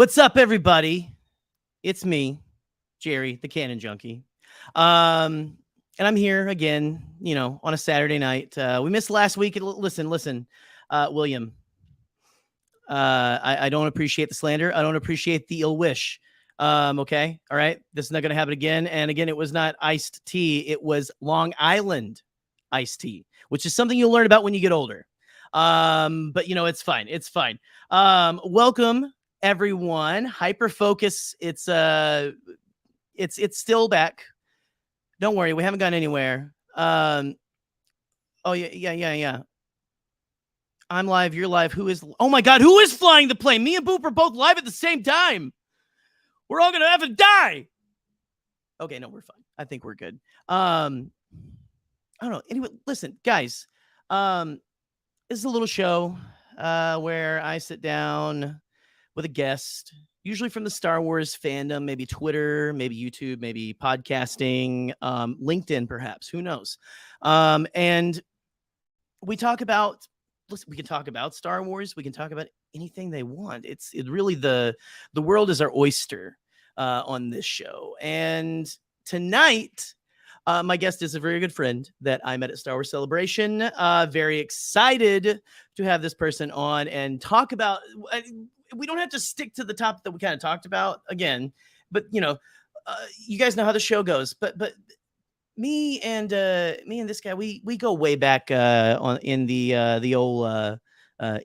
What's up, everybody? It's me, Jerry, the Canon Junkie. And I'm here again, on a Saturday night. We missed last week. Listen, William. I don't appreciate the slander. I don't appreciate the ill wish. Okay. All right. This is not going to happen again. And again, it was not iced tea. It was Long Island iced tea, which is something you'll learn about when you get older. But it's fine. It's fine. Welcome everyone. Hyperfocus. It's still back. Don't worry. We haven't gone anywhere. Oh yeah. I'm live. You're live. Oh my God, who is flying the plane? Me and Boop are both live at the same time. We're all going to have to die. Okay, no, we're fine. I think we're good. I don't know. Anyway, listen, guys, this is a little show where I sit down with a guest, usually from the Star Wars fandom, maybe Twitter, maybe YouTube, maybe podcasting, LinkedIn, perhaps, who knows? And we talk about, we can talk about Star Wars. We can talk about anything they want. It really, the world is our oyster on this show. And tonight, my guest is a very good friend that I met at Star Wars Celebration. Very excited to have this person on and talk about. We don't have to stick to the topic that we kind of talked about again, but you guys know how the show goes. But me and this guy, we go way back in the old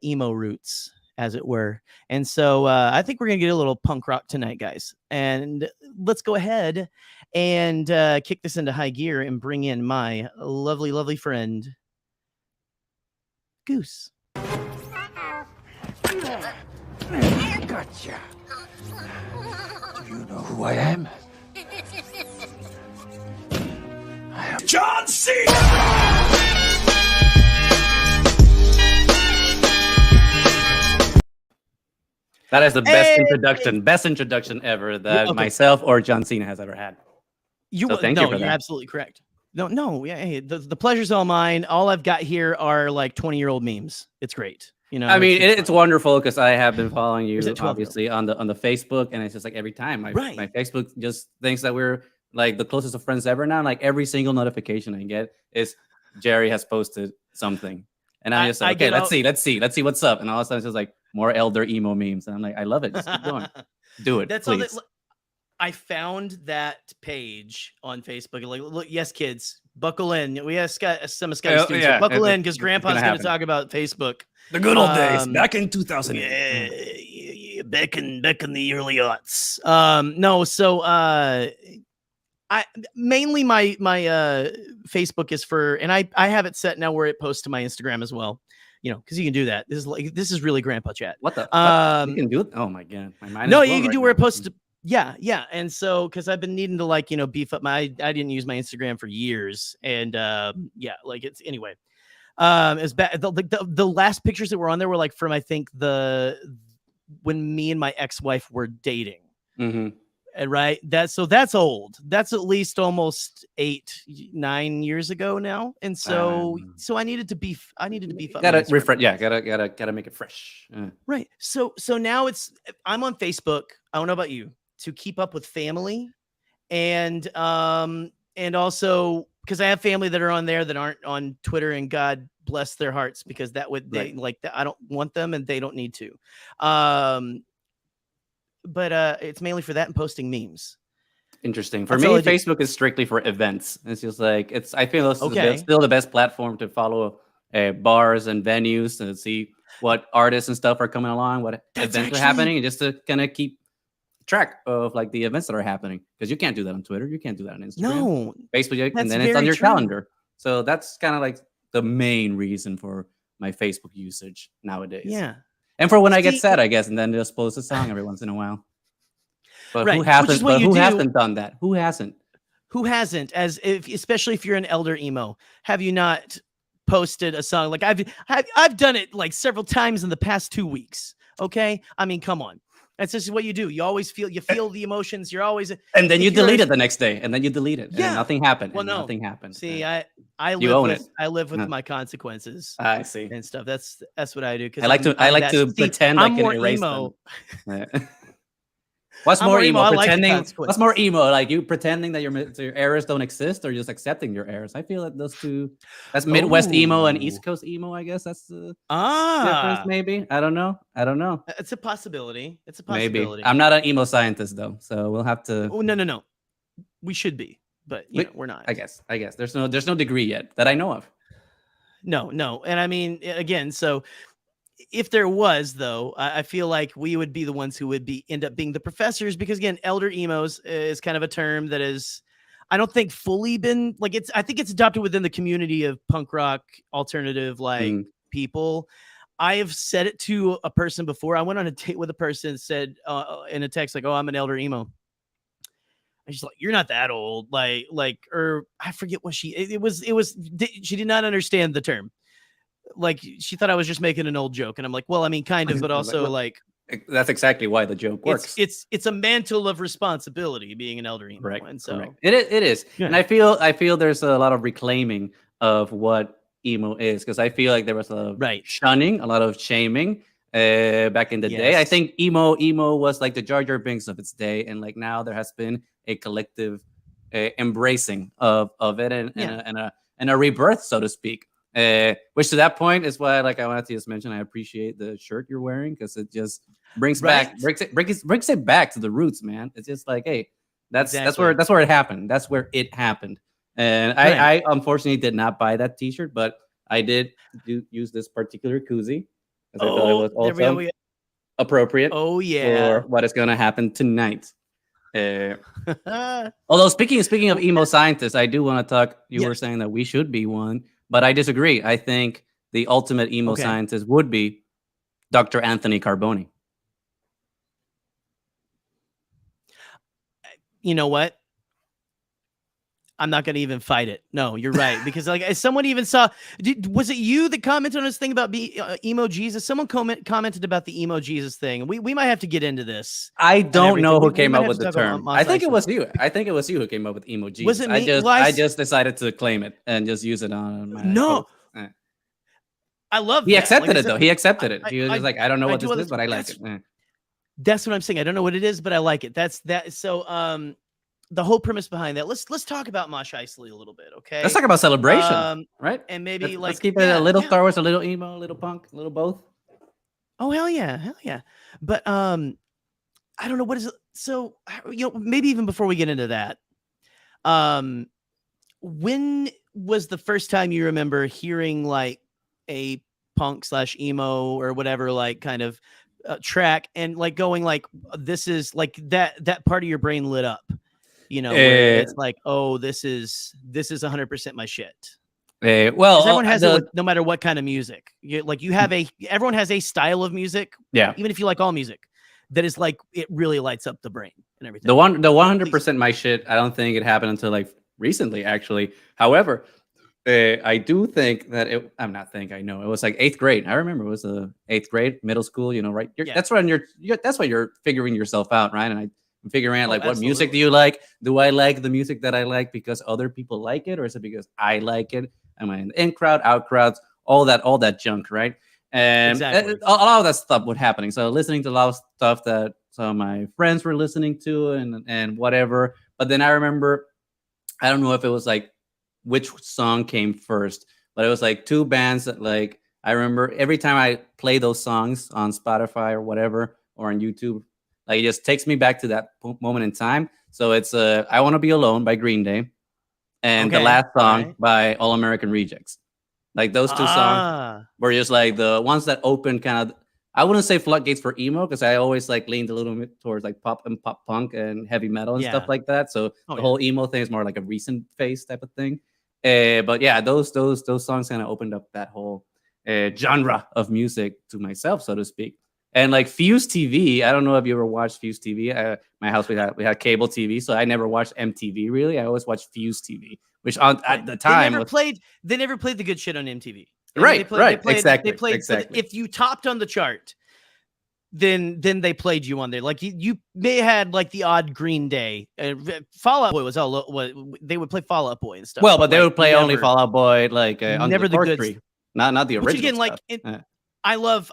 emo roots, as it were. And so I think we're gonna get a little punk rock tonight, guys. And let's go ahead and kick this into high gear and bring in my lovely, lovely friend, Goose. I gotcha. Do you know who I am? I am John Cena! That is the best introduction ever that myself or John Cena has ever had. Thank you for that. You're absolutely correct. No, yeah, hey, the pleasure's all mine. All I've got here are like 20-year-old memes. It's great. I mean, it's wonderful because I have been following you obviously on the Facebook, and it's just like every time my Facebook just thinks that we're like the closest of friends ever now. Like every single notification I get is Jerry has posted something, and I'm just like, okay, let's see what's up, and all of a sudden it's just like more elder emo memes, and I'm like, I love it. Just keep going, do it. That's please. I found that page on Facebook. Like, look, yes, kids, buckle in. We have some Sky students. So buckle in because Grandpa's going to talk about Facebook. The good old days, back in 2000. Yeah, back in the early aughts. I mainly my Facebook is for, and I have it set now where it posts to my Instagram as well. Because you can do that. This is really Grandpa chat. What the? You can do it. Oh my God, my mind. No, you can do where it posts. Yeah. And so, because I've been needing to beef up I didn't use my Instagram for years, and it's anyway. It's bad. The last pictures that were on there were like from I think when me and my ex-wife were dating. Mm-hmm. And right, that's old. That's at least almost 8-9 years ago now, and so I needed to beef. I needed to beef up. Gotta refresh. Yeah, gotta make it fresh. Right. So now I'm on Facebook. I don't know about you, to keep up with family, and also because I have family that are on there that aren't on Twitter, and God bless their hearts, because that would I don't want them, and they don't need to. But it's mainly for that and posting memes. Interesting. For me, Facebook is strictly for events. It's just like I feel it's still the best platform to follow bars and venues to see what artists and stuff are coming along, what events are happening, and just to kind of keep track of like the events that are happening, because you can't do that on Twitter, you can't do that on Instagram, no, Facebook, and then it's on your calendar. So that's kind of like the main reason for my Facebook usage nowadays. Yeah. And for when I get sad, I guess, and then just post a song every once in a while. But who hasn't? But who hasn't done that? Who hasn't? Who hasn't? Especially if you're an elder emo, have you not posted a song? Like I've done it like several times in the past 2 weeks. Okay, I mean, come on. That's just what you do. You always feel the emotions. You're always, and then you delete it the next day, and then you delete it. Yeah, and nothing happened. Well, no, nothing happened. See, I live with my consequences. I see, and stuff. That's what I do. I like to pretend I'm I can more erase emo. them. What's more emo? I like the Pretending. consequences. What's more emo? Like you pretending that your errors don't exist, or just accepting your errors? I feel like those two. That's Midwest emo and East Coast emo. I guess that's the difference. Maybe I don't know. It's a possibility. It's a Maybe possibility. I'm not an emo scientist though, so we'll have to. Oh no. We should be, but we're not. I guess there's no degree yet that I know of. No, and I mean again, so. If there was, though, I feel like we would be the ones who would end up being the professors, because again, elder emos is kind of a term that is, I don't think fully been like I think it's adopted within the community of punk rock alternative people. I have said it to a person before. I went on a date with a person, said in a text like, "Oh, I'm an elder emo." And she's like, "You're not that old," or I forget what she did not understand the term. Like she thought I was just making an old joke, and I'm like, well, I mean, kind of, but also like that's exactly why the joke works. It's a mantle of responsibility being an elder emo, right? And so correct. It is, yeah. And I feel there's a lot of reclaiming of what emo is, because I feel like there was a lot of shunning, a lot of shaming back in the day. I think emo was like the Jar Jar Binks of its day, and like now there has been a collective embracing of it and a rebirth, so to speak. Which to that point is why, like, I wanted to just mention, I appreciate the shirt you're wearing, because it just brings it back to the roots, man. It's just like, hey, that's where it happened. That's where it happened. And I unfortunately did not buy that T-shirt, but I did use this particular koozie, because I thought it was also appropriate. For what is going to happen tonight. Although speaking of emo scientists, I do want to talk. You were saying that we should be one. But I disagree. I think the ultimate emo scientist would be Dr. Anthony Carboni. You know what? I'm not going to even fight it. No, you're right. Because like someone even saw, was it you that commented on this thing about emo Jesus? Someone commented about the emo Jesus thing. We might have to get into this. I don't know who came up with the term. I think it was you. I think it was you who came up with emo Jesus. Was it me? I just decided to claim it and just use it on my post. I love He accepted it though. He accepted it. He was just like, I don't know what this is, but I like it. That's what I'm saying. I don't know what it is, but I like it. That's that. So the whole premise behind that. Let's talk about Mosh Isley a little bit, okay? Let's talk about Celebration, right? And maybe let's keep it a little Star Wars, a little emo, a little punk, a little both. Oh hell yeah! But I don't know what is it. So maybe even before we get into that, when was the first time you remember hearing like a punk / emo or whatever like kind of track and like going like this is like that part of your brain lit up? Where it's like, oh, this is 100% my shit. Well, everyone has it with, no matter what kind of music. Everyone has a style of music. Yeah. Even if you like all music, that is like it really lights up the brain and everything. The 100% my shit. I don't think it happened until like recently, actually. However, I do think that I know it was like 8th grade. I remember it was 8th grade, middle school. Right? That's when that's why you're figuring yourself out, right? And I'm figuring out like what music do you like? Do I like the music that I like because other people like it, or is it because I like it? Am I in the in crowd, out crowds, all that junk, right? And a lot of that stuff was happening. So listening to a lot of stuff that some of my friends were listening to and whatever. But then I remember, I don't know if it was like which song came first, but it was like two bands that like I remember every time I play those songs on Spotify or whatever or on YouTube. Like it just takes me back to that moment in time. So it's I Want to Be Alone by Green Day and the last song by All American Rejects. Like those two songs were just like the ones that opened kind of, I wouldn't say floodgates for emo because I always like leaned a little bit towards like pop and pop punk and heavy metal and stuff like that. So the whole emo thing is more like a recent phase type of thing. But yeah, those songs kind of opened up that whole genre of music to myself, so to speak. And like Fuse TV, I don't know if you ever watched Fuse TV. My house we had cable TV, so I never watched MTV really. I always watched Fuse TV, which at the time they never played the good shit on MTV. Exactly. They played if you topped on the chart, then they played you on there. Like you may have had like the odd Green Day. Fall Out Boy was they would play Fall Out Boy and stuff. Well, but they would play only Fall Out Boy, like never the good. Not the original. Which again, stuff. I love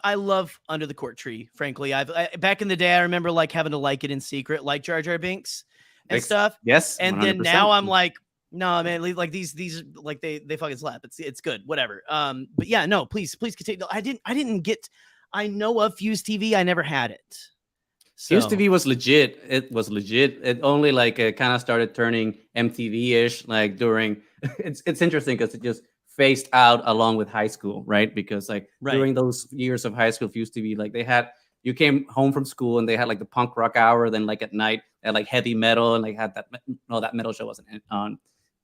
Under the Court Tree. Frankly, back in the day, I remember like having to like it in secret, like Jar Jar Binks and stuff. Yes, and 100%. then now I'm like, no, man, like these like they fucking slap. It's good, whatever. But yeah, no, please continue. I didn't get. I know of Fuse TV. I never had it. Fuse TV was legit. It was legit. It only like kind of started turning MTV-ish like during. It's interesting because it just phased out along with high school, right? Because like during those years of high school, Fuse TV, like you came home from school and they had like the punk rock hour. Then like at night, they had like heavy metal and like had that. No, that metal show wasn't on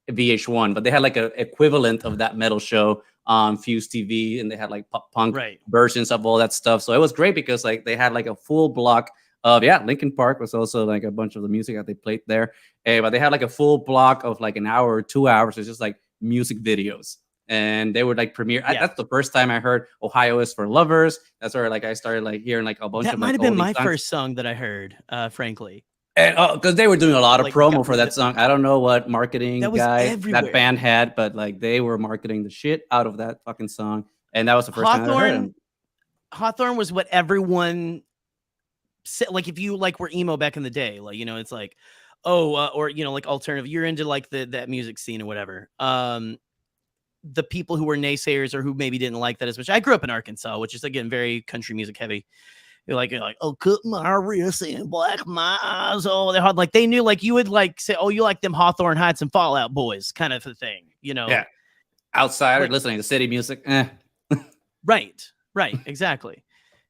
VH1, but they had like a equivalent of that metal show on Fuse TV, and they had like pop punk versions of all that stuff. So it was great because like they had like a full block of Linkin Park was also like a bunch of the music that they played there, but they had like a full block of like an hour or 2 hours. It's just like music videos, and they would like premiere. That's the first time I heard Ohio is for Lovers. That's where like I started like hearing like a bunch of that might have been my first song that I heard, frankly. And because they were doing a lot of promo for that song. I don't know what marketing guy that band had, but like they were marketing the shit out of that fucking song. And that was the first time I heard them. Hawthorne was what everyone said. Like if you like were emo back in the day, like, you know, it's like, or, you know, like alternative, you're into like that music scene or whatever. The people who were naysayers or who maybe didn't like that as much. I grew up in Arkansas, which is again, very country music heavy. You're like, oh, cut my wrist and black my eyes. Oh, they're hard. Like they knew, like you would like say, oh, you like them Hawthorne Heights and Fallout Boys kind of a thing, you know? Yeah. Outsider listening to city music. Right. Exactly.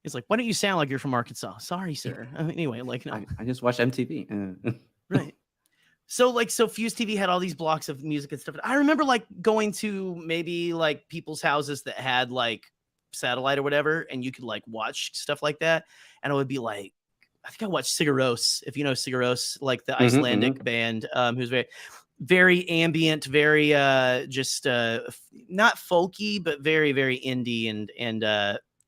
It's like, why don't you sound like you're from Arkansas? Sorry, sir. Anyway, like, no. I just watch MTV. Right. So Fuse TV had all these blocks of music and stuff. I remember like going to maybe like people's houses that had like satellite or whatever, and you could like watch stuff like that, and I would be like, I think I watched Sigaros, if you know Sigaros, like the Icelandic band, who's very, very ambient, very just not folky, but very, very indie, and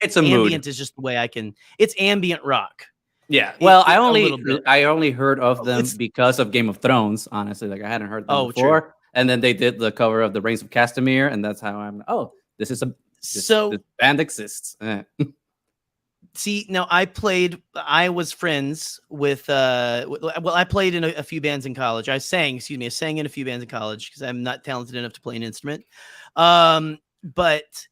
it's a ambient mood. is just the way I can. It's ambient rock. Yeah. Well, I only heard of them because of Game of Thrones. Honestly, like I hadn't heard them before, true. And then they did the cover of the Reigns of Castamere, and that's how I'm. Oh, this is a. This band exists. See, now I was friends with, I played in a few bands in college. I sang in a few bands in college because I'm not talented enough to play an instrument. But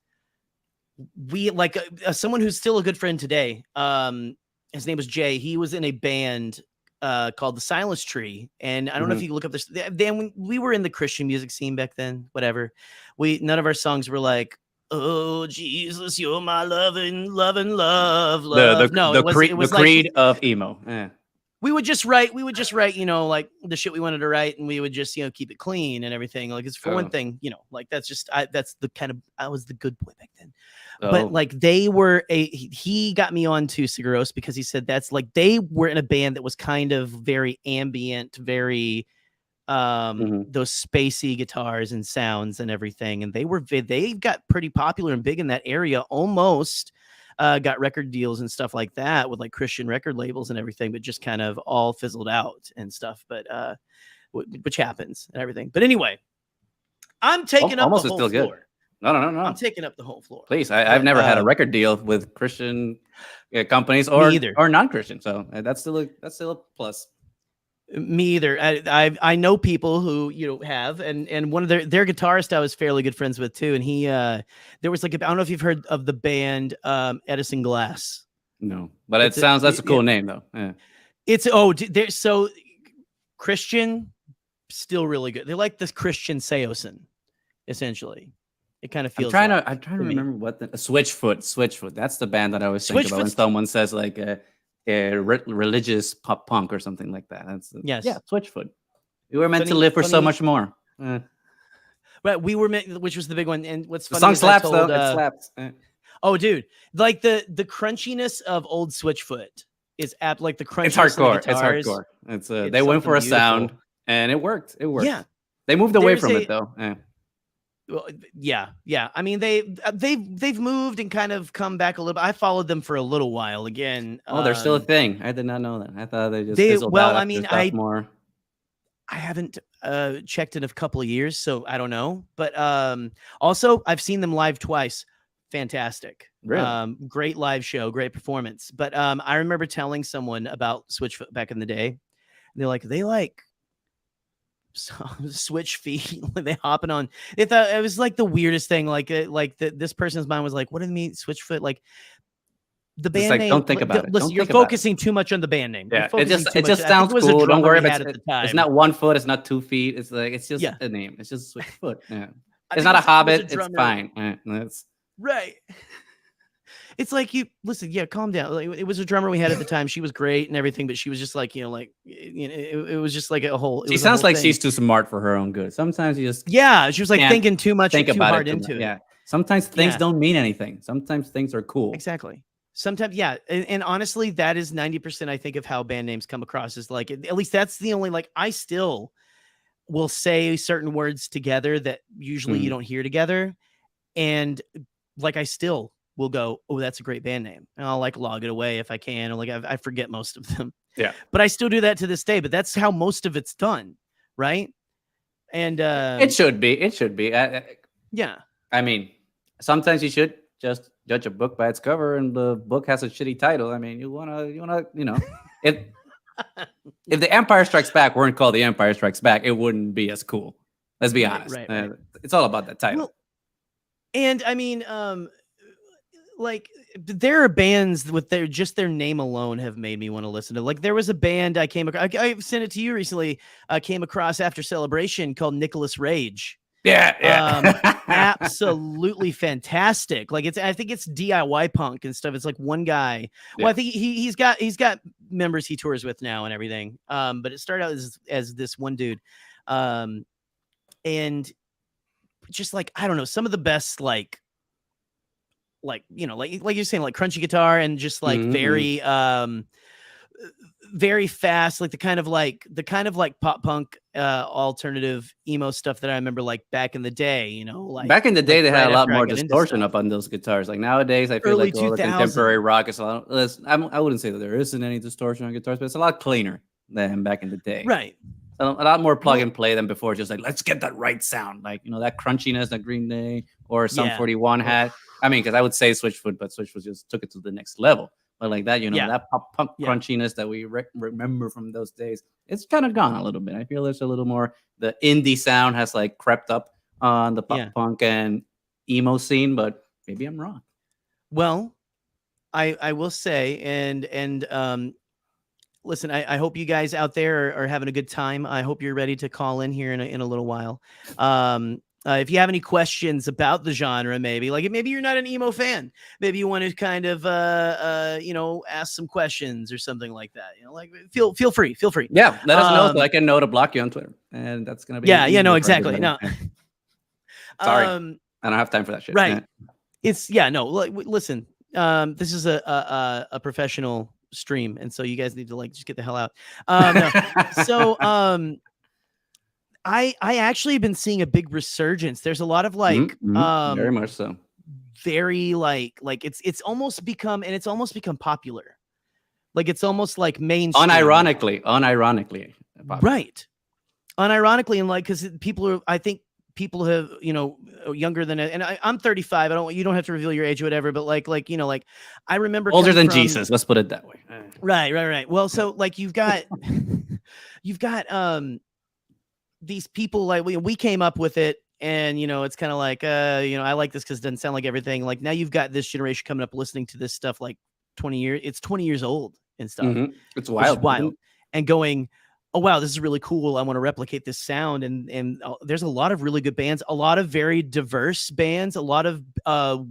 we like someone who's still a good friend today. His name was Jay. He was in a band called the Silence Tree. And I don't know if you can look up this. Then we were in the Christian music scene back then, whatever. None of our songs were like, oh Jesus, you're my loving love. The creed of emo. Yeah. We would just write, you know, like the shit we wanted to write, and we would just, you know, keep it clean and everything. Like it's for one thing, you know, like that's just that's the kind of I was the good boy back then. But like he got me onto Sigaros because he said that's like they were in a band that was kind of very ambient, very those spacey guitars and sounds and everything, and they got pretty popular and big in that area, almost got record deals and stuff like that with like Christian record labels and everything, but just kind of all fizzled out and stuff, but which happens and everything. But anyway, I'm taking up the whole floor. No. I'm taking up the whole floor. Please, I've never had a record deal with Christian companies or non-Christian, so that's still a plus. Me either. I know people who, you know, have, and one of their guitarist I was fairly good friends with too, and he there was like I don't know if you've heard of the band Edison Glass. No, but that's a cool name though. Yeah. It's they're so Christian, still really good. They're like this Christian Seosin, essentially. It kind of feels. I'm trying to remember what the Switchfoot. That's the band that I always think about when someone says like religious pop punk or something like that. Switchfoot. We were meant to live for so much more. Right, we were meant, which was the big one. And what's funny, the song slaps though. It slaps. Oh, dude, like the crunchiness of old Switchfoot is like the crunch. It's hardcore. It's they went for a sound and it worked. Yeah, they moved away from it though. Yeah. Well, yeah. I mean, they've moved and kind of come back a little bit. I followed them for a little while again. Oh, they're still a thing. I did not know that. I thought they just fizzled out. I mean, I haven't checked in a couple of years, so I don't know. But also, I've seen them live twice. fantastic. Really? Great live show, great performance. But I remember telling someone about Switchfoot back in the day. They're like, they like switch feet when they hopping on. They thought it was like the weirdest thing. This person's mind was like, what do they mean Switchfoot? Like the band like, name. don't think about it. Listen, Don't you're think about focusing too much on the band name. Yeah, it just sounds cool. Don't worry about it. It's not 1 foot. It's not 2 feet. It's like it's just a name. It's just Switchfoot. Yeah, it's not a Hobbit. It's fine. It's right. It's like you listen. Yeah, calm down. Like, it was a drummer we had at the time. She was great and everything, but she was just like it was just like a whole. She sounds like she's too smart for her own good. Sometimes you just she was like thinking too much, too hard into it. Yeah, sometimes things don't mean anything. Sometimes things are cool. Exactly. Sometimes, and honestly, that is 90%. I think of how band names come across is like at least that's the only like I still will say certain words together that usually you don't hear together, and like I still will go, oh, that's a great band name. And I'll like log it away if I can. Or like I forget most of them. Yeah. But I still do that to this day. But that's how most of it's done. Right. And it should be. It should be. Yeah. I mean, sometimes you should just judge a book by its cover, and the book has a shitty title. I mean, you wanna, if The Empire Strikes Back weren't called The Empire Strikes Back, it wouldn't be as cool. Let's be honest. Right. It's all about that title. Well, and I mean, like there are bands with their name alone have made me want to listen to. Like there was a band I came across. I sent it to you recently. I came across after Celebration called Nicholas Rage. Yeah. Absolutely fantastic. Like I think it's DIY punk and stuff. It's like one guy. Well, I think he's got members he tours with now and everything. But it started out as this one dude, and just like I don't know, some of the best like you're saying, like crunchy guitar and just like very fast, like the kind of like pop punk alternative emo stuff that I remember like back in the day, like back in the day, they had a lot more distortion distortion up on those guitars. Like nowadays, I feel like all the contemporary rock is a lot less. I wouldn't say that there isn't any distortion on guitars, but it's a lot cleaner than back in the day. Right. A lot more plug and play than before. Just like, let's get that right sound. Like, that crunchiness that Green Day or Sum 41 had. I mean, because I would say Switchfoot, but Switchfoot just took it to the next level. But like that, that pop punk crunchiness that we remember from those days, it's kind of gone a little bit. I feel there's a little more, the indie sound has like crept up on the pop punk and emo scene, but maybe I'm wrong. Well, I will say, and listen, I hope you guys out there are having a good time. I hope you're ready to call in here in a little while. If you have any questions about the genre, maybe you're not an emo fan, maybe you want to kind of ask some questions or something like that. Feel free. Yeah, let us know so I can know to block you on Twitter, and that's gonna be exactly. No, sorry, I don't have time for that shit. Right? It's listen. This is a professional stream, and so you guys need to just get the hell out. So I actually have been seeing a big resurgence. There's a lot of very much so. Very like it's almost become popular. Like it's almost like mainstream. Unironically. Right. Unironically, and because I think people have, younger than, and I'm 35. You don't have to reveal your age or whatever, but I remember older than Jesus. Let's put it that way. Right. Well, so you've got these people we came up with it, and it's kind of like I like this because it doesn't sound like everything. Like now you've got this generation coming up listening to this stuff 20 years. It's 20 years old and stuff. It's wild. And going, oh wow, this is really cool. I want to replicate this sound. And there's a lot of really good bands, a lot of very diverse bands, a lot of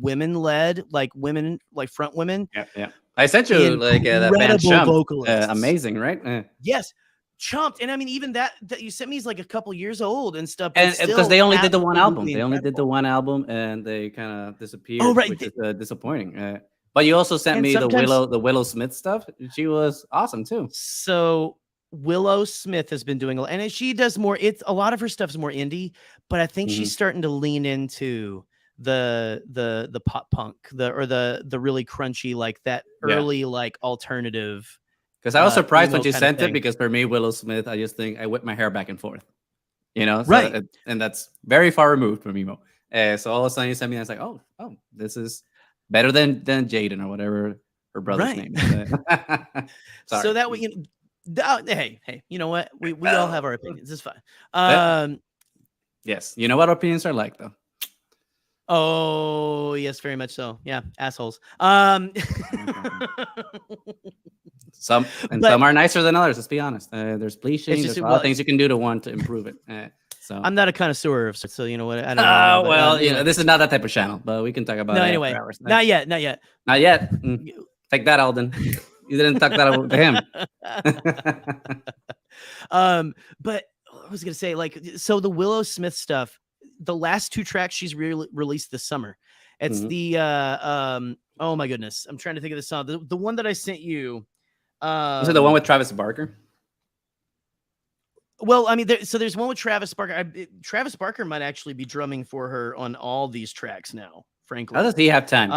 women led, women, front women. Yeah. I sent you that band Chump. Vocalists. Amazing, right? Yes. Chumped. And I mean, even that you sent me is a couple years old and stuff. And because they only did the one album. They only did the one album and they kind of disappeared, which is disappointing. But you also sent me the Willow Smith stuff. She was awesome too. So Willow Smith has been doing and she does more. It's a lot of her stuff is more indie, but I think she's starting to lean into the pop punk, the really crunchy, that early alternative. Because I was surprised when she sent it, because for me, Willow Smith, I just think I whip my hair back and forth, right? And that's very far removed from emo. So all of a sudden you sent me, I was like, oh, this is Better than Jaden or whatever her brother's name is. So that way, hey, you know what? We all have our opinions. It's fine. Yes, you know what opinions are like, though. Oh, yes, very much so. Yeah, assholes. Some are nicer than others. Let's be honest. There's bleaching. There's a lot of things you can do to improve it. So I'm not a connoisseur of, so you know what? I don't know. Well, this is not that type of channel, but we can talk about it anyway. for hours. Not yet. Take that, Alden. You didn't talk that to him. But I was gonna say, like, so the Willow Smith stuff, the last 2 tracks she's released this summer. It's the oh my goodness, I'm trying to think of the song. The one that I sent you. Was it the one with Travis Barker? Well, I mean, there's one with Travis Barker. Travis Barker might actually be drumming for her on all these tracks now, frankly. How does he have time?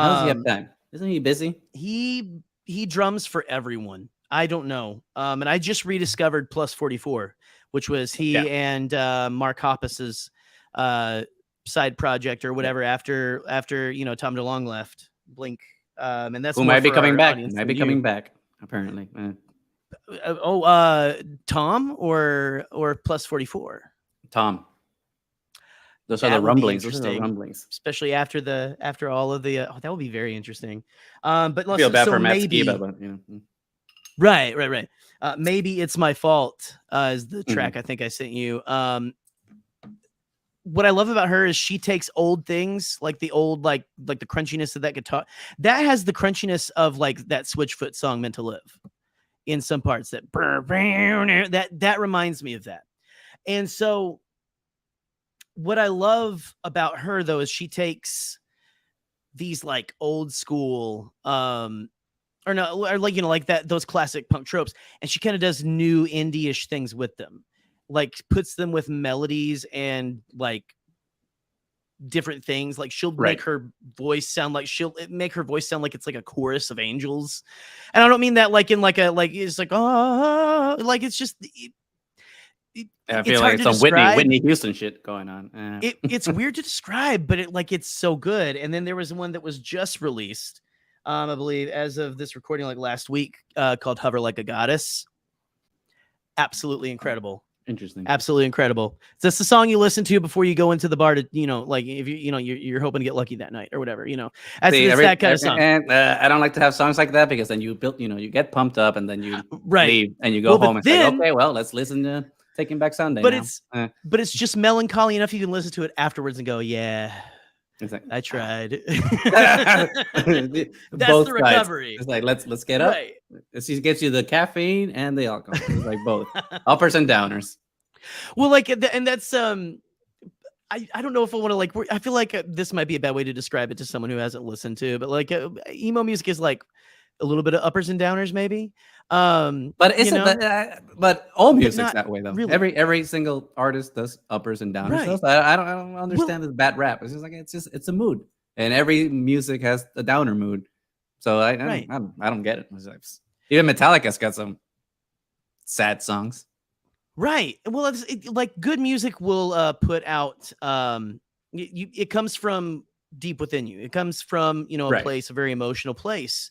Isn't he busy? He drums for everyone. I don't know. And I just rediscovered Plus 44, which was he and Mark Hoppus's side project or whatever after Tom DeLonge left Blink. And that's who might be coming back. Might be coming back, apparently. Tom or Plus 44? Tom. Those are the rumblings. Those are the rumblings. Especially after all of the that would be very interesting. But I feel bad for Matt Skiba, but you know. Right. Maybe It's My Fault is the track I think I sent you. What I love about her is she takes old things like the old like the crunchiness of that guitar that has the crunchiness of like that Switchfoot song Meant to Live in some parts that reminds me of that. And so what I love about her though is she takes these like old school like that those classic punk tropes and she kind of does new indie-ish things with them. Like puts them with melodies and like different things. Like she'll make her voice sound like it's like a chorus of angels. And I don't mean that like in like a like it's like like it's just I feel like it's some Whitney Houston shit going on. It's weird to describe, but it's so good. And then there was one that was just released, I believe, as of this recording, like last week, called "Hover Like a Goddess." Absolutely incredible. Interesting. Absolutely incredible. That's the song you listen to before you go into the bar to, like if you're hoping to get lucky that night or whatever, It's that kind of song. And I don't like to have songs like that because then you get pumped up and then you leave and you go home and say, okay, well, let's listen to Taking Back Sunday. But it's just melancholy enough you can listen to it afterwards and go, yeah. Exactly. I tried. That's the recovery. It's like let's get up. Right. It gets you the caffeine and the alcohol. It's like both uppers and downers. Well, like, and that's I don't know if I want to like. I feel like this might be a bad way to describe it to someone who hasn't listened to, but like emo music is like a little bit of uppers and downers, maybe. But but all music's that way though. Really. Every single artist does uppers and downers. Right. So I don't understand this bad rap. It's just like it's a mood, and every music has a downer mood. So I don't get it. Even Metallica's got some sad songs. Right. Well, like good music will put out. It comes from deep within you. It comes from a place, a very emotional place.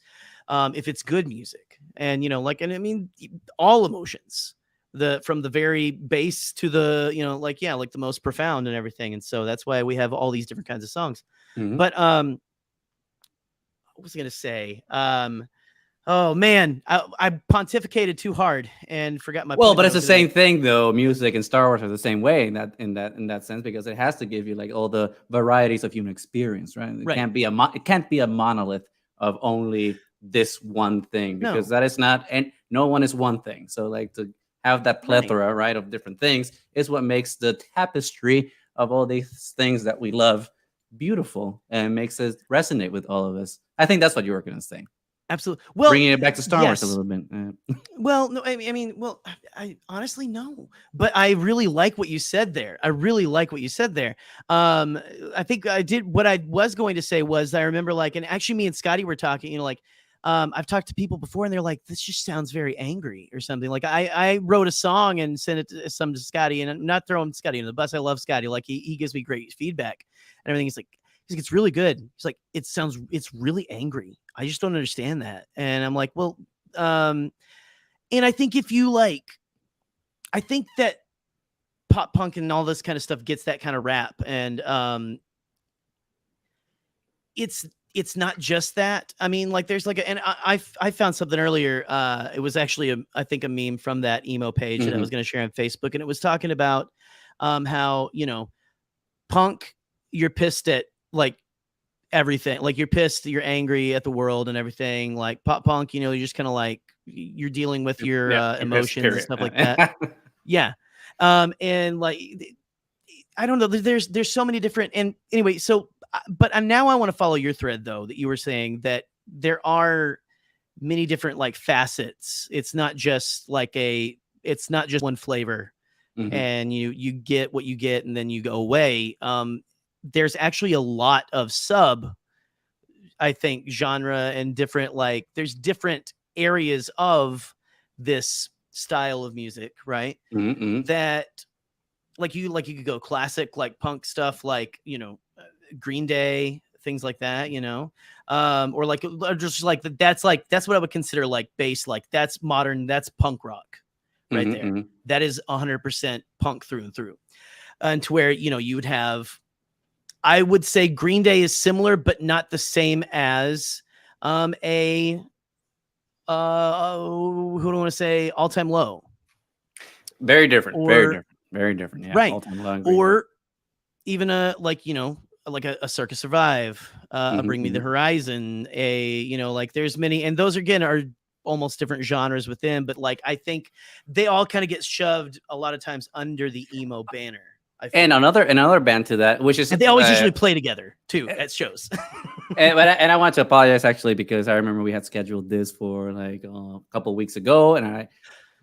If it's good music and and I mean all emotions, from the very base to the like the most profound and everything, and so that's why we have all these different kinds of songs. Mm-hmm. But what was I gonna say? Oh man, I pontificated too hard and forgot my. Well, but it's the same thing though. Music and Star Wars are the same way in that sense because it has to give you like all the varieties of human experience, right? It can't be a monolith of only this one thing because that is not, and no one is one thing. So like to have that plethora right of different things is what makes the tapestry of all these things that we love beautiful and makes it resonate with all of us. I think that's what you were going to say. Absolutely. Well, bringing it back to Star Wars a little bit. Well, no, I mean, I honestly no, but I really like what you said there. I think I did. What I was going to say was I remember and actually me and Scotty were talking, I've talked to people before and they're like, this just sounds very angry or something. Like I wrote a song and sent it to Scotty, and I'm not throwing Scotty in the bus. I love Scotty. Like he gives me great feedback and everything. He's like, He's like, it's really good. He's like, it's really angry. I just don't understand that. And I'm like, well, and I think if you like, I think that pop punk and all this kind of stuff gets that kind of rap. And it's not just that. I mean, like there's like and I found something earlier. It was actually I think a meme from that emo page that I was going to share on Facebook, and it was talking about how, you know, punk, you're pissed at like everything, like you're pissed, you're angry at the world and everything. Like pop punk, you know, you're just kind of like you're dealing with your emotions and stuff like that. Yeah. And like I don't know, there's so many different, and anyway, so but now I want to follow your thread though, that you were saying that there are many different like facets. It's not just one flavor. And you get what you get and then you go away. There's actually a lot of I think, genre and different, like there's different areas of this style of music, right? That like you could go classic, like punk stuff, like, you know, Green Day, things like that, you know, or like just like that's what I would consider like bass, like that's modern, that's punk rock. Right there. That is 100% punk through and through. And to where, you know, you would have, I would say Green Day is similar, but not the same as who do I want to say, All Time Low. Very different. Very different. Yeah. Right. All Time Low, or even like, you know, like a Circus Survive, a Bring Me the Horizon, you know, like there's many, and those again are almost different genres within, but like I think they all kind of get shoved a lot of times under the emo banner. And another band to that, which is, and they always usually play together too at shows. and I want to apologize actually, because I remember we had scheduled this for like a couple of weeks ago, and I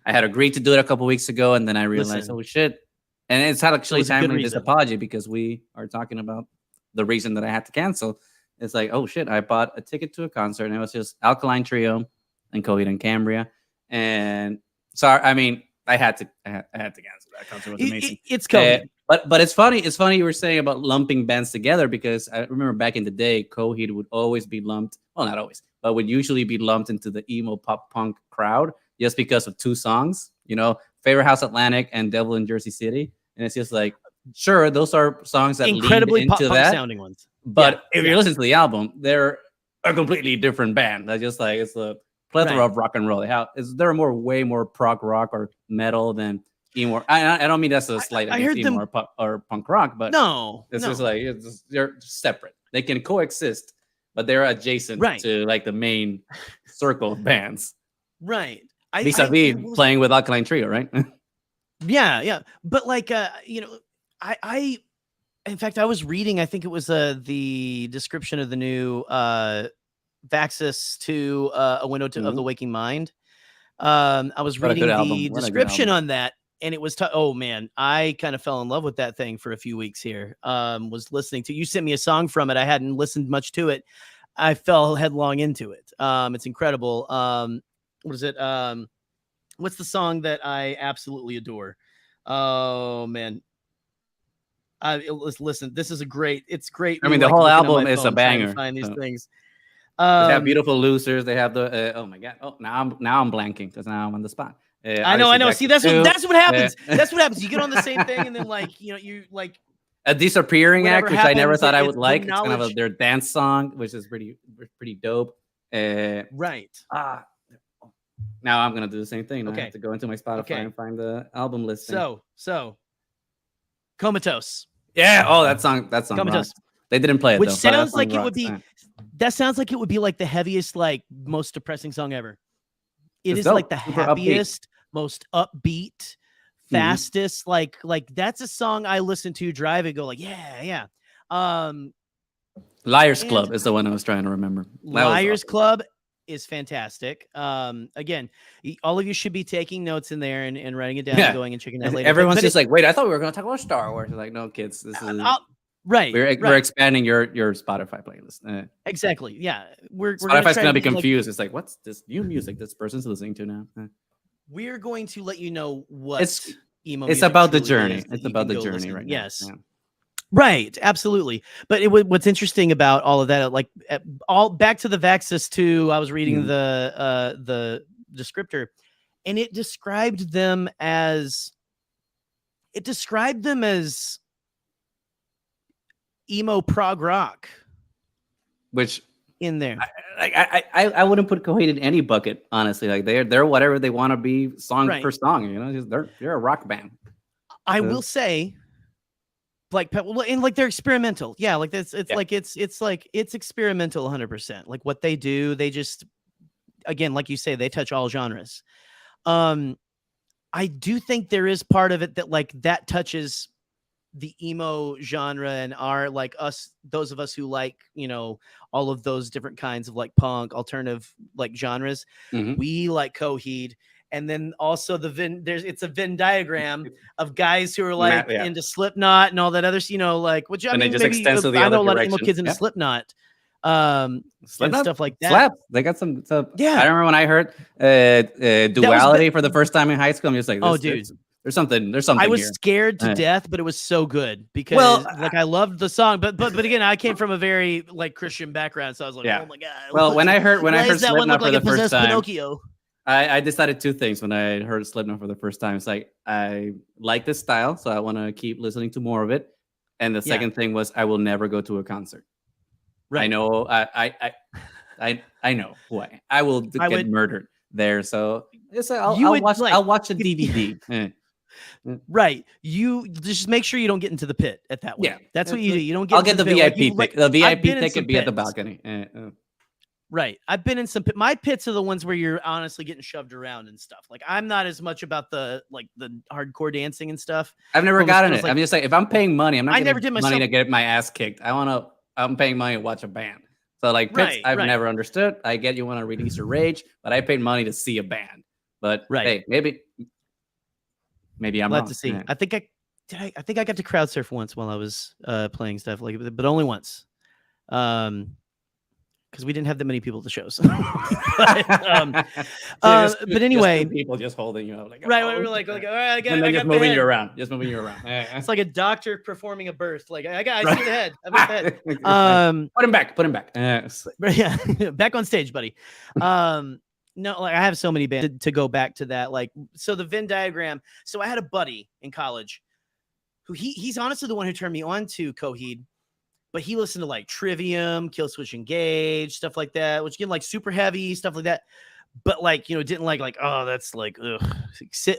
had agreed to do it a couple of weeks ago, and then I realized, oh shit, and it's actually timely this apology, because we are talking about the reason that I had to cancel. It's like, oh shit, I bought a ticket to a concert, and it was just Alkaline Trio and Coheed and Cambria, and so I mean, I had to cancel that concert. It was amazing. It's Coheed, but it's funny. It's funny you were saying about lumping bands together, because I remember back in the day, Coheed would always be lumped. Well, not always, but would usually be lumped into the emo pop punk crowd just because of two songs. You know, Favorite House Atlantic and Devil in Jersey City, and it's just like, sure, those are songs that incredibly pop punk that sounding ones. But if you listen to the album, they're a completely different band. That's just like, it's a plethora of rock and roll. They're way more prog rock or metal than emo. I don't mean that's a slight against emo or punk rock, but just like they're separate. They can coexist, but they're adjacent to like the main circle of bands. Right. Vis-a-vis playing with Alkaline Trio, right? Yeah. But like, you know, in fact, I was reading, I think it was the description of the new Vaxis to A Window of the Waking Mind. I was reading the description on that, and it was oh man, I kind of fell in love with that thing for a few weeks here. Was listening to, you sent me a song from it. I hadn't listened much to it. I fell headlong into it. It's incredible. What is it? What's the song that I absolutely adore? Oh man. Listen, this is it's great. I mean, the whole album is a banger. Find these things. They have Beautiful Losers. They have the oh my god. Oh, now I'm blanking because now I'm on the spot. I know. See, that's what happens. That's what happens. You get on the same thing, and then like, you know, you like a Disappearing Act, which I never thought I would like. It's kind of their dance song, which is pretty dope. Right. Now I'm gonna do the same thing. I have to go into my Spotify and find the album listing. So Comatose. Yeah. Oh, that song. Comatose. They didn't play it, which though, sounds like it would be. That sounds like it would be like the heaviest, like most depressing song ever. It is like the happiest, most upbeat, fastest. Like that's a song I listen to driving. Go like, yeah. Liars Club is the one I was trying to remember. Liars Club is fantastic. Again, all of you should be taking notes in there and writing it down and going and checking that later. Everyone's just like, wait, I thought we were going to talk about Star Wars. Like, no, kids, this is right. We're expanding your Spotify playlist. Exactly. Yeah, Spotify's going to be confused. It's like, what's this new music this person's listening to now? We're going to let you know what emo. It's about the journey. It's about the journey, right? Yes. Now. Right, absolutely. But what's interesting about all of that, like all back to the Vaxxus 2, I was reading the descriptor, and it described them as emo prog rock, which in there. I wouldn't put Coheed in any bucket, honestly. Like they're whatever they want to be, song Right. per song. You know, they're a rock band. I will say, like, and like they're experimental. Yeah, like it's experimental 100%. Like what they do, they just, again, like you say, they touch all genres. I do think there is part of it that like that touches the emo genre and are like those of us who like, you know, all of those different kinds of like punk, alternative like genres. We like Coheed. And then also it's a Venn diagram of guys who are like into Slipknot and all that other, you know, like, which I mean, maybe I know a lot of emo kids into Slipknot. And stuff like that. Slaps. They got some. Yeah, I remember when I heard Duality for the first time in high school. I'm just like, oh, dude, there's something. I was scared to death, but it was so good because like I loved the song. But again, I came from a very like Christian background, so I was like, oh my god. Well, when I heard Slipknot for the first time, Pinocchio. I decided two things when I heard Slipknot for the first time. It's like I like this style, so I want to keep listening to more of it. And the second thing was I will never go to a concert. Right. I know. I know who I will get murdered there. So I'll watch a DVD. Right. You just make sure you don't get into the pit at that one. Yeah, that's what you do. You don't get. I'll get the VIP ticket. The VIP ticket be at the balcony. Right. I've been in some my pits are the ones where you're honestly getting shoved around and stuff. Like I'm not as much about the hardcore dancing and stuff. I've never gotten it. I'm just like, if I'm paying money, I'm not. I never did money to get my ass kicked. I'm paying money to watch a band. So like pits, I've never understood. I get you want to release your rage, but I paid money to see a band. But hey, maybe I'm wrong. To see. Yeah. I think I got to crowd surf once while I was playing stuff like, but only once. Because we didn't have that many people at the shows. But anyway, people just holding you up, like we're like, all right, I got just moving you around, It's like a doctor performing a birth. Like I see the head. I see the head. Put him back. Yeah, back on stage, buddy. No, like I have so many bands to go back to that. Like, so the Venn diagram. So I had a buddy in college who he's honestly the one who turned me on to Coheed. But he listened to like Trivium, Killswitch Engage, stuff like that, which again, like super heavy stuff like that. But like, you know, didn't like, oh, that's like, this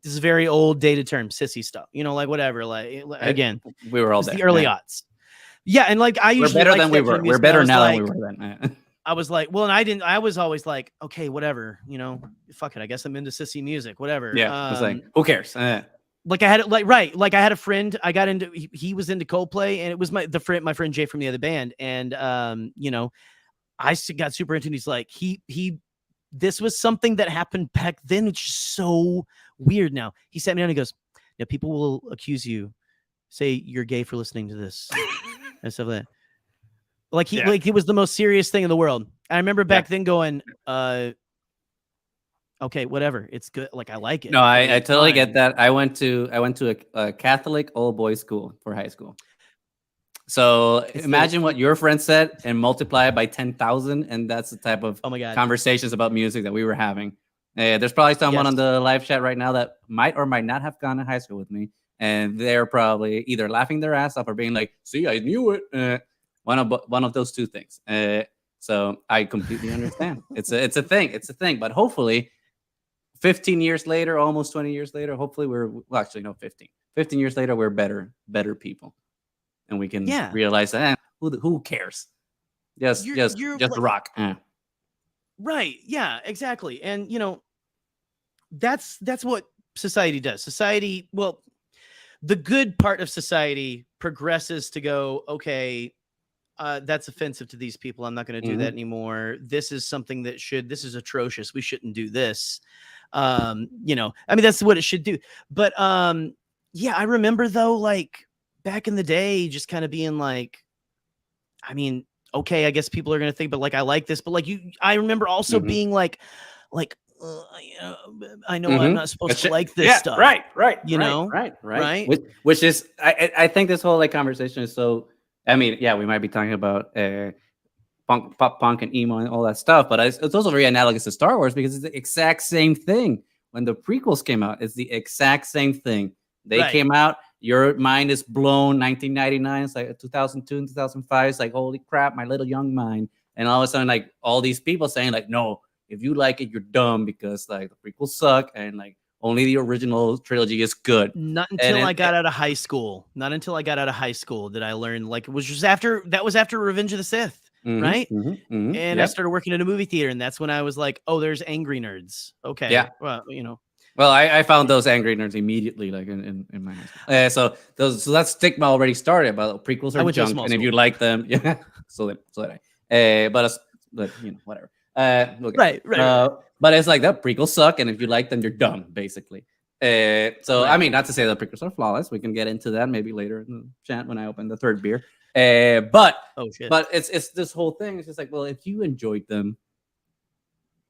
is very old dated term, sissy stuff, you know, like whatever. Like again, we were all there. The early aughts. Yeah. And like, I usually we're better than we were. We're better now than we were then. I was like, well, and I was always like, okay, whatever, you know, fuck it. I guess I'm into sissy music, whatever. Yeah. I was like, who cares? Like I had it like I had a friend, I got into, he was into Coldplay, and it was my friend Jay from the other band. And, you know, I got super into it. He's like, this was something that happened back then, which is so weird now. He sat me down and he goes, yeah, people will accuse you, say you're gay for listening to this and stuff like that. Like like it was the most serious thing in the world. I remember back then going, okay, whatever. It's good. Like I like it. No, I totally get that. I went to a Catholic all boys school for high school. So imagine what your friend said and multiply it by 10,000, and that's the type of conversations about music that we were having. There's probably someone on the live chat right now that might or might not have gone to high school with me, and they're probably either laughing their ass off or being like, "See, I knew it." One of those two things. So I completely understand. It's a thing. But hopefully, 15 years later, almost 20 years later, hopefully actually no, 15 years later, we're better people, and we can realize that who cares? Just rock. Right. Yeah, exactly. And you know, that's what society does. Society, well, the good part of society progresses to go, okay, that's offensive to these people. I'm not going to do that anymore. This is something this is atrocious. We shouldn't do this. You know, I mean, that's what it should do. But yeah, I remember though, like back in the day, just kind of being like, I mean, okay, I guess people are going to think, but like, I like this, but like I remember also being like, I know I'm not supposed to like this stuff. Right. Right. Which is, I think this whole like conversation is so. I mean, yeah, we might be talking about pop punk and emo and all that stuff, but it's also very analogous to Star Wars because it's the exact same thing. When the prequels came out, it's the exact same thing. They came out, your mind is blown. 1999, it's like 2002 and 2005. It's like, holy crap, my little young mind. And all of a sudden, like all these people saying, like, no, if you like it, you're dumb because like the prequels suck and like only the original trilogy is good. Not until I got out of high school. Not until I got out of high school did I learn, like, it was just after Revenge of the Sith. Right. And I started working at a movie theater, and that's when I was like, oh, there's angry nerds. Okay. Yeah. Well, Well, I found those angry nerds immediately, like in my high school. So that stigma already started about prequels are junk, and if you like them, yeah. So did I. But whatever. Okay. Right. But it's like that prequels suck, and if you like them, you're dumb, basically. I mean, not to say that prequels are flawless. We can get into that maybe later in the chat when I open the third beer. But it's this whole thing. It's just like, well, if you enjoyed them,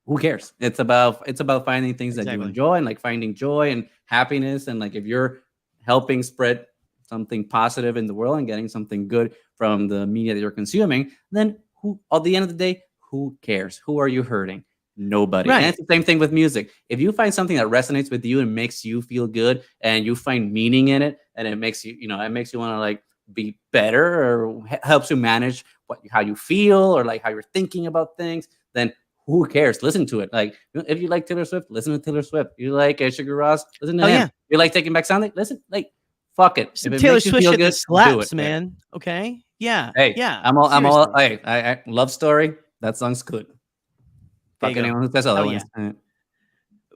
who cares? It's about finding things that you enjoy and like finding joy and happiness, and like if you're helping spread something positive in the world and getting something good from the media that you're consuming, then at the end of the day, who cares? Who are you hurting? Nobody. And it's the same thing with music. If you find something that resonates with you and makes you feel good, and you find meaning in it, and it makes you, it makes you want to like be better, or helps you manage how you feel, or like how you're thinking about things, then who cares? Listen to it. Like, if you like Taylor Swift, listen to Taylor Swift. You like Sugar Ross, listen to him. Yeah. You like Taking Back Sunday, listen. Like, fuck it. If it Taylor Swift shit good, slaps, man. Okay. Yeah. Hey, yeah. I'm all. I Love Story. That song's good. Fuck anyone who says otherwise. Yeah.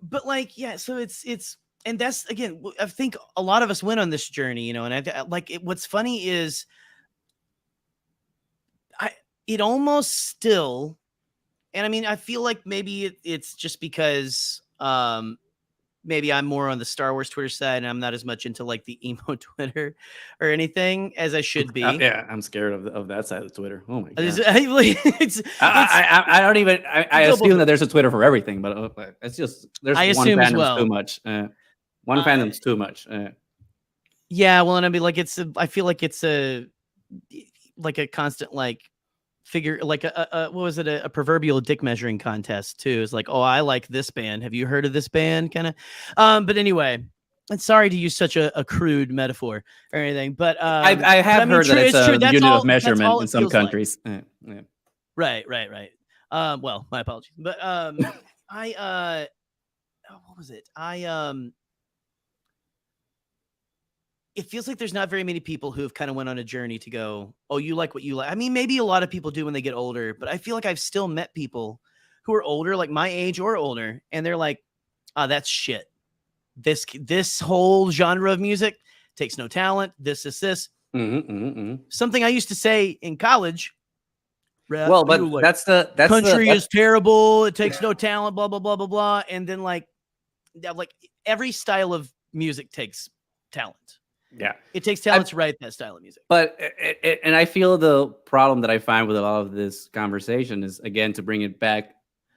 But like, yeah. So it's. And that's, again, I think a lot of us went on this journey, and what's funny is it almost still, and I mean, I feel like maybe it's just because maybe I'm more on the Star Wars Twitter side and I'm not as much into like the emo Twitter or anything as I should be. Yeah, I'm scared of that side of Twitter. Oh my god! I don't even. I assume that there's a Twitter for everything, but it's just there's one fandom's too much. One fandom's too much. Yeah, well, and I mean, like I feel like it's a constant like figure, like what was it, a proverbial dick measuring contest too. It's like, oh, I like this band, have you heard of this band, kind of. But anyway, and sorry to use such a crude metaphor or anything, but I have heard that it's a unit of measurement in some countries. Like. Yeah. Right. Well, my apologies, but what was it? It feels like there's not very many people who have kind of went on a journey to go, oh, you like what you like. I mean, maybe a lot of people do when they get older, but I feel like I've still met people who are older, like my age or older, and they're like, that's shit. This whole genre of music takes no talent. This. Something I used to say in college. Well, but like, that's country is terrible. It takes no talent, blah, blah, blah, blah, blah. And then like every style of music takes talent. Yeah, it takes talent to write that style of music. But and I feel the problem that I find with a lot of this conversation is, again, to bring it back,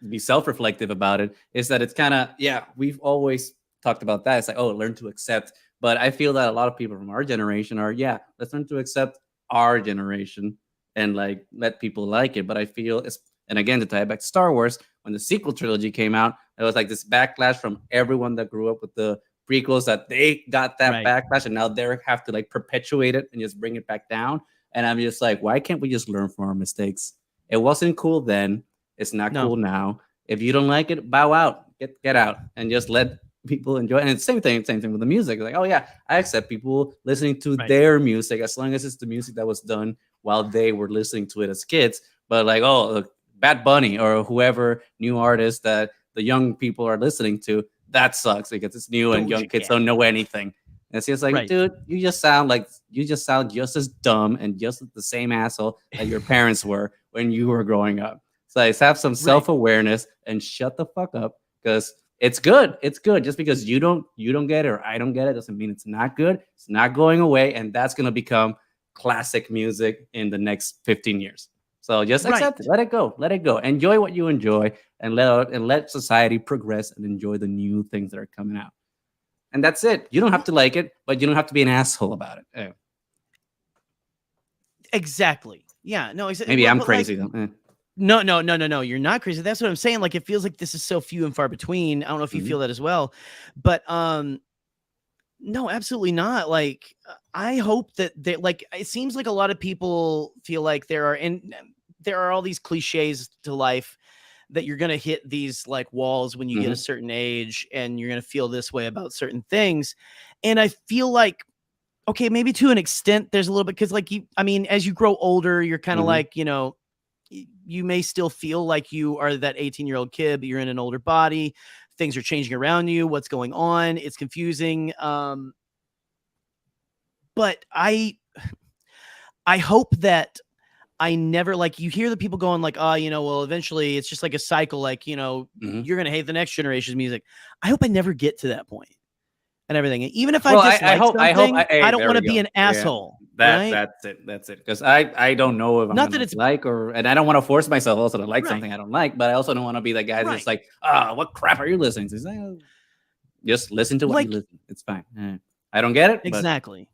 be self-reflective about it, is that it's kind of, we've always talked about that. It's like, oh, learn to accept. But I feel that a lot of people from our generation are, let's learn to accept our generation and like let people like it. But I feel and again, to tie it back to Star Wars, when the sequel trilogy came out, it was like this backlash from everyone that grew up with the prequels, that they got that backlash, and now they have to like perpetuate it and just bring it back down. And I'm just like, why can't we just learn from our mistakes? It wasn't cool then. It's not cool now. If you don't like it, bow out, get out, and just let people enjoy it. And it's same thing with the music. Like, oh yeah, I accept people listening to their music as long as it's the music that was done while they were listening to it as kids. But like, oh, Bad Bunny or whoever new artist that the young people are listening to, that sucks because it's new and young kids don't know anything. And it's just like, dude, you just sound just as dumb and just the same asshole that your parents were when you were growing up. So just have some self-awareness and shut the fuck up, because it's good. It's good. Just because you don't get it or I don't get it doesn't mean it's not good. It's not going away, and that's gonna become classic music in the next 15 years. So just accept it. Let it go. Let it go. Enjoy what you enjoy, and let society progress and enjoy the new things that are coming out. And that's it. You don't have to like it, but you don't have to be an asshole about it. Exactly. Yeah. No. Maybe I'm crazy though. No. You're not crazy. That's what I'm saying. Like, it feels like this is so few and far between. I don't know if you feel that as well, but no, absolutely not. Like, I hope that they, like, it seems like a lot of people feel like there are all these cliches to life that you're going to hit these like walls when you get a certain age, and you're going to feel this way about certain things. And I feel like, okay, maybe to an extent there's a little bit, because like as you grow older, you're kind of like, you may still feel like you are that 18-year-old kid, but you're in an older body. Things are changing around you. What's going on? It's confusing. But I hope that I never, like, you hear the people going like, oh, well, eventually it's just like a cycle. Like, you're going to hate the next generation's music. I hope I never get to that point and everything. And even if I dislike something, I don't want to be an asshole. That's it. Because I don't know if I'm not that it's like, and I don't want to force myself also to like something I don't like, but I also don't want to be the guy that's like, what crap are you listening to? Like, just listen to what you listen. It's fine. I don't get it. Exactly.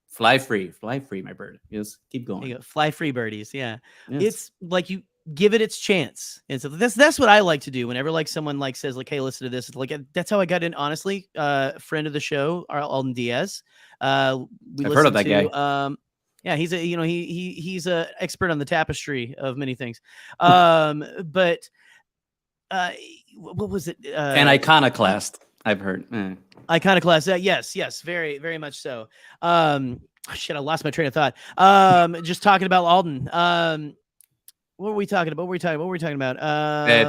Fly free, my bird. Just keep going. Fly free, birdies. Yeah. Yes. It's like, you give it its chance. And so that's what I like to do whenever like someone like says like, hey, listen to this. It's like, that's how I got in, honestly. Friend of the show, Alden Diaz. I've heard of that guy. Yeah, he's he's a expert on the tapestry of many things. But what was it? An iconoclast, I've heard. Iconoclast. Yes, very, very much so. Shit, I lost my train of thought. Just talking about Alden. What were we talking about? What were we talking about?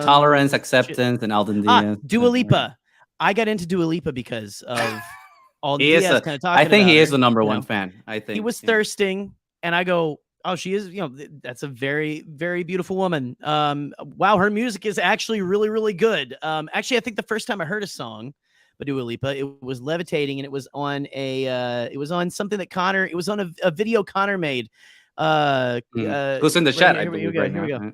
Tolerance, acceptance, and Alden Diaz. Dua Lipa. I got into Dua Lipa because of Alden Diaz kind of talking. I think he is the number one fan. I think he was thirsting, and I go, oh, she is. That's a very, very beautiful woman. Wow, her music is actually really, really good. Actually, I think the first time I heard a song by Dua Lipa, it was Levitating, and it was on something that Connor. It was on a video Connor made. Who's in the chat? Here we go.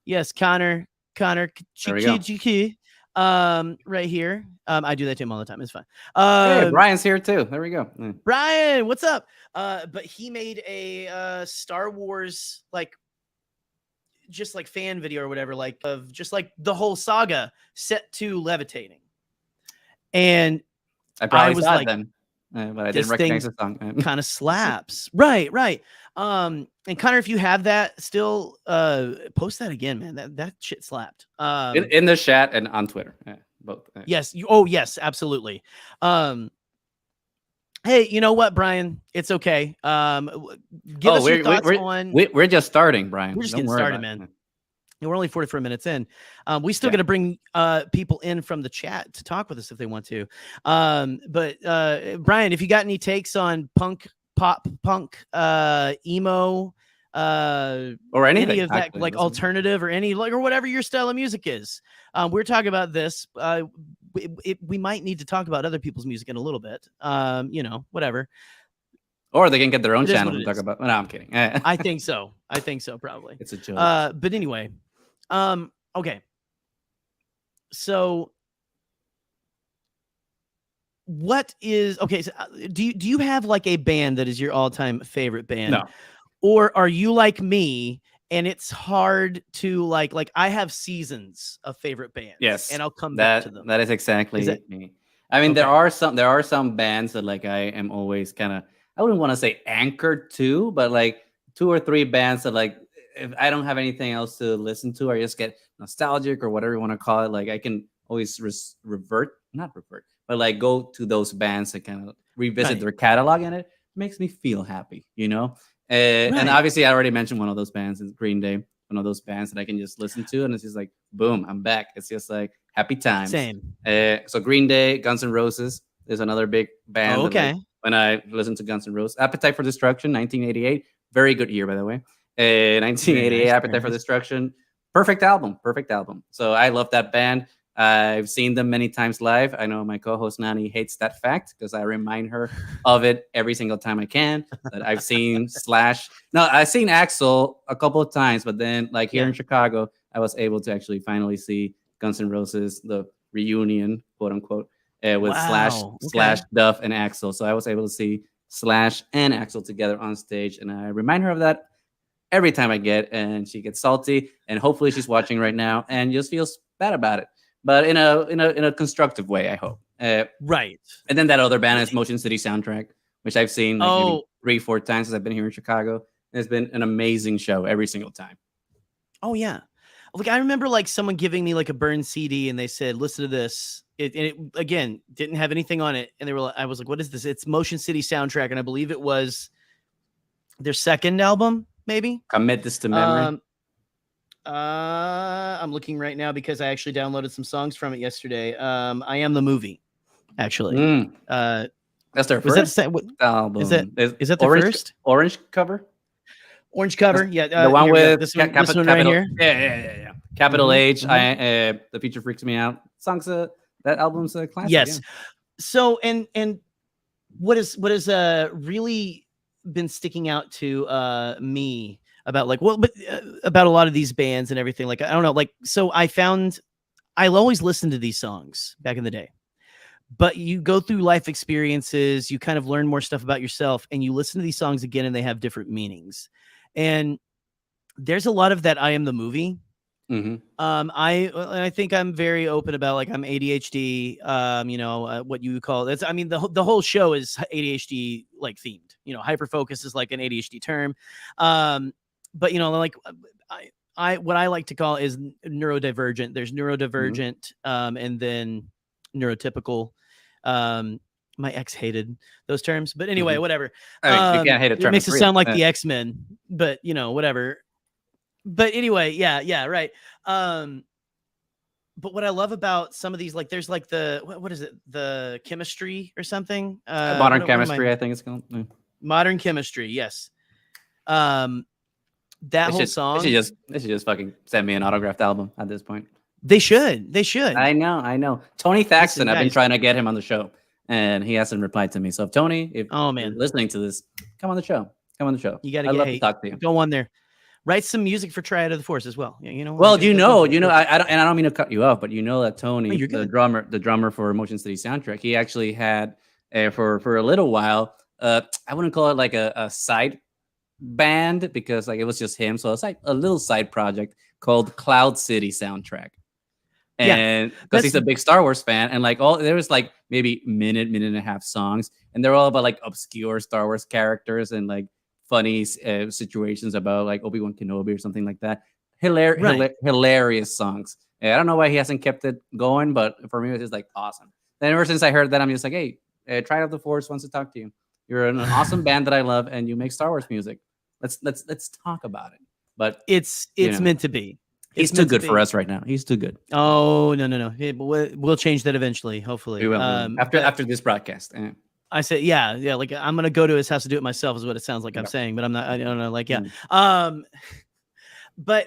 Yes, Connor. Chiki. Right here. I do that to him all the time. It's fine. Hey, Brian's here too. There we go. Brian, what's up? But he made a Star Wars just like fan video or whatever, like of just like the whole saga set to Levitating. And I probably was saw it then, but I didn't recognize the song. Kind of slaps. Right. And Connor, if you have that still, post that again, man. That shit slapped. In the chat and on Twitter. Both. Yes. Yes, absolutely. Hey, you know what, Brian? It's okay. Give us your thoughts on. We're just starting, Brian. We're just getting started, man. We're only 44 minutes in. We still got to bring people in from the chat to talk with us if they want to. But Brian, if you got any takes on pop punk, emo, or anything, any of that, like alternative or any or whatever your style of music is, we're talking about this. We might need to talk about other people's music in a little bit. Whatever. Or they can get their own channel to talk about. No, I'm kidding. I think so. Probably. It's a joke. But anyway, okay. So what is okay? So do you have like a band that is your all-time favorite band? No. Or are you like me and it's hard to like I have seasons of favorite bands. Yes. And I'll come back to them. That is exactly me. I mean, there are some bands that like I am always kind of, I wouldn't want to say anchored to, but like 2 or 3 bands that like, if I don't have anything else to listen to, or I just get nostalgic or whatever you want to call it, like I can always not revert, but like go to those bands and kind of revisit their catalog, and it makes me feel happy, And obviously I already mentioned one of those bands is Green Day, one of those bands that I can just listen to, and it's just like, boom, I'm back. It's just like happy times. Same. So Green Day, Guns N' Roses is another big band. Oh, okay. Like, when I listen to Guns N' Roses, Appetite for Destruction, 1988, very good year, by the way. 1988, nice, Appetite for Destruction, perfect album. So I love that band. I've seen them many times live. I know my co-host Nani hates that fact because I remind her of it every single time I can. That I've seen Slash. No, I've seen Axl a couple of times, but then like here in Chicago, I was able to actually finally see Guns N' Roses, the reunion, quote unquote, with Slash, Duff, and Axl. So I was able to see Slash and Axl together on stage, and I remind her of that every time I get, and she gets salty, and hopefully she's watching right now and just feels bad about it, but in a constructive way, I hope. Right. And then that other band is Motion City Soundtrack, which I've seen like maybe 3-4 times since I've been here in Chicago. It's been an amazing show every single time. Oh yeah. Like I remember like someone giving me like a burned CD and they said, listen to this. It again didn't have anything on it. And I was like, what is this? It's Motion City Soundtrack. And I believe it was their second album, maybe. Commit This to Memory. I'm looking right now because I actually downloaded some songs from it yesterday. I Am the Movie, actually. That's their first album. Is that the first? Orange cover? Orange cover, yeah. The one with this one right here. Yeah. Capital H. The Future Freaks Me Out. That album's a classic. Yes. Yeah. So and what has really been sticking out to me about about a lot of these bands and everything, like I don't know, like so I'll always listen to these songs back in the day. But you go through life experiences, you kind of learn more stuff about yourself, and you listen to these songs again and they have different meanings. And there's a lot of that I Am the Movie. I think I'm very open about like I'm ADHD, what you call it. I mean, the whole show is ADHD like themed, Hyperfocus is like an ADHD term. But like what I like to call is neurodivergent. There's neurodivergent, and then neurotypical. My ex hated those terms, but anyway, whatever. I mean, you can't hate a term. It makes it sound like the X-Men, but whatever. But anyway, yeah, right. But what I love about some of these, like, there's like what is it? The chemistry or something? Modern chemistry, I think it's called. Modern chemistry, yes. That whole song. They should just fucking send me an autographed album at this point. They should. I know. Tony Thaxton, I've been trying to get him on the show, and he hasn't replied to me. So if Tony, you're listening to this, come on the show. You got to love to talk to you. Go on there. Write some music for Triad of the Force as well. Well, I don't mean to cut you off, but that Tony, the drummer for Motion City Soundtrack, he actually had for a little while. I wouldn't call it like a side band because like it was just him. So it's like a little side project called Cloud City Soundtrack. And because he's a big Star Wars fan, and like there was like maybe minute and a half songs, and they're all about like obscure Star Wars characters and like funny situations about like Obi-Wan Kenobi or something like that. Hilarious songs. I don't know why he hasn't kept it going, but for me, it's just like awesome. Then ever since I heard that, I'm just like, hey, Triad of the Force wants to talk to you. You're an awesome band that I love, and you make Star Wars music. Let's talk about it. But it's meant to be. He's too good for us right now. He's too good. Oh no. We'll change that eventually. Hopefully, we will. After this broadcast. I said, yeah. Like I'm gonna go to his house to do it myself, is what it sounds like I'm saying, but I'm not. I don't know. Like, yeah. But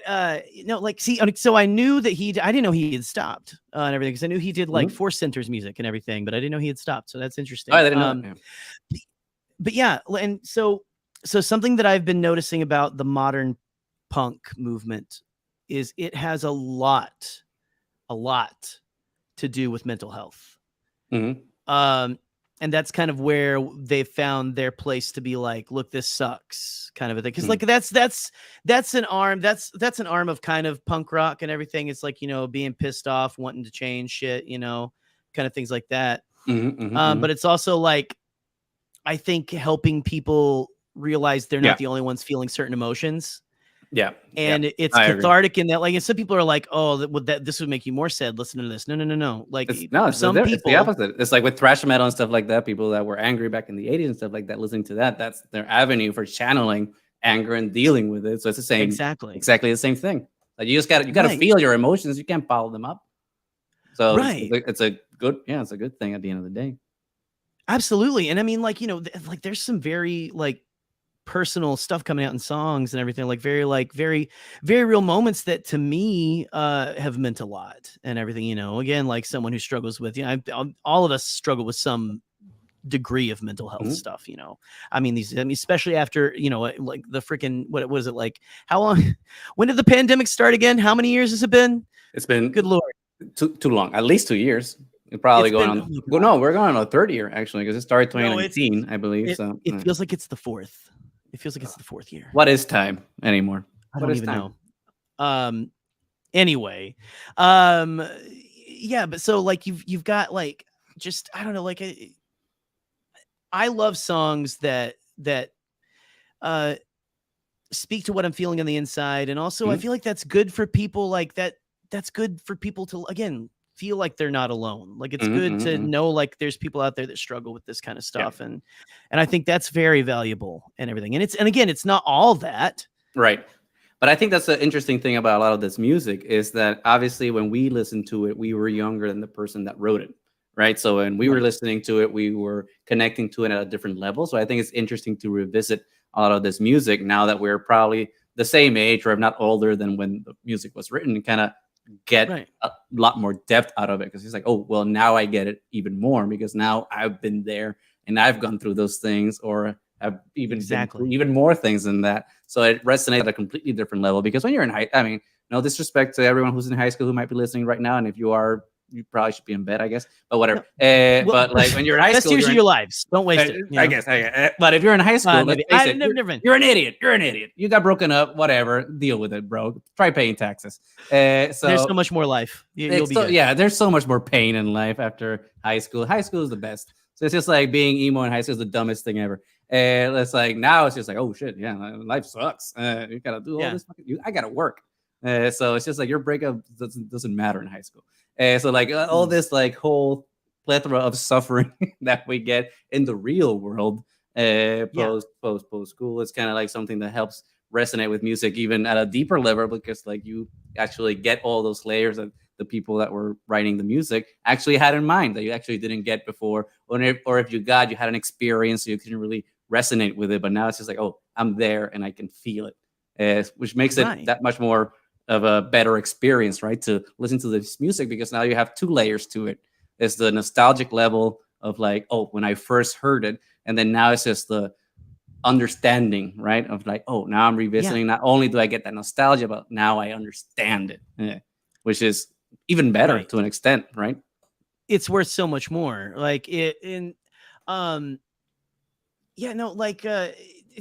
like, see, so I knew that I didn't know he had stopped and everything, because I knew he did like Force Centers music and everything, but I didn't know he had stopped. So that's interesting. Oh, I didn't know. But yeah, and so something that I've been noticing about the modern punk movement is it has a lot to do with mental health. And that's kind of where they found their place to be like, look, this sucks, kind of a thing. Because like that's an arm of kind of punk rock and everything. It's like, being pissed off, wanting to change shit, kind of things like that. But it's also like, I think helping people realize they're not the only ones feeling certain emotions. Yeah. And it's cathartic in that, like, and some people are like, oh, this would make you more sad. Listen to this. No. Like, some people, it's the opposite. It's like with thrash metal and stuff like that. People that were angry back in the 80s and stuff like that, listening to that's their avenue for channeling anger and dealing with it. So it's the same, exactly the same thing. Like you gotta feel your emotions. You can't bottle them up. So it's a good thing at the end of the day. Absolutely. And I mean, like, like there's some very like personal stuff coming out in songs and everything, like very real moments that to me have meant a lot and everything, you know. Again, like someone who struggles with, you know, all of us struggle with some degree of mental health stuff, you know. I mean, especially after, you know, like the freaking, what was it, like how long, when did the pandemic start again? How many years has it been? It's been good lord, too long, at least 2 years. We're probably going on. Well, no, we're going on a third year actually, because it started 2019, I believe. So it feels like it's the fourth. It feels like it's the fourth year. What is time anymore? I don't even know. Anyway, yeah, but so like you've got like, just, I don't know, like I love songs that speak to what I'm feeling on the inside, and also I feel like that's good for people, like that's good for people to, again, feel like they're not alone. Like it's good to know like there's people out there that struggle with this kind of stuff, and I think that's very valuable and everything. And again, it's not all that, right? But I think that's the interesting thing about a lot of this music is that obviously when we listened to it, we were younger than the person that wrote it, right? So when we were listening to it, we were connecting to it at a different level. So I think it's interesting to revisit a lot of this music now that we're probably the same age, or if not older than when the music was written, and kind of get a lot more depth out of it, because it's like, oh, well, now I get it even more because now I've been there and I've gone through those things, or have even been through even more things than that. So it resonates at a completely different level, because when you're in I mean, no disrespect to everyone who's in high school who might be listening right now, and if you are, you probably should be in bed, I guess, but whatever. Well, but like when you're in high school, that's usually your lives. Don't waste it. I guess. But if you're in high school, let's face it, you're an idiot. You're an idiot. You got broken up, whatever. Deal with it, bro. Try paying taxes. So there's so much more life. You'll be good. Yeah, there's so much more pain in life after high school. High school is the best. So it's just like being emo in high school is the dumbest thing ever. And it's like now it's just like, oh shit, yeah, life sucks. You gotta do all this. I gotta work. So it's just like your breakup doesn't matter in high school. So like all this like whole plethora of suffering that we get in the real world post school, it's kind of like something that helps resonate with music even at a deeper level, because like you actually get all those layers that the people that were writing the music actually had in mind that you actually didn't get before, or if you had an experience so you couldn't really resonate with it, but now it's just like, oh, I'm there and I can feel it, which makes it that much more of a better experience, right? To listen to this music, because now you have two layers to it. It's the nostalgic level of like, oh, when I first heard it, and then now it's just the understanding, right? Of like, oh, now I'm revisiting. Not only do I get that nostalgia, but now I understand it, which is even better to an extent, right? It's worth so much more. Like it's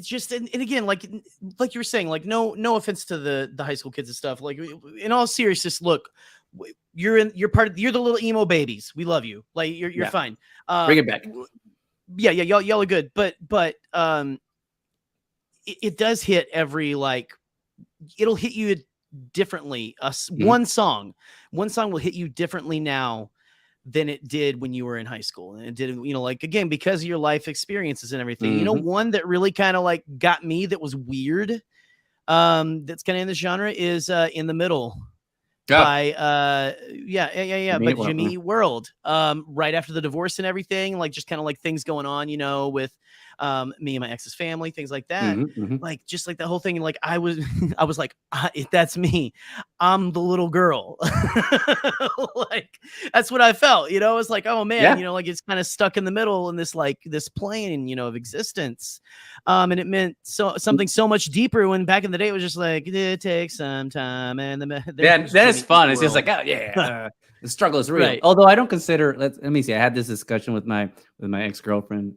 just, and again, like you were saying, like no offense to the high school kids and stuff. Like in all seriousness, look, you're the little emo babies. We love you. Like you're fine. Bring it back. Yeah, y'all are good. But it does hit every, like, it'll hit you differently. One song will hit you differently now than it did when you were in high school. And it did, you know, like, again, because of your life experiences and everything. You know, one that really kind of like got me that was weird, that's kind of in this genre is In the Middle by Jimmy Eat World. Right after the divorce and everything, like just kind of like things going on, you know, with me and my ex's family, things like that. Like just like the whole thing. And like I was like, that's me. I'm the little girl. Like that's what I felt, you know. It's like, oh man, you know, like it's kind of stuck in the middle in this like this plane, you know, of existence. And it meant something so much deeper, when back in the day it was just like, it takes some time, and that is fun. It's just like, oh yeah, the struggle is real. Although I don't consider, let me see, I had this discussion with my ex-girlfriend.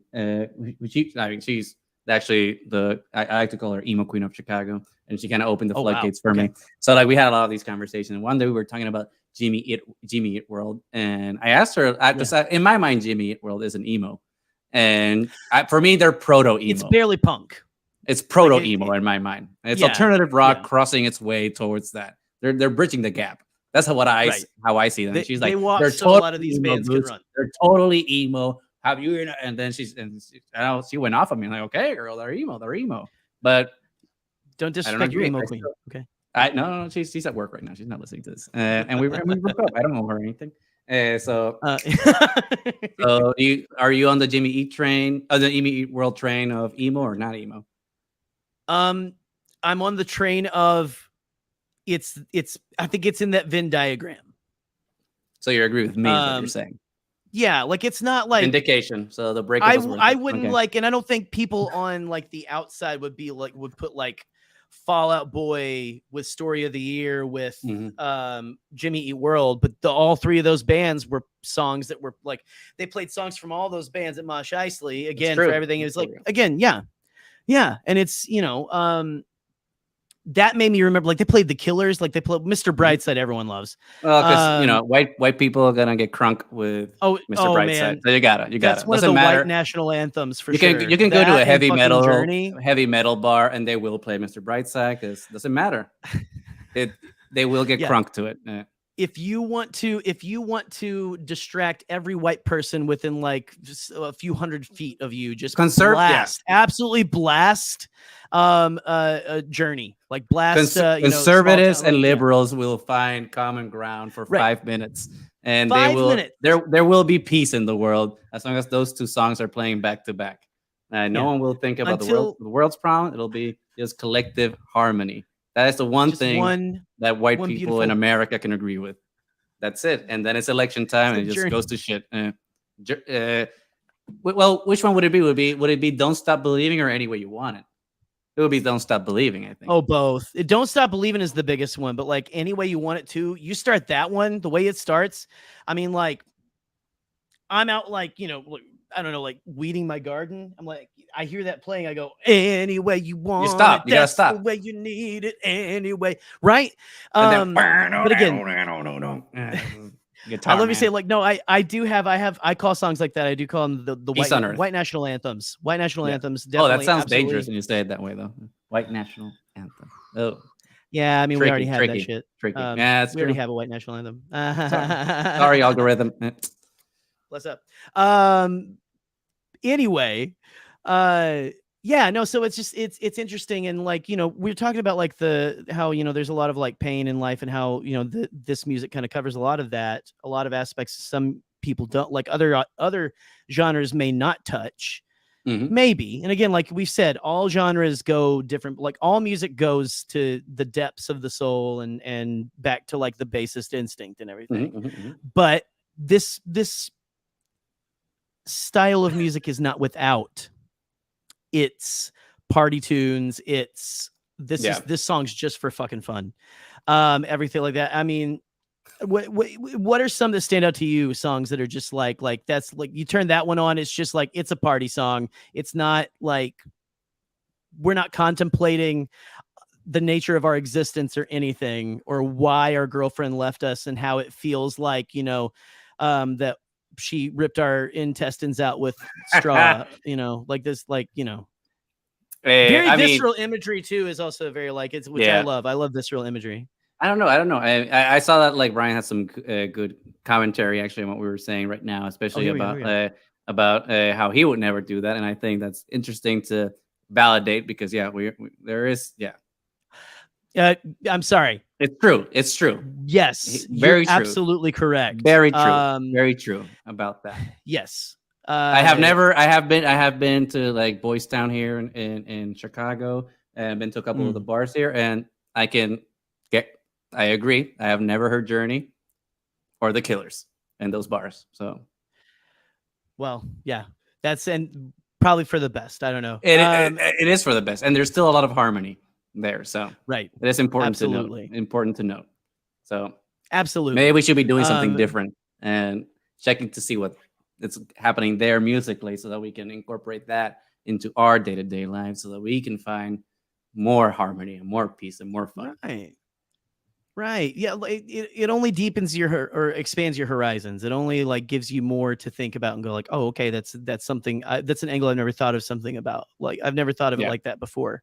She's actually I like to call her emo queen of Chicago, and she kind of opened the floodgates for me. So like we had a lot of these conversations. And one day we were talking about Jimmy Eat World, and I asked her, in my mind, Jimmy Eat World is an emo, and for me they're proto emo. It's barely punk. It's proto emo in my mind. It's alternative rock crossing its way towards that. They're bridging the gap. That's how I see them. She's like, they're totally, a lot of these bands can run. They're totally emo. Have you? And then she went off on me. I'm like, okay, girl, they're emo. But don't disrespect your emo queen. Okay. No, she's at work right now. She's not listening to this. And we broke up. I don't know her or anything. So are you on the Jimmy Eat train, the Jimmy Eat World train of emo or not emo? I'm on the train of it's I think it's in that Venn diagram. So you agree with me is what you're saying. Yeah, like it's not like vindication. So the breakup was worth I it. wouldn't Okay. like, and I don't think people on like the outside would put like Fall Out Boy with Story of the Year with Jimmy Eat World, but all three of those bands were songs that were like they played songs from all those bands at Mosh Isley again for everything. It was like again, yeah, and it's that made me remember like they played The Killers, like they played Mr. Brightside, everyone loves. Well, because white people are gonna get crunk with Mr. Brightside. Man. So you got it. That's one of the white national anthems for sure. You can go to a heavy metal bar and they will play Mr. Brightside because it doesn't matter. They will get crunk to it. Yeah. If you want to distract every white person within like a few hundred feet of you, just absolutely blast a Journey, like blast conservatives and liberals will find common ground for 5 minutes, and there will be peace in the world as long as those two songs are playing back to back. No one will think about the world's problem. It'll be just collective harmony. That is the one thing that white people in America can agree with. That's it. And then it's election time and it just goes to shit. Well, which one would it be? Would it be Don't Stop Believing or Any Way You Want It? It would be Don't Stop Believing, I think. Oh, both. Don't Stop Believing is the biggest one, but like Any Way You Want It to, you start that one, the way it starts. I mean, like, I'm out like, I don't know, like weeding my garden. I'm like, I hear that playing. I go, any way you want. You stop. You gotta stop. The way you need it anyway. Right. But again, guitar, let me say, like, no, I call songs like that. I do call them the white national anthems. White national anthems. Definitely, that sounds dangerous when you say it that way, though. White national anthem. Oh. Yeah, I mean, we already have that shit. Tricky. We already have a white national anthem. Sorry, algorithm. What's up? Anyway, so it's just it's interesting, and like we're talking about like how there's a lot of like pain in life, and how this music kind of covers a lot of that, a lot of aspects some people don't like, other genres may not touch, maybe. And again, like we've said, all genres go different, like all music goes to the depths of the soul and back to like the basest instinct and everything. But this style of music is not without its party tunes. This song's just for fucking fun. Everything like that. I mean, what are some that stand out to you, songs that are just like that's like you turn that one on, it's just like it's a party song. It's not like we're not contemplating the nature of our existence or anything, or why our girlfriend left us and how it feels like that she ripped our intestines out with straw, like this, like, very visceral imagery too is also very like which I love. I love visceral imagery. I don't know. I saw that like Brian had some good commentary actually on what we were saying right now, especially about how he would never do that. And I think that's interesting to validate because there is. I'm sorry. It's true. Yes, very true. Absolutely correct. Very true. Very true about that. Yes. I have been to like Boys Town here in Chicago, and been to a couple of the bars here, and I agree. I have never heard Journey or The Killers in those bars. So, well, yeah, that's and probably for the best. I don't know. It is for the best, and there's still a lot of harmony there. So right, it is important to note. So absolutely, maybe we should be doing something different and checking to see what it's happening there musically, so that we can incorporate that into our day-to-day lives, so that we can find more harmony and more peace and more fun. Right. Yeah. It only deepens or expands your horizons. It only like gives you more to think about and go like, oh, okay, that's something. That's an angle I've never thought of something about. Like I've never thought of it like that before.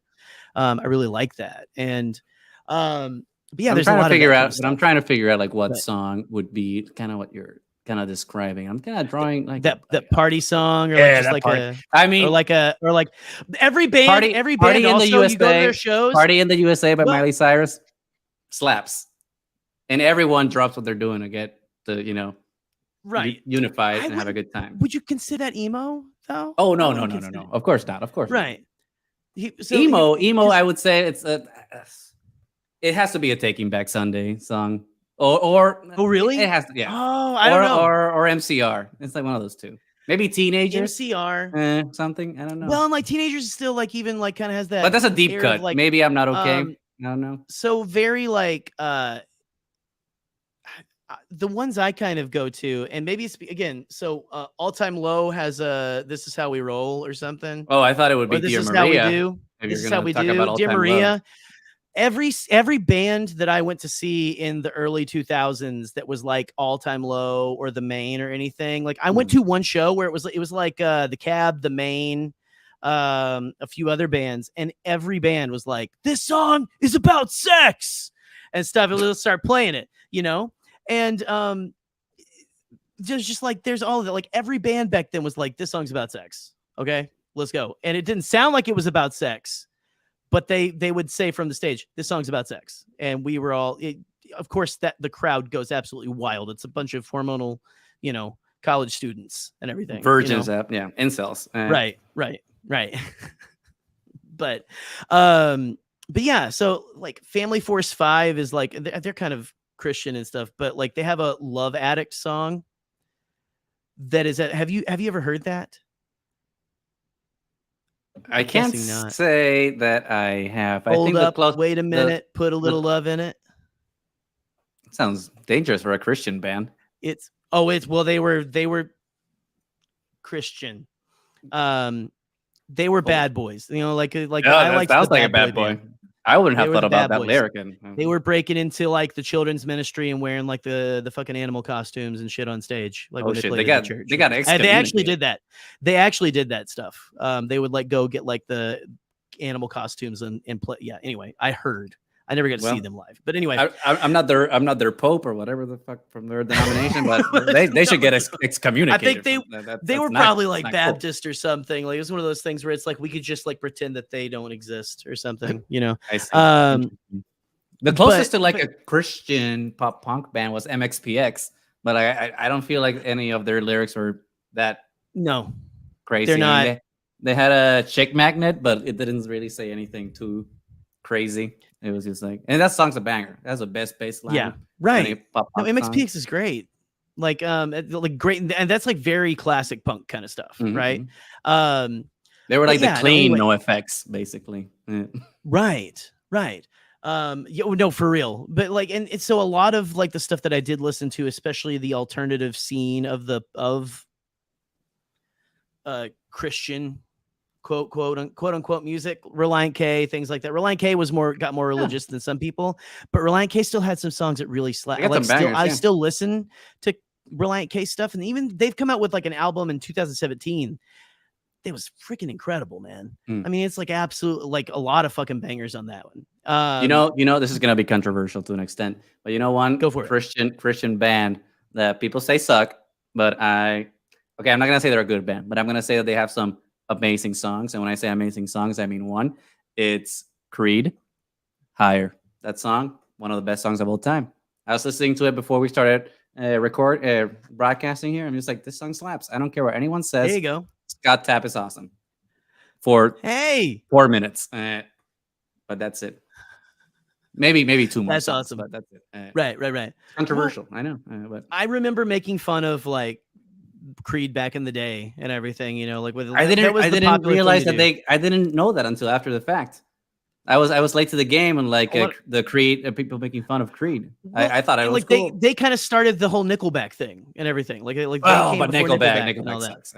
I really like that. And but yeah, there's a lot I'm trying to figure out like what song would be kind of what you're kind of describing. I'm kind of drawing like that party song, or like just like party. Or like every band in the USA, you go to their shows. Party in the USA by Miley Cyrus slaps, and everyone drops what they're doing to get the unified and have a good time. Would you consider that emo though? Oh no. Of course not. Right. emo. I would say it has to be a Taking Back Sunday song, or oh really? It has to, yeah. Oh, I don't know. Or MCR. It's like one of those two. Maybe Teenagers. MCR. Something. I don't know. Well, and like Teenagers is still like even like kind of has that. But that's a deep cut. Like, maybe I'm not okay. I don't know. So very like the ones I kind of go to, and maybe it's again. So All Time Low has a "This Is How We Roll" or something. Oh, I thought it would be This Dear Is Maria. How We Do. This Is How We Do. Dear Low. Maria. Every band that I went to see in the early 2000s that was like All Time Low or The Main or anything, like I went to one show where it was like The Cab, The Main, a few other bands, and every band was like, this song is about sex and stuff, and let's start playing it, you know. And just like there's all of that, like every band back then was like, this song's about sex, okay, let's go. And it didn't sound like it was about sex, but they would say from the stage, this song's about sex. And we were all, of course, that the crowd goes absolutely wild. It's a bunch of hormonal, you know, college students and everything. Virgins, you know? yeah, incels. Right. But yeah, so like Family Force 5 is like, they're kind of Christian and stuff, but like they have a Love Addict song that is, have you ever heard that? I can't say that I have. Hold up, wait a minute, put a little love in it. Sounds dangerous for a Christian band. Well, they were Christian. They were bad boys. You know, like I like sounds like a bad boy. Band. I wouldn't have thought about that lyric. They were breaking into like the children's ministry and wearing like the fucking animal costumes and shit on stage. Like when they played in the church. They got they actually did that. They actually did that stuff. They would like go get like the animal costumes and play. Yeah. Anyway, I heard. I never got to see them live. But anyway, I'm not their pope or whatever the fuck from their denomination, but they should get excommunicated. I think they were probably like Baptist or something. Like it was one of those things where it's like we could just like pretend that they don't exist or something, you know. I see. The closest to like a Christian pop punk band was Mxpx, but I don't feel like any of their lyrics were that crazy. They're not. They had a chick magnet, but it didn't really say anything too crazy. It was just like, and that song's a banger. That's the best bass line. Yeah, right. No, Mxpx is great. Like great, and that's like very classic punk kind of stuff, right? They were like the clean no effects, basically. Right. No, for real. But like, and it's so a lot of like the stuff that I did listen to, especially the alternative scene of Christian quote unquote music, Relient K, things like that. Relient K got more religious than some people, but Relient K still had some songs that really slap. I still listen to Relient K stuff, and even they've come out with like an album in 2017. It was freaking incredible, man. I mean, it's like absolute, like a lot of fucking bangers on that one. You know, this is gonna be controversial to an extent, but you know, go for it. Christian band that people say suck, but I'm not gonna say they're a good band, but I'm gonna say that they have some amazing songs. And when I say amazing songs, I mean one. It's Creed, Higher. That song, one of the best songs of all time. I was listening to it before we started broadcasting here. I'm just like, this song slaps. I don't care what anyone says. There you go. Scott Tapp is awesome. For 4 minutes. But that's it. Maybe 2 more. That's songs, awesome. But that's it. Right. Controversial. I know. But I remember making fun of like Creed back in the day and everything, you know, like with I didn't realize that I didn't know that until after the fact. I was late to the game and like the Creed people making fun of Creed. Well, I thought it was like cool. They kind of started the whole Nickelback thing and everything. Like but Nickelback sucks.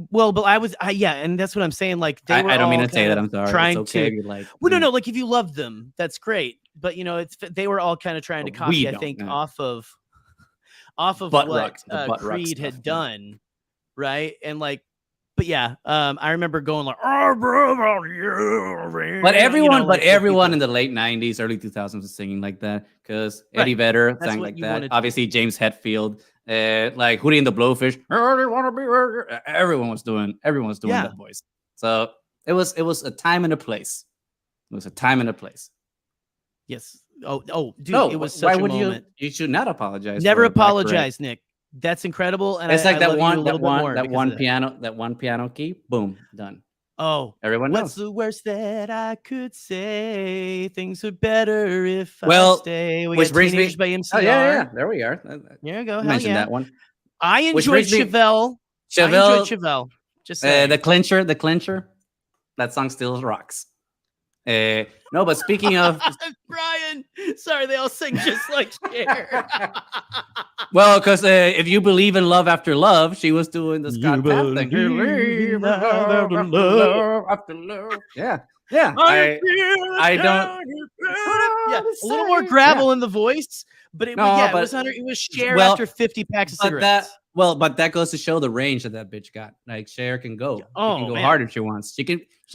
Well, but and that's what I'm saying. Like I don't mean to say that. I'm sorry. Trying it's okay to like. Well, no. Like if you love them, that's great. But you know, they were all kind of trying to copy. I think off of what Creed had done. Right. And like, but yeah, I remember going like, but everyone in the late 90s, early 2000s was singing like that because Eddie Vedder sang like that. Obviously, James Hetfield, like Hootie and the Blowfish. Everyone was doing that voice. So it was a time and a place. It was a time and a place. Yes. Oh, dude, it was such a moment. You should not apologize. Never apologize, Nick. That's incredible, and it's like that one piano key, boom, done. Oh, Everyone what's knows. the worst that I could say? Things are better if I Well, stay. We which got brings Teenagers me. by Oh yeah. MCR. There we are. There you go. You Hell mentioned yeah. that one. I Which enjoyed brings me. Chevelle. I enjoyed Chevelle, Chevelle. Just saying. the clincher. That song still rocks. No, but speaking of Brian, sorry, they all sing just like Cher. well, because if you believe in love after love, she was doing the Scott Tapp thing. Believe in love after love. After love. Yeah. I don't. Yeah, a little more gravel in the voice, but it was Cher well, after 50 packs of but cigarettes. but that goes to show the range that bitch got. Like Cher can go. She can go hard if she wants. She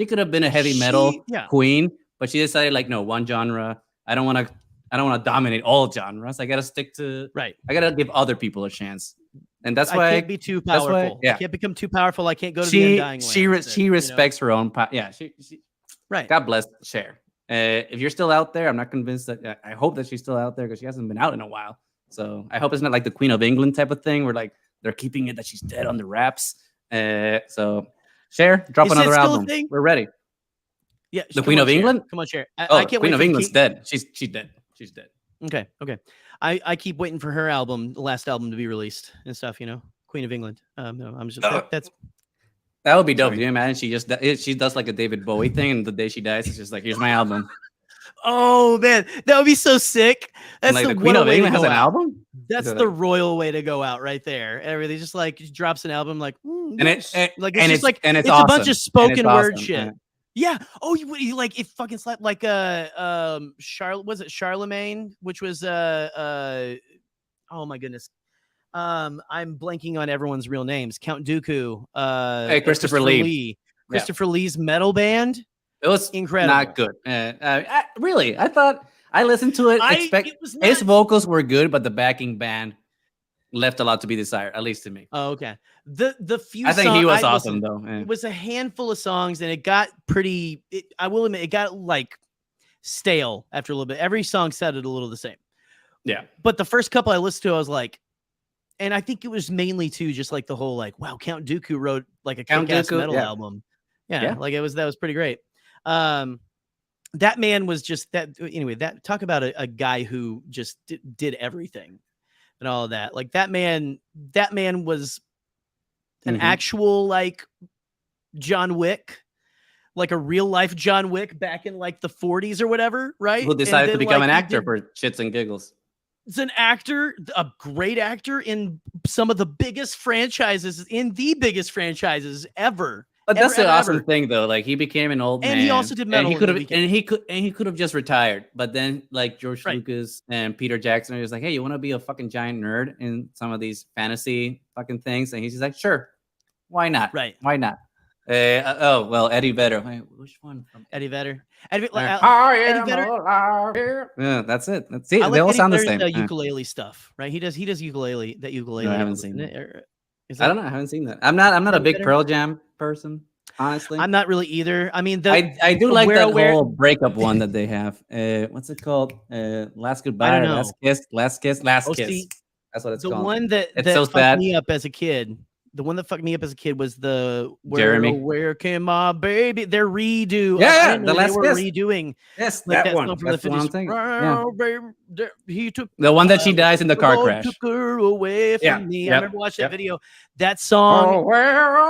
could have been a heavy metal queen, but she decided like no, one genre. I don't want to dominate all genres. I got to stick to right. I got to give other people a chance. And that's why I can't be too powerful. I can't become too powerful. I can't go to the undying land. She respects her own power. Yeah, she right. God bless Cher. If you're still out there, I'm not convinced that. I hope that she's still out there because she hasn't been out in a while. So I hope it's not like the Queen of England type of thing where like they're keeping it that she's dead on the wraps. So Cher, drop another album. We're ready. Yeah, the Queen of England. Come on, Cher. I can't Queen of England's dead. She's dead. She's dead. Okay. I keep waiting for her album, the last album, to be released and stuff. Queen of England. No, I'm just that's. That would be dope. Can you imagine? She does like a David Bowie thing, and the day she dies, it's just like, here's my album. Oh man, that would be so sick. That's like the Queen of England has an album. That's the royal way to go out, right there. Everything just like drops an album, like it's a bunch of spoken word shit. Yeah. Oh, you like it fucking slapped like was it Charlemagne, which was oh my goodness. I'm blanking on everyone's real names. Count Dooku. Christopher Lee. Christopher Lee's metal band. It was incredible. Not good. Really, I thought I listened to it. His vocals were good, but the backing band left a lot to be desired, at least to me. Oh, okay. The few I think he was awesome though. It was a handful of songs, and it got pretty. I will admit, it got like stale after a little bit. Every song sounded a little the same. Yeah. But the first couple I listened to, I was like. And I think it was mainly too just like the whole like, wow, Count Dooku wrote like a kick-ass metal album. Yeah, like that was pretty great. That man was just that anyway. That talk about a guy who just did everything and all of that. Like that man was an actual like John Wick, like a real life John Wick back in like the 40s or whatever, right? Who decided to become an actor for shits and giggles. It's an actor, a great actor in some of the biggest franchises, ever. But that's the awesome thing, though. Like he became an old man, and he also did metal. And he could have just retired. But then, like George Lucas and Peter Jackson are just like, hey, you want to be a fucking giant nerd in some of these fantasy fucking things? And he's just like, sure, why not? Right? Why not? Eddie Vedder. Wait, which one? Eddie Vedder. Eddie Vedder. Yeah, that's it. See, they all sound the same. Ukulele stuff, right? He does ukulele. That ukulele. No, I haven't seen it. I don't know. I haven't seen that. I'm not a big Pearl Jam person, honestly. I'm not really either. I mean, I do like that whole breakup one that they have. What's it called? Last Goodbye. I don't know. Last Kiss. That's what it's called. The one that so fucked me up as a kid. The one that fucked me up as a kid was Jeremy. Where Came My Baby? Their redo. Yeah, the Last Kiss. Redoing. Yes, like that one. From That's the 50s. He took the one that she dies in the car crash. Took her away from me. I remember watching that video. That song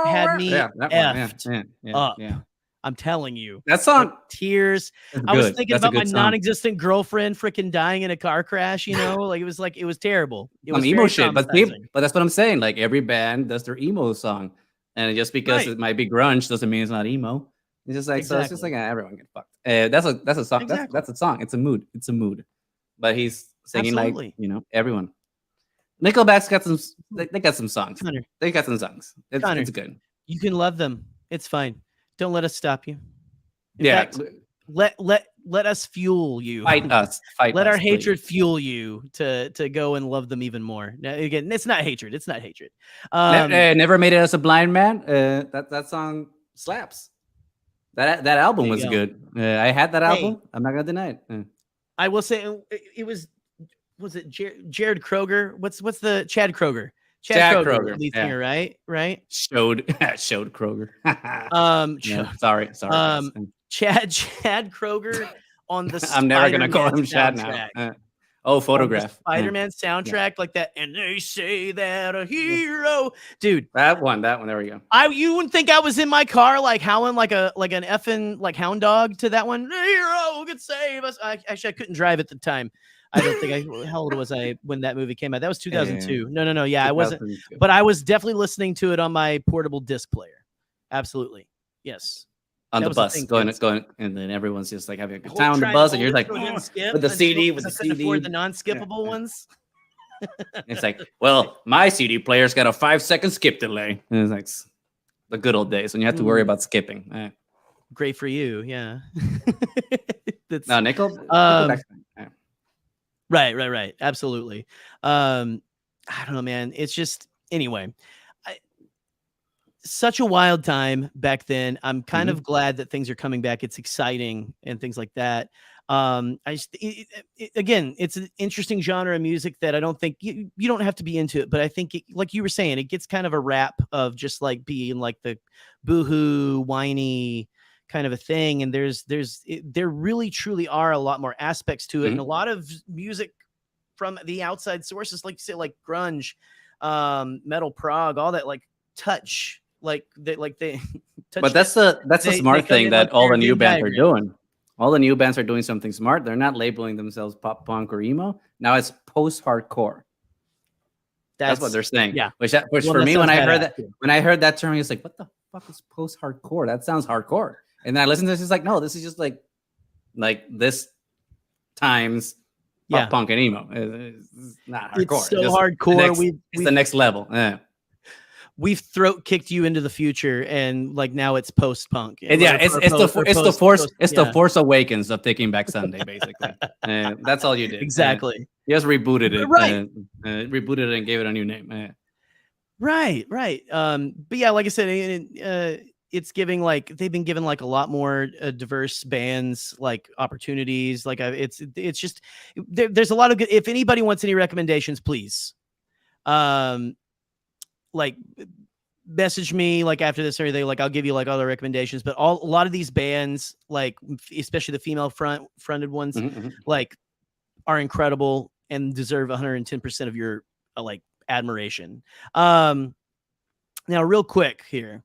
had me effed up. Yeah. I'm telling you, that song, like, tears. I was thinking about my non-existent girlfriend freaking dying in a car crash. Like it was terrible. It was emo shit, but that's what I'm saying. Like every band does their emo song, and just because it might be grunge doesn't mean it's not emo. It's just like so. It's just like everyone get fucked. That's a song. Exactly. That's a song. It's a mood. But he's singing like everyone. Nickelback's got some. They got some songs. Connor. They got some songs. It's good. You can love them. It's fine. Don't let us stop you. In fact, let us fuel you. Fight us. Let our hatred fuel you to go and love them even more. Now, again, it's not hatred. Never Made It as a Blind Man. That song slaps. That album was good. I had that album. I'm not gonna deny it. I will say it was it Jared Kroger? What's the Chad Kroger? Chad Kroger, lead singer, right? Showed Kroger. Yeah, sorry. Chad Kroger on the I'm never gonna call him Spider-Man Chad soundtrack. now. Photograph. Spider-Man soundtrack, like that, and they say that a hero, dude. That one. There we go. You wouldn't think I was in my car like howling like an effing like hound dog to that one. Hero could save us. I couldn't drive at the time. I don't think how old was I when that movie came out? That was 2002. No. Yeah, I wasn't, but I was definitely listening to it on my portable disc player. Absolutely, yes. On the bus, going, and then everyone's just like having a good time on the bus, and you're like, with the CD, afford the non-skippable ones. It's like, well, my CD player's got a 5-second skip delay. And it's like the good old days when you have to worry about skipping. Great for you, yeah. No, nickel. Right. Absolutely. I don't know, man. It's just anyway. Such a wild time back then. I'm kind of glad that things are coming back. It's exciting and things like that. Again, it's an interesting genre of music that I don't think you don't have to be into it, but I think like you were saying, it gets kind of a rap of just like being like the boohoo, whiny kind of a thing. And there really truly are a lot more aspects to it. And a lot of music from the outside sources, like you say, like grunge, metal, prog, all that, like touch. But that's the smart thing that all the new bands are doing. All the new bands are doing something smart. They're not labeling themselves pop punk or emo. Now it's post-hardcore. That's what they're saying. Yeah. Which for me, when I heard that term, it's like, what the fuck is post-hardcore? That sounds hardcore. And then I listened to this, it's like, no, this is just like this times pop punk and emo. It's not hardcore. It's so hardcore. It's the next level. Yeah. We've throat kicked you into the future, and like now it's post punk. Yeah, it's the Force Awakens of Taking Back Sunday, basically. That's all you did. Exactly. You just rebooted it, right? Rebooted it and gave it a new name. Right. But yeah, like I said, it's giving like they've been given like a lot more diverse bands like opportunities. Like it's just there's a lot of good. If anybody wants any recommendations, please. Like message me like after this or anything, like I'll give you like other recommendations, but a lot of these bands, like especially the female fronted ones, like are incredible and deserve 110% of your like admiration. Now real quick here,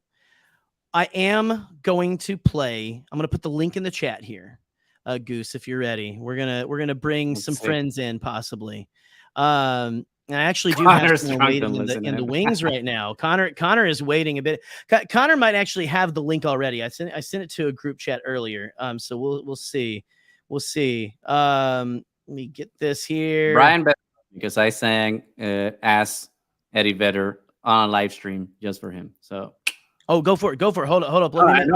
I am going to play, I'm going to put the link in the chat here. Goose, if you're ready, we're going to bring some friends in possibly. And I actually do have someone waiting in the wings right now. Connor is waiting a bit. Connor might actually have the link already. I sent it to a group chat earlier. So we'll see. Let me get this here. Brian, because I sang Ask Eddie Vedder on a live stream just for him. So go for it. Hold up. I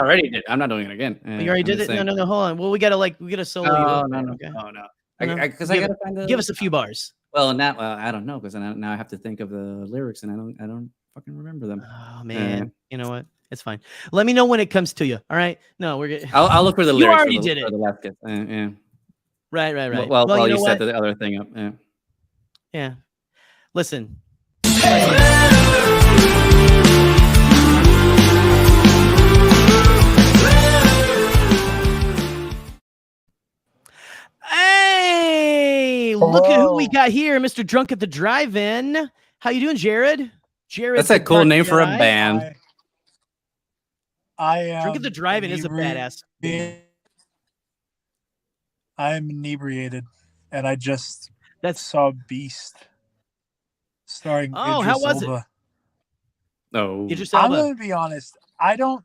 already did. I'm not doing it again. You already did it? No, hold on. Well, we gotta solo. No. Because I gotta find give us a few bars. Well, now I don't know because now I have to think of the lyrics and I don't fucking remember them. Oh man, you know what? It's fine. Let me know when it comes to you. All right? No, we're good. I'll look for the lyrics. You already did it. The last bit. Yeah. Right. Well, you set the other thing up. Yeah. Listen. Hey, look at who we got here, Mr. Drunk at the Drive-In. How you doing, Jared? That's a cool name for a band. Drunk at the Drive-In is a badass. I'm inebriated, and I just saw Beast starring. How was it? No, I'm gonna be honest. I don't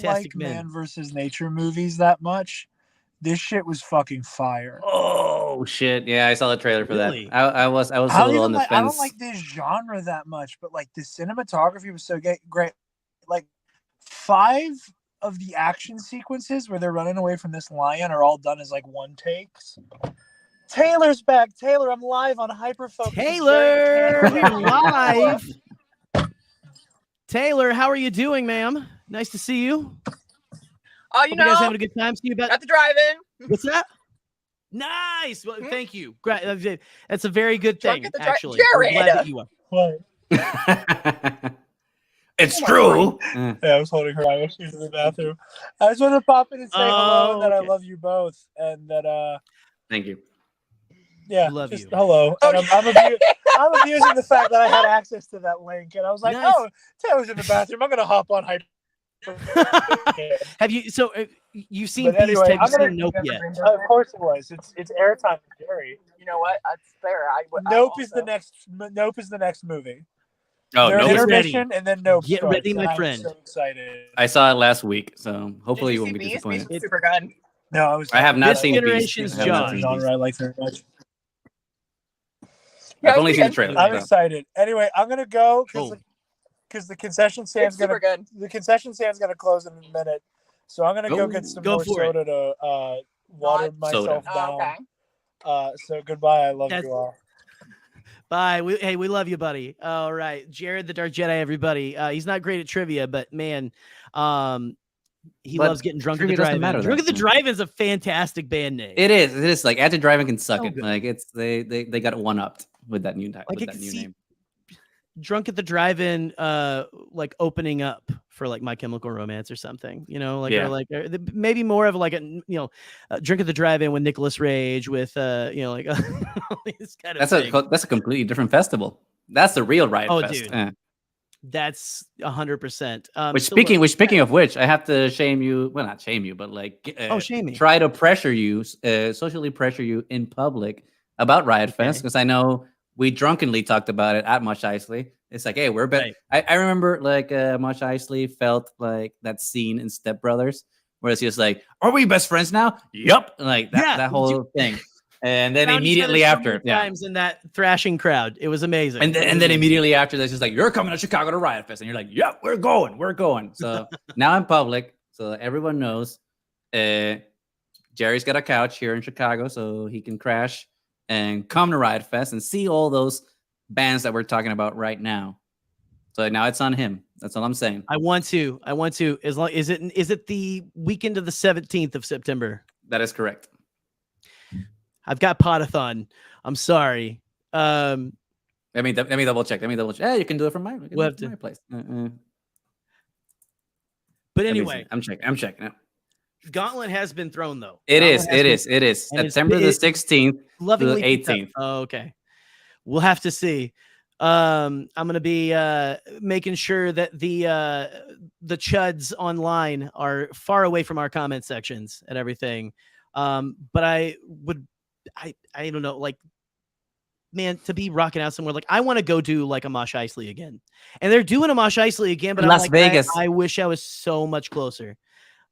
like man versus nature movies that much. This shit was fucking fire. Oh shit! Yeah, I saw the trailer for that. I was a little on the fence. I don't like this genre that much, but like the cinematography was so great. Like 5 of the action sequences where they're running away from this lion are all done as like one takes. Taylor's back. Taylor, I'm live on Hyperfocus. Taylor, we're live. Taylor, how are you doing, ma'am? Nice to see you. Oh, you guys having a good time? See you at the drive-in. What's that? Nice. Well, thank you. Great. That's a very good thing, actually. Jared. I'm glad that you are. What? It's true. Yeah, I was holding her eye when she was in the bathroom. I just want to pop in and say hello and that I love you both, and that Thank you. yeah, We love just you. hello. And I'm abusing the fact that I had access to that link, and I was like, Nice. oh, Taylor's in the bathroom. I'm gonna hop on Hyper. Have you? So you've seen But Beast? anyway, Have you seen Nope yet? Of course it was. It's airtime with Jerry. You know what? That's fair. Nope is the next movie. Oh, There's no. Get ready. intermission and then Nope. Get starts, ready, my and I'm friend. so excited. I saw it last week, so hopefully Did you you won't see be Beast? disappointed. Beast was super good. No, I have not This seen generation's Beast. I have not Josh. seen genre Beast. I like very much. I've only seen the good. trailer. I'm so. excited. Anyway, I'm gonna go Oh. because the concession stand's It's super gonna good. the concession stand's gonna close in a minute, so I'm gonna go get some Go more for it. soda to water myself Oh, down. okay. So goodbye. I love That's- you all. Bye. We love you, buddy. All right, Jared the Dark Jedi. Everybody. He's not great at trivia, but man, he But loves getting drunk at the trivia doesn't drive-in. matter, Drunk though. at the drive-in is a fantastic band name. It is. It is. Like At the Driving can suck So it. good. Like it's they got one upped with that new Like, with I that can new see- name. Drunk at the drive-in, like opening up for like My Chemical Romance or something, you know, like Yeah. or like maybe more of like a Drink at the Drive-In with Nicolas Rage with you know like all these kind of things. That's a completely different festival. That's the real Riot Oh, Fest. dude. That's 100%. Which so look, speaking of which, I have to shame you. Well, not shame you, but like shame me. try to pressure you, socially pressure you in public about Riot Fest Okay. because I know we drunkenly talked about it at Mosh Isley. It's like, hey, we're better. Right. I remember like Mosh Isley felt like that scene in Step Brothers where it's just like, are we best friends now? Yup. Like that, Yeah, that whole thing. And then found each other immediately so after, many yeah. times in that thrashing crowd, it was amazing. And then immediately after, that's just like, you're coming to Chicago to Riot Fest. And you're like, yep, we're going. So now in public, so everyone knows Jerry's got a couch here in Chicago, so he can crash and come to Riot Fest and see all those bands that we're talking about right now. So now it's on him. That's all I'm saying. I want to. As long is it the weekend of the 17th of September? That is correct. I've got Potathon. I'm sorry. Let me double check. Yeah, you can do it from my place. But anyway, I'm checking it. Gauntlet has been thrown though. It is. And September the 16th to the lovingly picked up. 18th. Oh, okay. We'll have to see. I'm gonna be making sure that the chuds online are far away from our comment sections and everything. But I don't know, like, man, to be rocking out somewhere, like I want to go do like a Mosh Isley again, and they're doing a Mosh Isley again, but Las Vegas. I wish I was so much closer.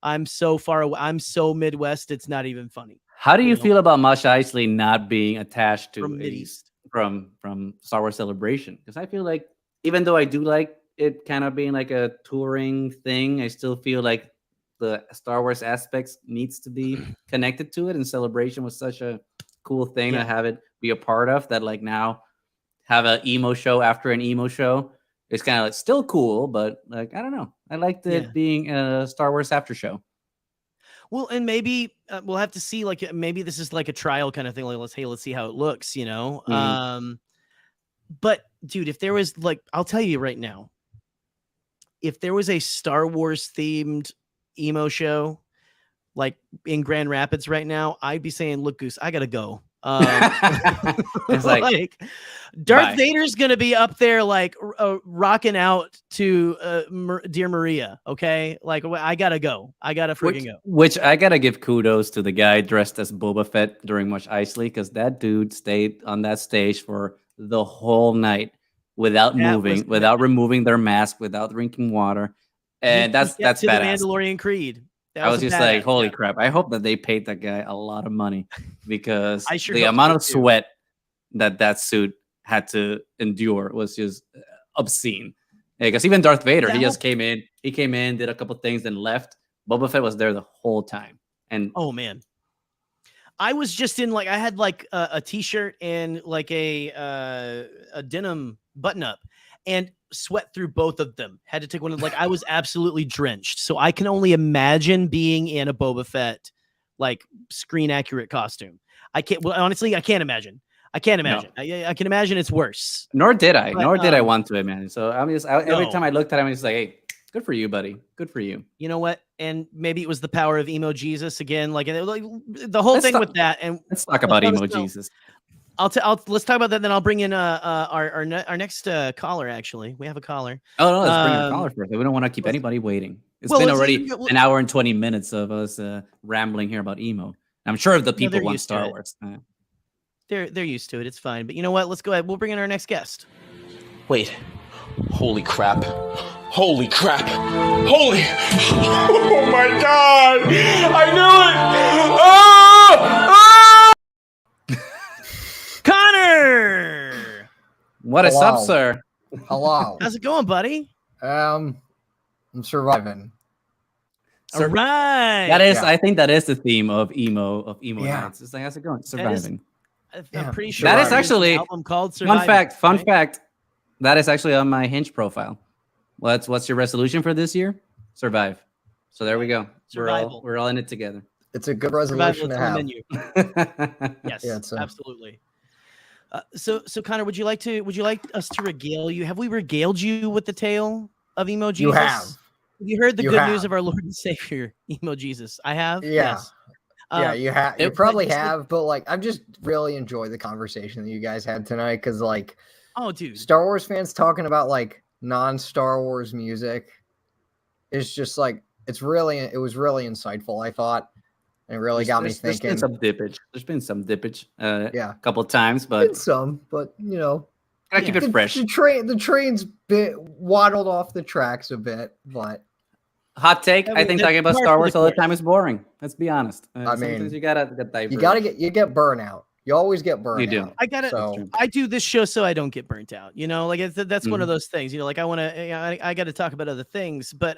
I'm so far away. I'm so Midwest. It's not even funny. How do you feel about Mosh Isley not being attached to From Mideast. from Star Wars Celebration? Because I feel like even though I do like it kind of being like a touring thing, I still feel like the Star Wars aspects needs to be connected to it. And Celebration was such a cool thing to have it be a part of that. Like now have an emo show after an emo show. It's kind of like still cool, but like, I don't know. I liked it being a Star Wars after show. Well, and maybe we'll have to see. Like, maybe this is like a trial kind of thing. Like, let's see how it looks. You know. Mm-hmm. But dude, if there was like, I'll tell you right now, if there was a Star Wars themed emo show, like in Grand Rapids right now, I'd be saying, "Look, Goose, I gotta go." It's like Darth Vader's gonna be up there, like rocking out to Dear Maria. Okay, like I gotta go. I gotta freaking go. Which I gotta give kudos to the guy dressed as Boba Fett during Mosh Isley, because that dude stayed on that stage for the whole night without moving, without removing their mask, without drinking water, and that's to badass. The Mandalorian Creed. I was just like, holy crap. I hope that they paid that guy a lot of money because the amount of sweat that suit had to endure was just obscene. Because even Darth Vader, he came in, did a couple things, then left. Boba Fett was there the whole time. And oh man, I was just in like, I had like a t-shirt and like a denim button up and sweat through both of them. Had to take one of like I was absolutely drenched. So I can only imagine being in a Boba Fett like screen accurate costume. I can't. Well, honestly, I can't imagine. I can't imagine. I can imagine it's worse. Nor did I. But, Nor did I want to, man. So I'm just every No. time I looked at him, I was like, "Hey, good for you, buddy. Good for you." You know what? And maybe it was the power of emo Jesus again. Like the whole Let's thing talk- with that. And Let's talk about let us emo know. Jesus. Let's talk about that. Then I'll bring in our next caller. Actually, we have a caller. Oh no, let's bring a caller first. We don't want to keep anybody waiting. It's been already an hour and 20 minutes of us rambling here about emo. I'm sure the people want Star Wars. They're used to it. It's fine. But you know what? Let's go ahead. We'll bring in our next guest. Wait. Holy crap. Holy crap. Holy. Oh my God. I knew it. Connor. What is up, sir? Hello. How's it going, buddy? I'm surviving. All right. That is, I think that is the theme of emo Yeah. nights. It's like, how's it going? Surviving. I'm pretty sure that is actually an album called Surviving. Fun fact. That is actually on my Hinge profile. What's your resolution for this year? Survive. So there we go. Survival. We're all in it together. It's a good resolution to have. Menu. Yes, Yeah, absolutely. So Connor, would you like us to regale you? Have we regaled you with the tale of emo Jesus? You have. Have you heard the good news of our Lord and Savior, emo Jesus? I have. Yeah. Yes. Yeah, you have. You probably have, but like, I've just really enjoyed the conversation that you guys had tonight because, like, oh, dude, Star Wars fans talking about like non-Star Wars music is just like it was really insightful. I thought, and it really got me thinking. There's been some dippage. Yeah, a couple of times, but you know, gotta keep it fresh. The train's waddled off the tracks a bit, but. Hot take. I think talking about Star Wars all the time is boring. Let's be honest. I mean, you gotta get burnout. You always get burnt. You do. Out. I do this show so I don't get burnt out. You know, like that's one of those things. You know, like I got to talk about other things, but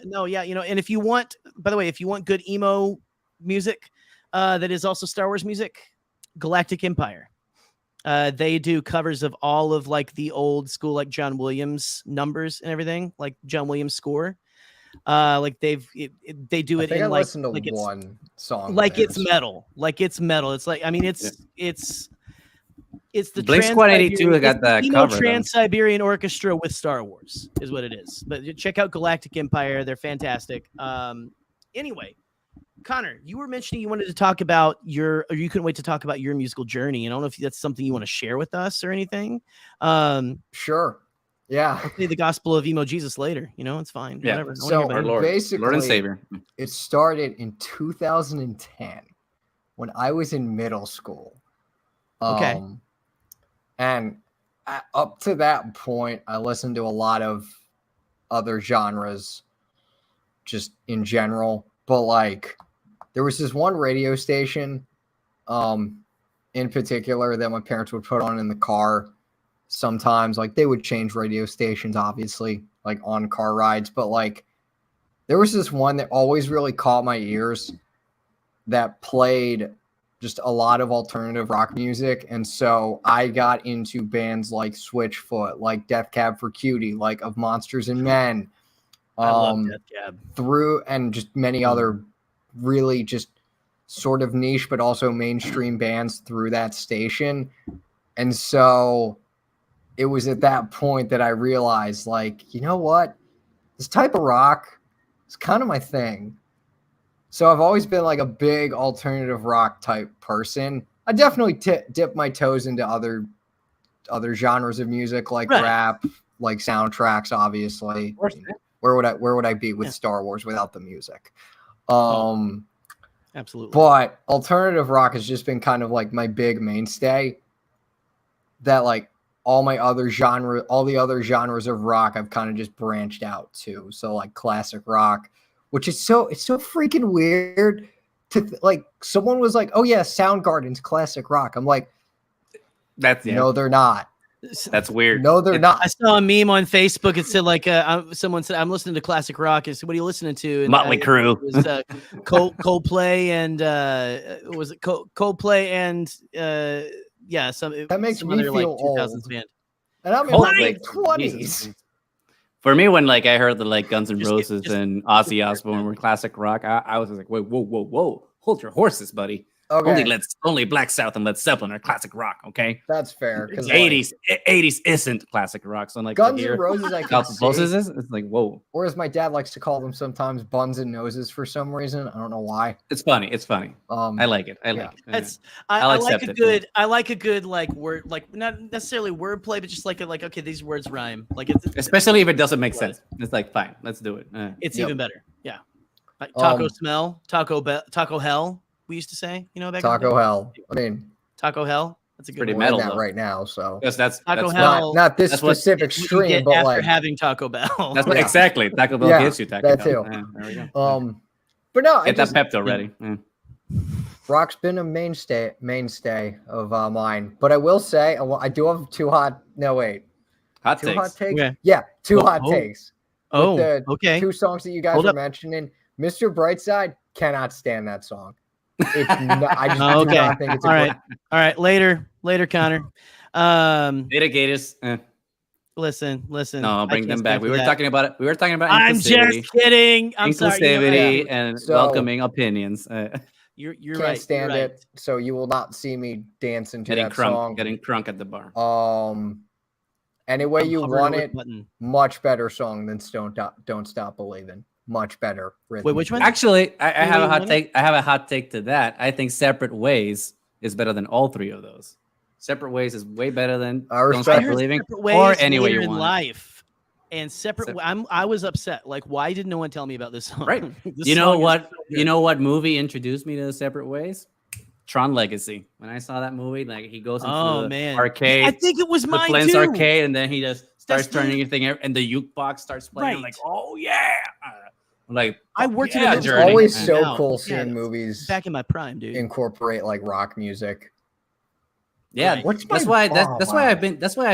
no, yeah, you know. And if you want, by the way, if you want good emo music, that is also Star Wars music, Galactic Empire. They do covers of all of like the old school, like John Williams numbers and everything, like John Williams score. Like they do it in like one song, like it's metal. It's like, I mean, it's the Blink Squad 82 got that cover. Trans-Siberian Orchestra with Star Wars is what it is. But check out Galactic Empire; they're fantastic. Anyway, Connor, you were mentioning you wanted to talk about you couldn't wait to talk about your musical journey. And I don't know if that's something you want to share with us or anything. Sure. Yeah. I'll play the gospel of emo Jesus later. You know, it's fine. Yeah. Whatever. So basically, Lord and Savior. It started in 2010 when I was in middle school. Okay. And up to that point, I listened to a lot of other genres just in general. But like, there was this one radio station in particular that my parents would put on in the car. Sometimes like they would change radio stations, obviously, like on car rides. But like there was this one that always really caught my ears that played just a lot of alternative rock music. And so I got into bands like Switchfoot, like Death Cab for Cutie, like Of Monsters and Men. I love Death Cab. Through and just many other really just sort of niche, but also mainstream bands through that station. And so it was at that point that I realized, like, you know what? This type of rock is kind of my thing. So I've always been like a big alternative rock type person. I definitely dip my toes into other genres of music, like rap, like soundtracks, obviously. Where would I be with Star Wars without the music? Absolutely. But alternative rock has just been kind of like my big mainstay. That like all the other genres of rock I've kind of just branched out to. So like classic rock, which is it's so freaking weird to like someone was like, "Oh yeah, Soundgarden's classic rock." I'm like, no, they're not. That's weird. No, they're not. I saw a meme on Facebook. It said like someone said, "I'm listening to classic rock." I said, "What are you listening to?" And, Motley Crue. It was Coldplay and was it Coldplay and that makes some me other, feel like, 2000s old. band. And I'm in my 20s. For me, when like I heard the like Guns N' Roses and Ozzy Osbourne were classic rock, I was like, whoa, hold your horses, buddy. Okay. Only Black South and Led Zeppelin are classic rock. Okay, That's fair. Because 80s isn't classic rock. So like Guns N' Roses, I can see. It's like whoa. Or as my dad likes to call them sometimes, buns and noses for some reason. I don't know why. It's funny. I like it. I like it. I like a good like word, like not necessarily wordplay, but just like okay, these words rhyme. Like especially if it doesn't make sense. It's like fine, let's do it. It's even better. Yeah. Like, taco smell, taco hell. We used to say, back Taco Hell. I mean, Taco Hell. That's a good pretty word. metal that right now. So that's Taco Hell. Not this specific stream, but after like having Taco Bell. That's what exactly Taco Bell gives you. Taco that Bell. too. There we go. But no, get that Pepto ready. Rock's been a mainstay of mine. But I will say, I do have two hot takes. Okay. Yeah, two hot takes. Okay. Two songs that you guys were mentioning. Mr. Brightside, cannot stand that song. I just do not think it's all right. Later, Connor. Data Gators. Listen. No, bring them back. We were talking about it. We were talking about I'm just kidding. I'm inclusivity and welcoming opinions. You're can't right. stand you're it. right. So you will not see me dancing to that song. Getting crunk at the bar. Any way you want it, button. much better song than Don't Stop Believing. Much better. Wait, which one? Actually, I have a hot take. I have a hot take to that. I think Separate Ways is better than all three of those. Separate Ways is way better than Don't Stop Believing or Any Way You Want. Life. And I was upset. Like, why did no one tell me about this song? Right. You know what movie introduced me to Separate Ways? Tron Legacy. When I saw that movie, like he goes into the arcade. I think it was mine Flint's too. arcade, and then he just starts turning everything, and the jukebox starts playing. Right. I'm like, oh yeah. Like I worked in It's always so cool seeing movies back in my prime, dude. Incorporate like rock music. Yeah, that's why I've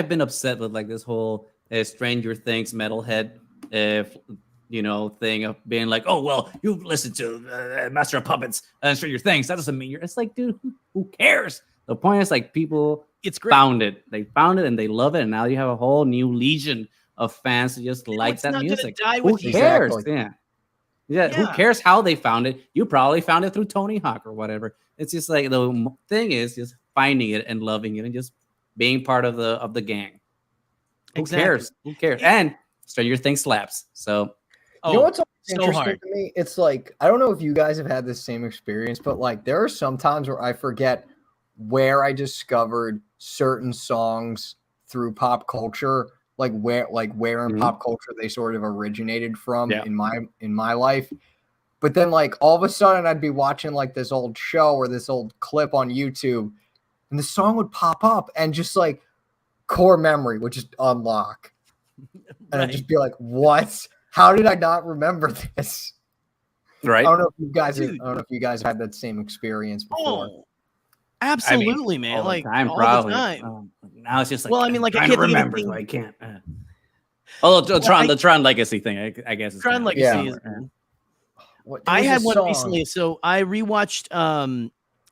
been upset with like this whole Stranger Things metalhead thing of being like, oh well, you listen to Master of Puppets and Stranger Things. That doesn't mean you're. It's like, dude, who cares? The point is like people found it. They found it and they love it, and now you have a whole new legion of fans who just like that music. Who cares? Exactly. Yeah, who cares how they found it? You probably found it through Tony Hawk or whatever. It's just like the thing is just finding it and loving it and just being part of the gang. Who cares? Who cares? And Stranger Things slaps. So, you know what's interesting to me? It's like I don't know if you guys have had the same experience, but like there are some times where I forget where I discovered certain songs through pop culture. Like where in pop culture they sort of originated from in my life. But then like all of a sudden I'd be watching like this old show or this old clip on YouTube and the song would pop up and just like core memory would just unlock. And I'd just be like, what? How did I not remember this? Right. I don't know if you guys had that same experience before. Oh. Absolutely, man. Like time, all probably. the time. Now it's just like, well, I mean, like I can't remember, so I can't. The Tron Legacy thing, I guess. Tron Legacy is. I had one recently, so I rewatched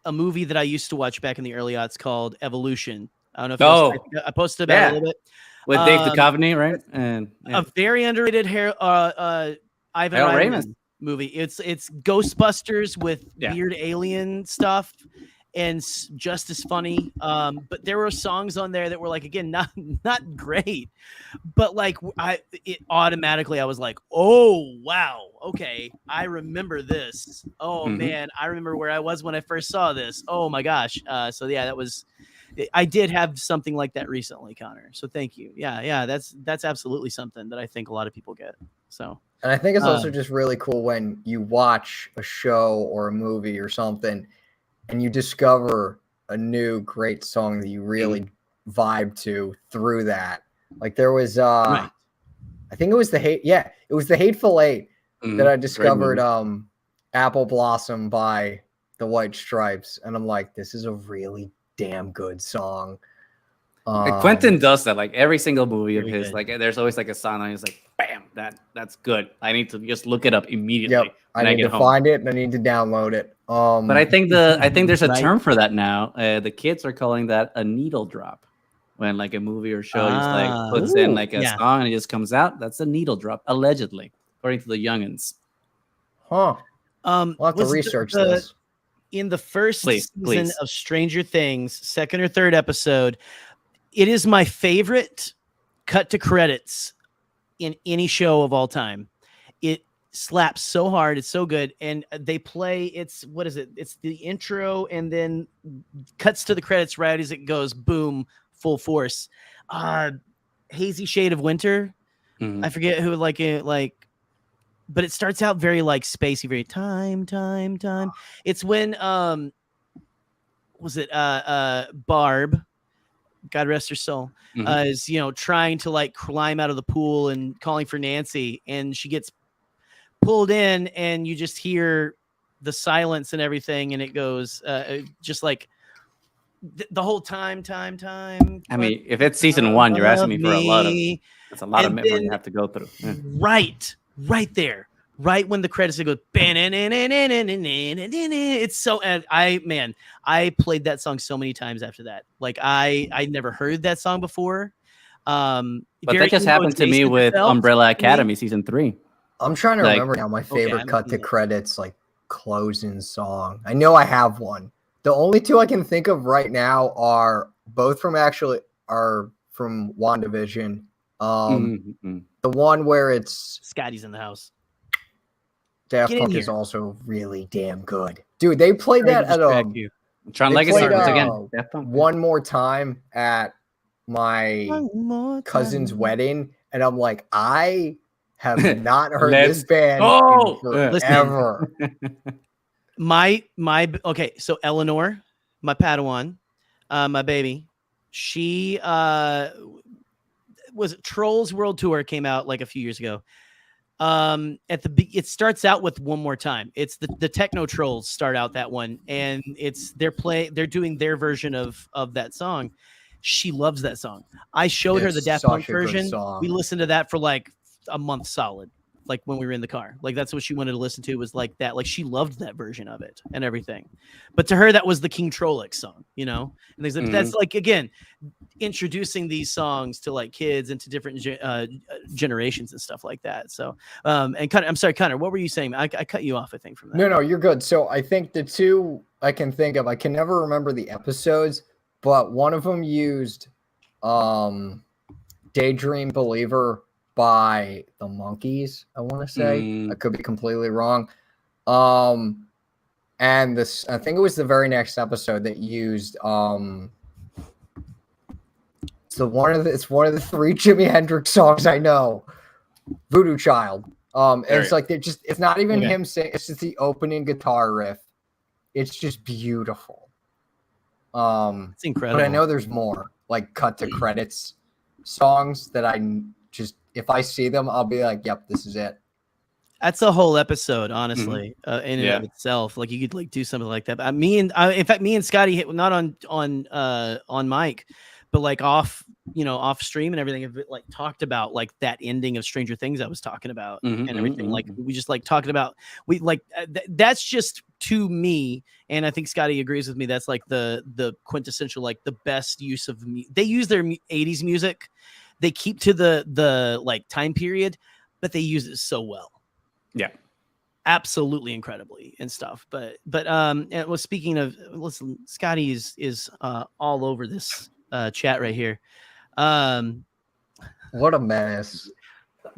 a movie that I used to watch back in the early aughts called Evolution. I don't know if I posted about it a little bit with Dave Duchovny, right? And a very underrated Ivan Reitman movie. It's Ghostbusters with weird alien stuff. And just as funny, but there were songs on there that were like, again, not great, but like I was like, oh wow, okay, I remember this. Oh man, I remember where I was when I first saw this. Oh my gosh, so yeah, I did have something like that recently, Connor. So thank you. Yeah, that's absolutely something that I think a lot of people get. So, and I think it's also just really cool when you watch a show or a movie or something. And you discover a new great song that you really vibe to through that. Like there was, I think it was the Hateful Eight that I discovered. Apple Blossom by the White Stripes, and I'm like, this is a really damn good song. Quentin does that like every single movie of his. Good. Like there's always like a song and he's like, bam, that's good. I need to just look it up immediately. Yep. I need to find it and I need to download it. But I think there's a term for that now. The kids are calling that a needle drop. When like a movie or show just like puts in like a song and it just comes out, that's a needle drop, allegedly, according to the youngins. Huh. We'll have to research this. in the first Please, season please. of Stranger Things, second or third episode, it is my favorite cut to credits in any show of all time. It slaps so hard. It's so good. And they play, it's the intro and then cuts to the credits right as it goes, boom, full force. Hazy Shade of Winter. I forget who but it starts out very like spacey, very time. It's when Barb, God rest her soul, is trying to like climb out of the pool and calling for Nancy, and she gets pulled in, and you just hear the silence and everything, and it goes just like the whole time. I mean, if it's season 1, you're asking me for a lot of. That's a lot of memory you have to go through. Yeah. Right there. Right when the credits go, it's so. I played that song so many times after that. Like I never heard that song before. But that just happened to me with Umbrella Academy season 3. I'm trying to remember now my favorite cut to credits like closing song. I know I have one. The only two I can think of right now are both from WandaVision. The one where it's Scotty's in the house. Daft Punk is also really damn good. Dude, they played that at Tron Legacy again. One more time at my cousin's wedding, and I'm like, I have not heard this band in forever. Okay, so Eleanor, my Padawan, my baby, she was Trolls World Tour came out like a few years ago. It starts out with One More Time. It's the Techno Trolls start out that one, and they're doing their version of that song. She loves that song. I showed her the Daft Punk version. We listened to that for like a month solid, like when we were in the car. Like that's what she wanted to listen to, was like that. Like she loved that version of it and everything. But to her, that was the King Trolix song, and that's like, again, introducing these songs to like kids and to different generations and stuff like that. So and Connor, I'm sorry, Connor, what were you saying? I cut you off, I think, from that. No, you're good. So I think the two I can think of, I can never remember the episodes, but one of them used Daydream Believer by the Monkees, I want to say. I could be completely wrong. And this, I think it was the very next episode that used it's one of the 3 Jimi Hendrix songs I know. Voodoo Child. It's like it's not even him saying, it's just the opening guitar riff. It's just beautiful. It's incredible. But I know there's more like cut to credits songs that I just, if I see them, I'll be like, yep, this is it. That's a whole episode, honestly, in and of itself. Like you could like do something like that. But in fact, me and Scotty hit not on mic, but like off stream and everything, have like talked about like that ending of Stranger Things I was talking about and everything. Like we just like talking about that's just, to me, and I think Scotty agrees with me, that's like the quintessential, like the best use of they use their 80s music. They keep to the like time period, but they use it so well. Yeah, absolutely incredibly and stuff. But speaking of, listen, Scotty is all over this chat right here. What a mess.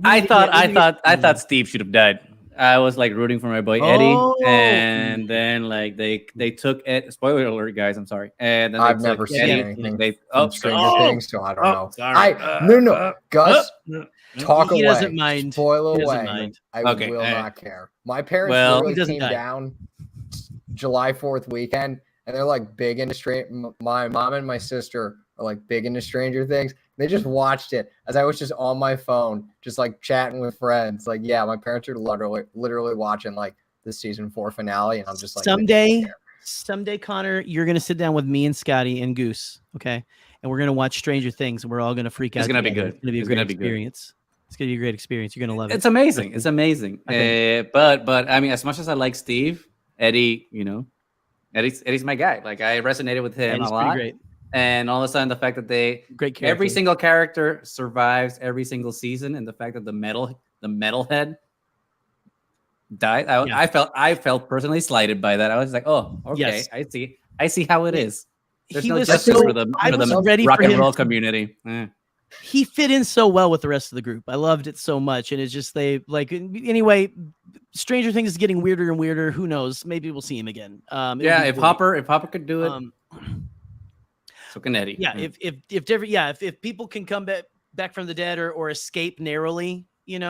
I thought Steve should have died. I was like rooting for my boy Eddie, and then like they took it. Spoiler alert, guys! I'm sorry. And then I've never seen anything from Stranger Things, so I don't know. Sorry. Gus, talk away. He doesn't mind. Spoil away. I will not care. My parents literally came down July 4th weekend, and they're like big into my mom and my sister are like big into Stranger Things. They just watched it as I was just on my phone, just like chatting with friends. Like, yeah, my parents are literally watching like the season 4 finale, and I'm just like, someday, Connor, you're gonna sit down with me and Scotty and Goose, okay? And we're gonna watch Stranger Things, and we're all gonna freak out. It's gonna be good. It's gonna be a great experience. It's gonna be a great experience. You're gonna love it. It's amazing. It's amazing. But I mean, as much as I like Steve, Eddie, Eddie's my guy. Like I resonated with him a lot. Great. And all of a sudden, the fact that every single character survives every single season, and the fact that the metalhead died, I felt personally slighted by that. I was like, oh, okay, Yes. I see how it is. There's He no was justice so- for the I was rock ready for and him roll to- community. Eh. He fit in so well with the rest of the group. I loved it so much, and it's just anyway. Stranger Things is getting weirder and weirder. Who knows? Maybe we'll see him again. Yeah, It'll be if great. Hopper could do it, so can Eddie. Yeah, if people can come back from the dead or escape narrowly, and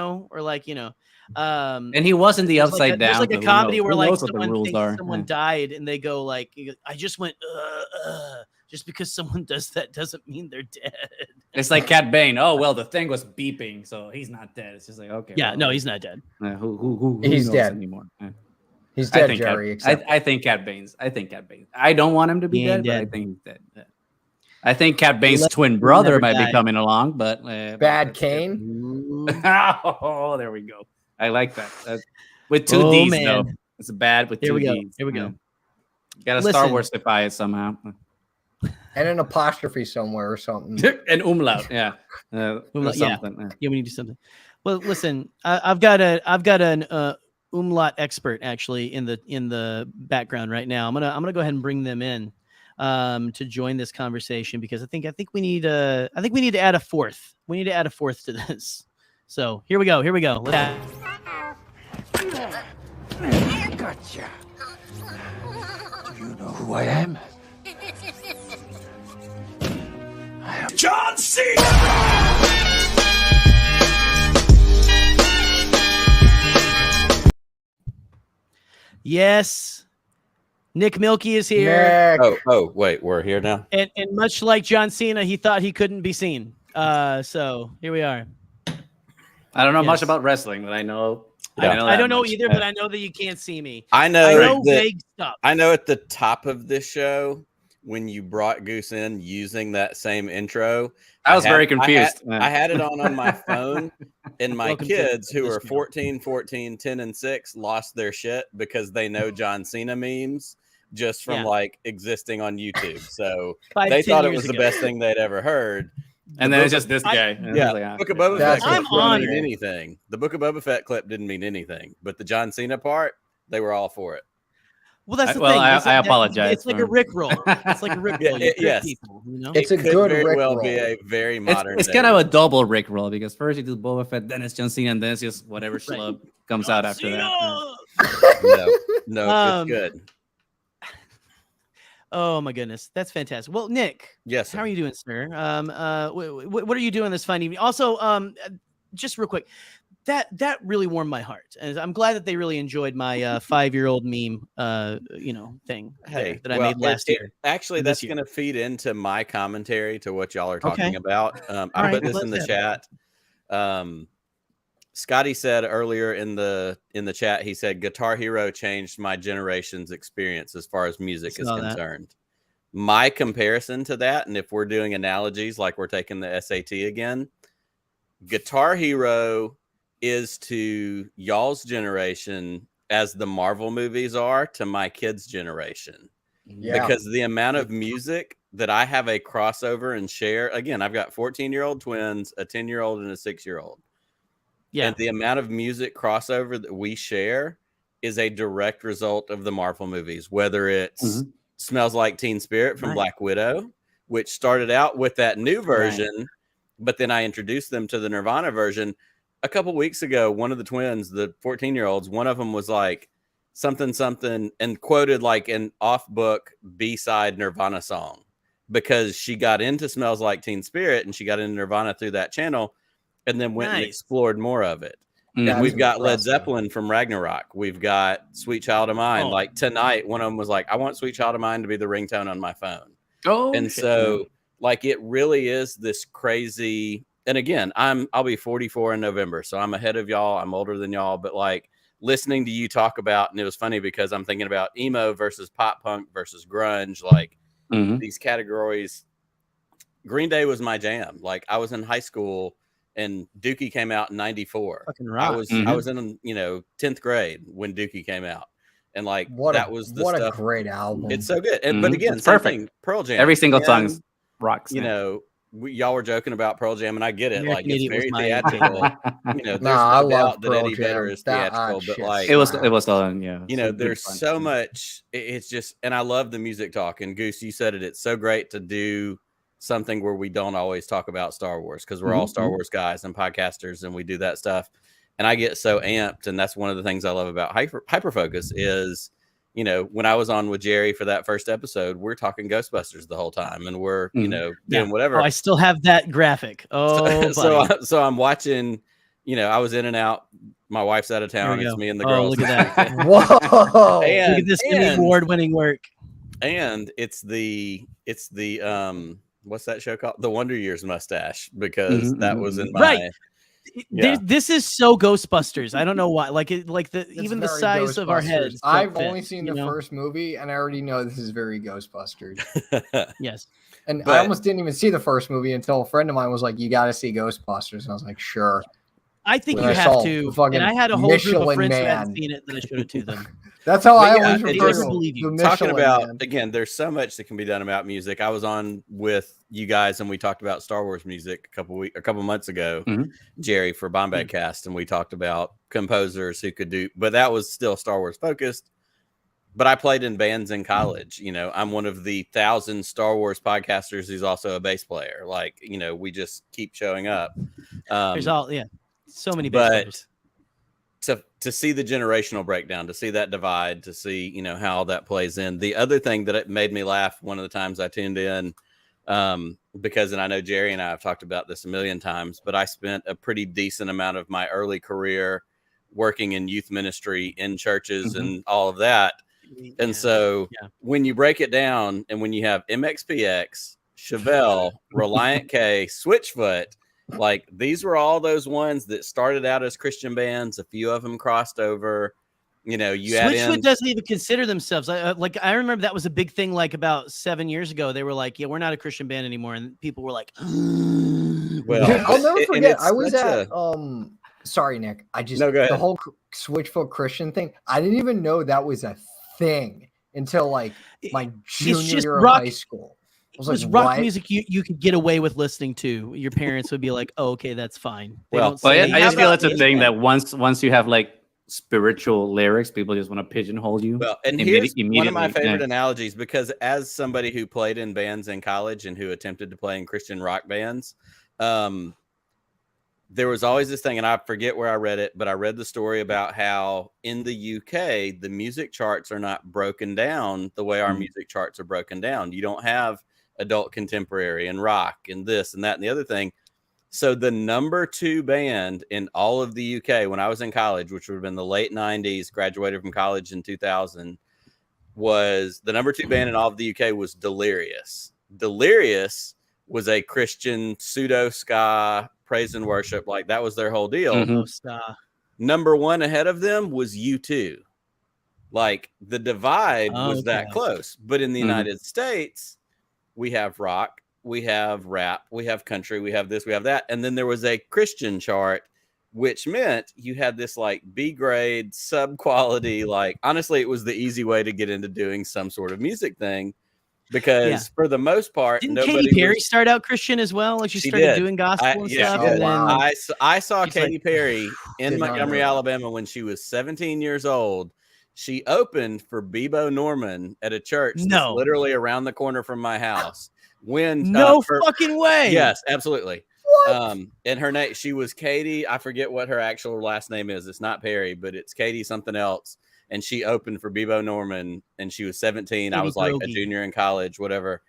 he wasn't the upside down. There's like a so comedy where who like knows what the someone rules thinks are. someone died and they go like, I just went just because someone does that doesn't mean they're dead. It's like Cat Bane. Oh well, the thing was beeping, so he's not dead. It's just like, okay. Yeah, well, no, he's not dead. Who He's knows dead. anymore? He's I dead, think Jerry. I think Cat Bane's. I don't want him to be He dead, ain't but I dead. think he's dead. Yeah. I think Cat Bane's let twin him brother never might die. be coming along, but Bad Kane. Oh, there we go. I like that. With two Oh, D's man. though. It's bad with Here two we go. D's. Here we go. Got to Star Listen. Wars-ify it somehow. And an apostrophe somewhere or something. An umlaut, yeah. Umlaut, Something. Yeah, we need to do something. Well, listen, I've got an umlaut expert actually in the background right now. I'm gonna go ahead and bring them in to join this conversation because I think we need to add a fourth. We need to add a fourth to this. So here we go. I gotcha. Do you know who I am? I am John Cena! Yes, Nick Milky is here, Nick. Oh, wait, we're here now. and much like John Cena, he thought he couldn't be seen. So here we are. I don't know much Yes. about wrestling, but I know. I don't know much. either, but I know that you can't see me. I I know know that vague stuff. I know at the top of this show when you brought Goose in using that same intro. I was very I confused. had it on my phone, and my Welcome to kids who this are show. 14, 10, and 6 lost their shit because they know John Cena memes just from Yeah. like existing on YouTube. So 5, they 10 thought it years was the ago. best thing they'd ever heard. And then it's just this I- guy. And Yeah, it's like, Book of Boba Fett That's clip I'm didn't honored. mean anything. The Book of Boba Fett clip didn't mean anything, but the John Cena part, they were all for it. Well, that's the Well, thing. I It's like- apologize It's like a for- Rick roll. It's like a Rick Yeah, roll. You trick yes. people, you know? It's It a could good very Rick well roll. be a very modern. It's kind of a double Rick roll because first you do Boba Fett, then it's John Cena, and then it's just whatever Right. schlub comes out after that. no, Um, it's good. Oh my goodness, that's fantastic. Well, Nick, Yes, how are you doing, sir? What are you doing this fine evening? Also, just real quick, that really warmed my heart, and I'm glad that they really enjoyed my 5-year-old meme, thing Hey, that I well, made last year. Actually, or this that's year. going to feed into my commentary to what y'all are talking Okay. about. I right, put this in the let's chat. Scotty said earlier in the chat, he said Guitar Hero changed my generation's experience as far as music is saw that. concerned. My comparison to that, and if we're doing analogies like we're taking the SAT again, Guitar Hero is to y'all's generation as the Marvel movies are to my kids' generation. Yeah. Because the amount of music that I have a crossover and share, again, I've got 14-year-old twins, a 10-year-old and a 6-year-old. Yeah, And the amount of music crossover that we share is a direct result of the Marvel movies, whether it's Smells Like Teen Spirit from Right. Black Widow, which started out with that new version, but then I introduced them to the Nirvana version. A couple weeks ago, one of the twins, the 14-year-olds, one of them was like something and quoted like an off-book B-side Nirvana song because she got into Smells Like Teen Spirit and she got into Nirvana through that channel and then went and Nice. explored more of it. Mhm. And we've got Led impressive. Zeppelin from Ragnarok. We've got Sweet Child of Mine. Oh. Like tonight, one of them was like, I want Sweet Child of Mine to be the ringtone on my phone. Oh, And shit. so like it really is this crazy. And again, I'll be 44 in November, so I'm ahead of y'all. I'm older than y'all, but like listening to you talk about, and it was funny because I'm thinking about emo versus pop punk versus grunge, like Mhm. these categories. Green Day was my jam. Like I was in high school and Dookie came out in 94. fucking I rock. was Mhm. I was in 10th grade when Dookie came out, and like What that a, was the what stuff. a great album. It's so good, and but Mhm. again, It's same perfect. thing, Pearl Jam. Every single song And, is rocks. you know, y'all were joking about Pearl Jam, and I get it. American Like, it's Idiot was very my theatrical. There's I no love doubt that Pearl Eddie Vedder Jam. is theatrical, but like it was done. Yeah, there's so much. It's just, and I love the music talk. And Goose, you said it. It's so great to do something where we don't always talk about Star Wars, because we're all Star Wars guys and podcasters, and we do that stuff. And I get so amped, and that's one of the things I love about Hyperfocus is, when I was on with Jerry for that first episode, we're talking Ghostbusters the whole time, and we're doing whatever. Oh, I still have that graphic. Oh, so I'm watching. I was in and out. My wife's out of town. It's me and the girls. Look at that! Whoa! Look at this award-winning work. And it's the what's that show called? The Wonder Years mustache, because that was in my This is so Ghostbusters. I don't know why. Even the size of our heads. I've only seen the first movie, and I already know this is very Ghostbusters. Yes. And I almost didn't even see the first movie until a friend of mine was like, "You got to see Ghostbusters," and I was like, "Sure." I think you have to. And I had a whole group of friends who hadn't seen it that I showed it to them. That's how I always refer to believe you. Talking about, again, there's so much that can be done about music. I was on with you guys, and we talked about Star Wars music a couple months ago, Jerry, for Bombay Cast, and we talked about composers who could do, but that was still Star Wars focused. But I played in bands in college. I'm one of the 1,000 Star Wars podcasters who's also a bass player. Like, we just keep showing up. There's so many bass players. To see the generational breakdown, to see that divide, to see, how that plays in. The other thing that it made me laugh one of the times I tuned in, because, and I know Jerry and I have talked about this a million times, but I spent a pretty decent amount of my early career working in youth ministry in churches and all of that. And so when you break it down, and when you have Mxpx, Chevelle, Reliant K, Switchfoot, like, these were all those ones that started out as Christian bands. A few of them crossed over. Switchfoot doesn't even consider themselves. I remember that was a big thing. Like about 7 years ago, they were like, "Yeah, we're not a Christian band anymore," and people were like, "Well." I'll never forget. I was at Sorry, Nick. The whole Switchfoot Christian thing. I didn't even know that was a thing until like my junior year of high school. It was rock music you could get away with listening to. Your parents would be like, "Oh, okay, that's fine." I just feel it's a thing that once you have like spiritual lyrics, people just want to pigeonhole you. Well, and here's one of my favorite analogies, because as somebody who played in bands in college and who attempted to play in Christian rock bands, there was always this thing, and I forget where I read it, but I read the story about how in the UK, the music charts are not broken down the way our music charts are broken down. You don't have adult contemporary and rock and this and that and the other thing. So the number 2 band in all of the UK when I was in college, which would have been the late 90s, graduated from college in 2000, was the number 2 band in all of the UK was Delirious. Delirious was a Christian pseudo ska praise and worship. Like, that was their whole deal. Number 1 ahead of them was U2. Like, the divide was that close. But in the United States, we have rock, we have rap, we have country, we have this, we have that. And then there was a Christian chart, which meant you had this like B grade sub quality. Like, honestly, it was the easy way to get into doing some sort of music thing, because for the most part, didn't Katy Perry start out Christian as well? Like, she started doing gospel and stuff. And then I saw Katy Perry in Montgomery, Alabama when she was 17 years old. She opened for Bebo Norman at a church that's literally around the corner from my house. Fucking way. Yes, absolutely. And her name, she was Katie. I forget what her actual last name is. It's not Perry, but it's Katie something else. And she opened for Bebo Norman, and she was 17. I was like a junior in college, whatever.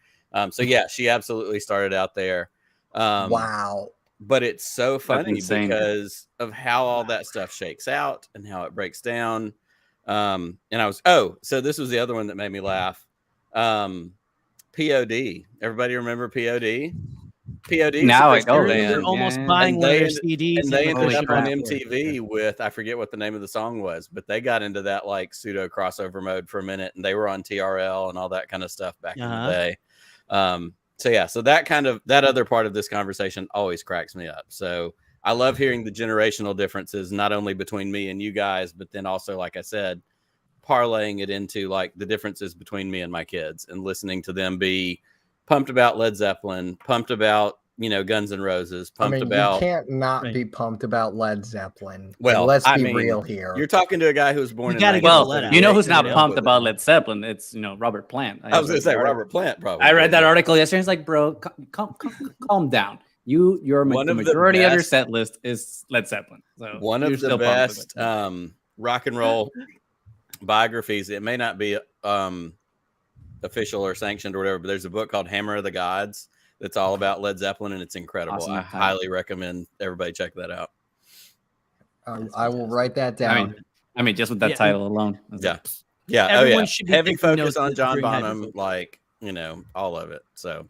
So yeah, she absolutely started out there. Wow. But it's so funny because of how all that stuff shakes out and how it breaks down. And I was, so this was the other one that made me laugh. POD. Everybody remember POD? POD. Now I know they're almost buying one of their CDs. And they ended up on MTV with, I forget what the name of the song was, but they got into that like pseudo crossover mode for a minute, and they were on TRL and all that kind of stuff back in the day. So that other part of this conversation always cracks me up. So I love hearing the generational differences, not only between me and you guys, but then also, like I said, parlaying it into like the differences between me and my kids, and listening to them be pumped about Led Zeppelin, pumped about, Guns N' Roses, I pumped mean, about. you can't not Right. be pumped about Led Zeppelin. Well, let's I be mean, real here. You're talking to a guy who was born You in gotta get the lead out. 1978. You know who's not Put pumped it. about Led Zeppelin? It's Robert Plant. I was going to say read the Robert Plant. Probably. I read that article yesterday. It's like, bro, calm down. Your One of the majority of your best- set list is Led Zeppelin. So One you're of the still pumped best about it. rock and roll biographies. It may not be official or sanctioned or whatever, but there's a book called Hammer of the Gods that's all about Led Zeppelin, and it's incredible. Awesome. I highly recommend everybody check that out. I will write that down. I mean, just with that title alone. Yeah. Everyone should be Heavy taking focus notes on John during Bonham, Hyperfocus. all of it. So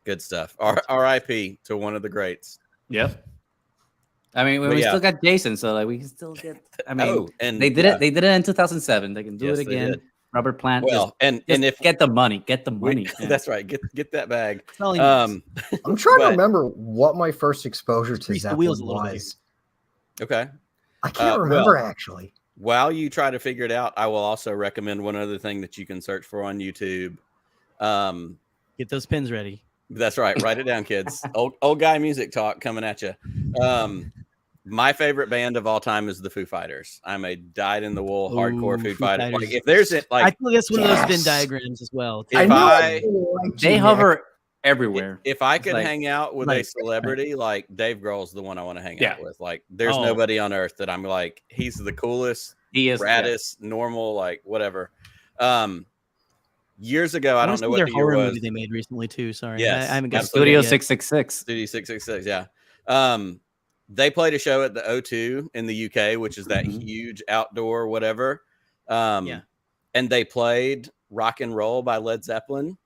good stuff. R.I.P. to one of the greats. Yep. I mean, we still got Jason, so like we can still get. I mean, and they did it. They did it in 2007. They can do Yes, it they again. did. Robert Plant. Well, and if get the money, yeah. That's right. Get that bag. I'm trying to remember what my first exposure to Grease the Zeppelin wheels a little bit. was. Okay. I can't remember actually. While you try to figure it out, I will also recommend one other thing that you can search for on YouTube. Get those pins ready. That's right. Write it down, kids. Old guy music talk coming at you. My favorite band of all time is the Foo Fighters. I'm a dyed-in-the-wool hardcore Foo Fighter. Fighters. Like, if there's it, I like, feel that's one of those Venn diagrams as well. They hover everywhere. If I could like- hang out with a celebrity, like Dave Grohl's the one I want to hang out with. Like, there's nobody on earth that I'm like, he's the coolest, He is raddest, normal, like whatever. Years ago, I don't know what their the year horror was. movie they made recently too. Sorry, Yes, I haven't got Studio to it yet. 666. Studio 666, yeah. They played a show at the O2 in the UK, which is that huge outdoor whatever. And they played Rock and Roll by Led Zeppelin.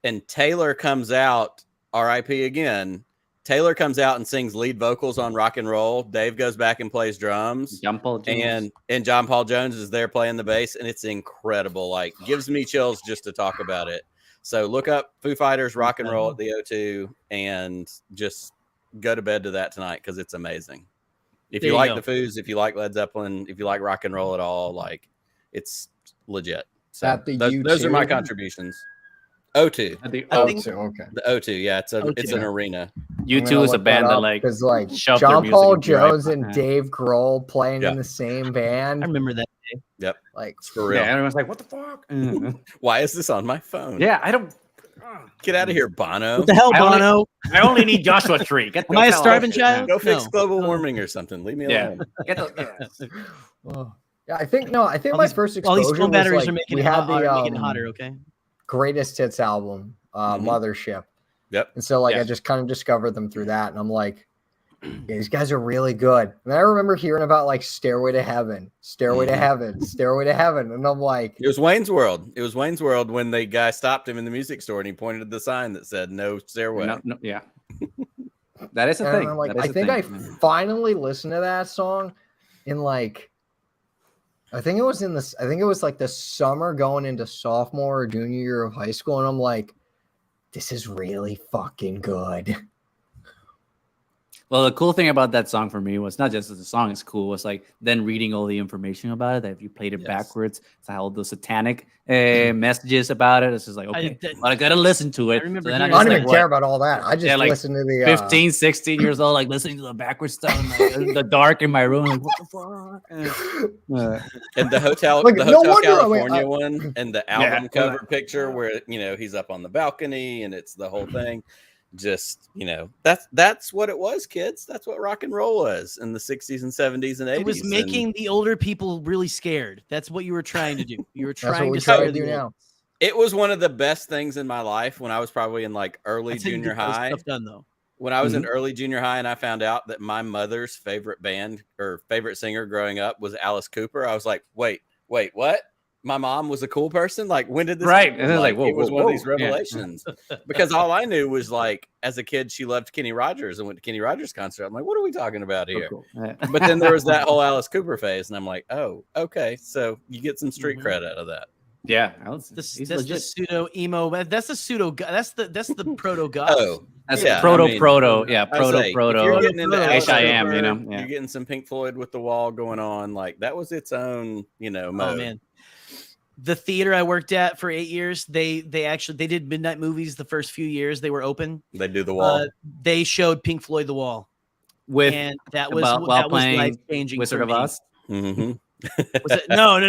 And Taylor comes out, R.I.P. again. Taylor comes out and sings lead vocals on Rock and Roll. Dave goes back and plays drums. John Paul Jones. And John Paul Jones is there playing the bass, and it's incredible. Like, gives me chills just to talk about it. So look up Foo Fighters Rock and Roll at the O2 and just go to bed to that tonight because it's amazing. If you like the Foos, if you like Led Zeppelin, if you like rock and roll at all, like, it's legit. So At the those are my U2? contributions. O2. At the Okay. The O2, yeah, it's an arena. U2 is a band that like because like shoved their John music Paul into your Jones iPod. and Dave Grohl playing Yeah. in the same I band. remember that. Yep, Like it's for real. Yeah, everyone's like, what the fuck? Why is this on my phone? Yeah, I don't. Get out of here, Bono. What the hell, I only- Bono? I only need Joshua Tree. Get the Am I a hell out starving of here. child? Go fix No. global warming or something. Leave me Yeah. alone. Get the, oh. Yeah, I think All my these- first All exposure these phone was batteries like are making we it had hot, the making it hotter. Okay. greatest hits album, Mhm. Mothership. Yep. And so like Yeah. I just kind of discovered them through that, and I'm like, yeah, these guys are really good. And I remember hearing about like Stairway to Heaven, Stairway to Heaven, Stairway to Heaven, and I'm like, It was Wayne's World. It was Wayne's World when the guy stopped him in the music store and he pointed at the sign that said "No stairway." no, yeah. That is a and thing. I'm like, That is I a think I thing. finally listened to that song in like, I think it was like the summer going into sophomore or junior year of high school, and I'm like, this is really fucking good. Well, the cool thing about that song for me was not just that the song is cool, was like then reading all the information about it. That if you played it Yes. backwards, it's all the satanic messages about it. It's just like, okay, I gotta listen to it. I remember So then hearing I just don't like, even what, care about all that. I just Yeah, like listen to the 15, 16 years old, like listening to the backwards stuff in the dark in my room, like what the fuck? And the Hotel, Like, the no Hotel wonder California one, and the album Yeah. cover picture where he's up on the balcony and it's the whole thing. Just that's what it was, kids. That's what rock and roll was in the 60s and 70s and 80s. It was and making the older people really scared. That's what you were trying to do. You were That's what trying we to try scare to do the now. old. it was one of the best things in my life when I was probably in like early That's how you junior get those high. stuff done, though. When I was in early junior high and I found out that my mother's favorite band or favorite singer growing up was Alice Cooper, I was like, wait, what? My mom was a cool person? Like, when did this Right. happen? And then like, it was one of these yeah. revelations. Because all I knew was like, as a kid, she loved Kenny Rogers and went to Kenny Rogers concert. I'm like, what are we talking about here? Cool. Yeah. But then there was that whole Alice Cooper phase, and I'm like, oh, okay. So you get some street cred out of that. Yeah, That's he's the legit. pseudo emo. That's the pseudo. That's the proto goth. Oh, That's yeah, proto. I mean, Yeah, I was saying, if you're proto. getting into Alice HIM, Cooper, you know, yeah. you're getting some Pink Floyd with the Wall going on. Like, that was its own, Oh mode. man. The theater I worked at for 8 years, they did midnight movies the first few years they were open. They do The Wall. They showed Pink Floyd The Wall. And that was life changing. Wizard of Oz. Mm-hmm. No.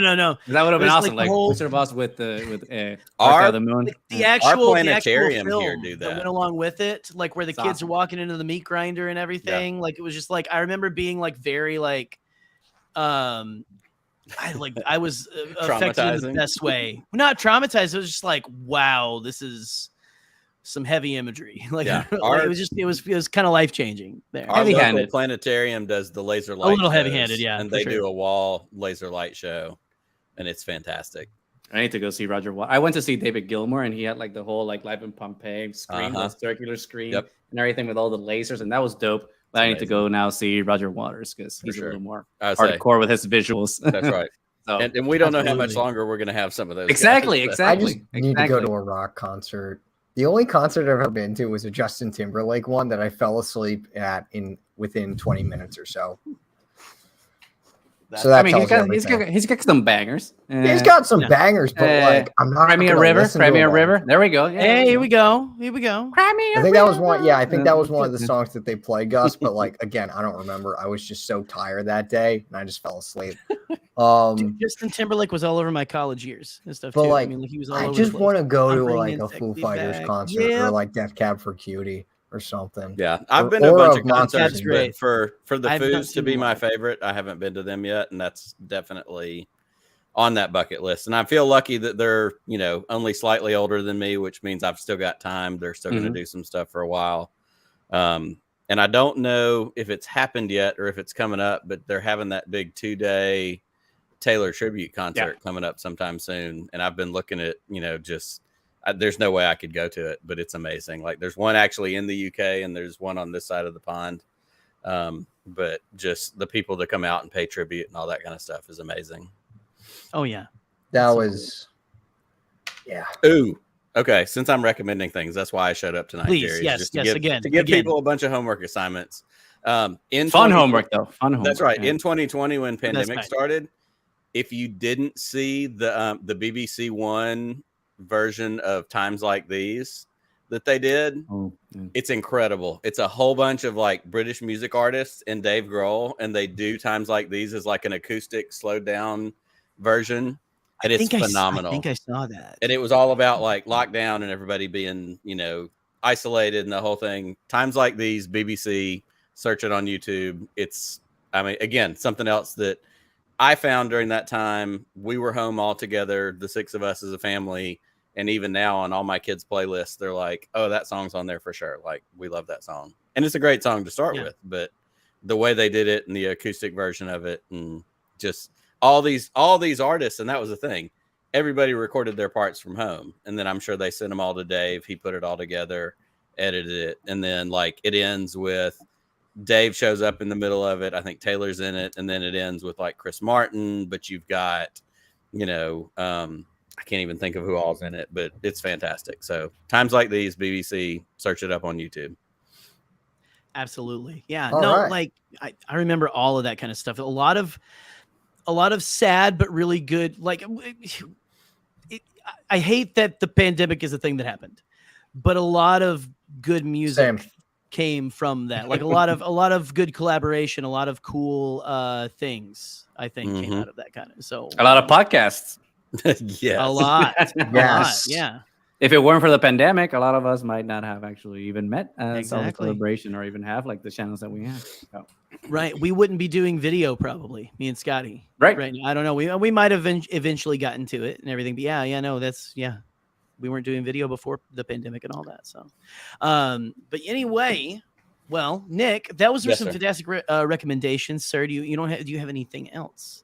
That would have been awesome. Like Wizard of Oz with Ark of the Moon. The actual planetarium film here do that. Went along with it, like where the kids are walking into the meat grinder and everything. Yeah. Like it was just like I remember being like very like, I was affected in the best way. Not traumatized. It was just like, wow, this is some heavy imagery. Like, it was kind of life changing there. Our local planetarium does the laser light. A little heavy handed, yeah. And they do a wall laser light show, and it's fantastic. I need to go see Roger Waters. I went to see David Gilmour, and he had like the whole like Live in Pompeii screen, the circular screen, and everything with all the lasers, and that was dope. But I need to go now see Roger Waters because he's a little more hardcore with his visuals. That's right. So, and we don't know how much longer we're going to have some of those. Exactly. I just need to go to a rock concert. The only concert I've ever been to was a Justin Timberlake one that I fell asleep at within 20 minutes or so. So that he's got some bangers. He's got some bangers, but like I'm not. Cry Me a River. There we go. Yeah, hey, here we go. Cry Me I think that was one. Yeah, I think that was one of the songs that they play, Gus. But like again, I don't remember. I was just so tired that day, and I just fell asleep. Dude, Justin Timberlake was all over my college years and stuff. But too. like, I mean, like he was all I over just want to go to like a Foo Fighters concert or like Death Cab for Cutie or something. Yeah, I've been to a bunch of concerts, but for the Foos to be my favorite, I haven't been to them yet, and that's definitely on that bucket list. And I feel lucky that they're only slightly older than me, which means I've still got time. They're still going to do some stuff for a while. And I don't know if it's happened yet or if it's coming up, but they're having that big 2-day Taylor tribute concert coming up sometime soon. And I've been looking at, there's no way I could go to it, but it's amazing. Like there's one actually in the UK and there's one on this side of the pond. But just the people that come out and pay tribute and all that kind of stuff is amazing. Oh yeah. That was, yeah. Ooh. Okay. Since I'm recommending things, that's why I showed up tonight. Please. Jerry, Yes. To give people a bunch of homework assignments. Fun homework though. Fun homework. That's right. Yeah. In 2020, when pandemic started, if you didn't see the BBC One version of Times Like These that they did, it's incredible. It's a whole bunch of like British music artists and Dave Grohl, and they do Times Like These as like an acoustic slowed down version, and it's phenomenal. I think I saw that. And it was all about like lockdown and everybody being isolated and the whole thing. Times Like These, BBC, search it on YouTube. It's again, something else that I found during that time. We were home all together, the 6 of us as a family. And even now on all my kids' playlists, they're like, oh, that song's on there for sure. Like, we love that song. And it's a great song to start with. But the way they did it and the acoustic version of it and just all these artists, and that was the thing. Everybody recorded their parts from home. And then I'm sure they sent them all to Dave. He put it all together, edited it. And then, like, it ends with Dave shows up in the middle of it. I think Taylor's in it. And then it ends with, like, Chris Martin. But you've got, I can't even think of who all's in it, but it's fantastic. So Times Like These, BBC, search it up on YouTube. Absolutely. Yeah. Like I remember all of that kind of stuff. A lot of sad, but really good. Like I hate that the pandemic is a thing that happened, but a lot of good music came from that. Like a lot of good collaboration, a lot of cool things I think came out of that kind of, so a lot of podcasts. Yes. A lot. Yes. Yeah. If it weren't for the pandemic, a lot of us might not have actually even met exactly. collaboration or even have like the channels that we have. So. Right. We wouldn't be doing video probably, me and Scotty. Right. Now. I don't know. We might have eventually gotten to it and everything. But we weren't doing video before the pandemic and all that. So, but anyway, well, Nick, that was some fantastic recommendations, sir. Do you have anything else?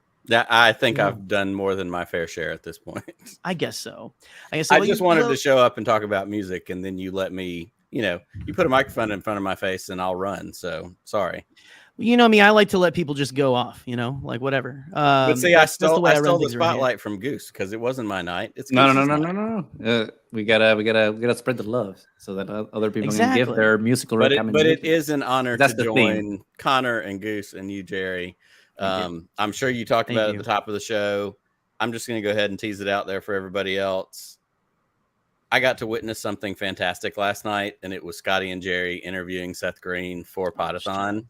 I think I've done more than my fair share at this point. I guess so. I just wanted to show up and talk about music, and then you let me, you put a microphone in front of my face and I'll run. So sorry. You know me, I like to let people just go off, like whatever. But see, I stole the spotlight from Goose because it wasn't my night. It's no. We gotta spread the love so that other people can give their musical recommendations. But it is an honor to join Connor and Goose and you, Jerry. I'm sure you talked about it at the top of the show. I'm just going to go ahead and tease it out there for everybody else. I got to witness something fantastic last night, and it was Scotty and Jerry interviewing Seth Green for Podathon.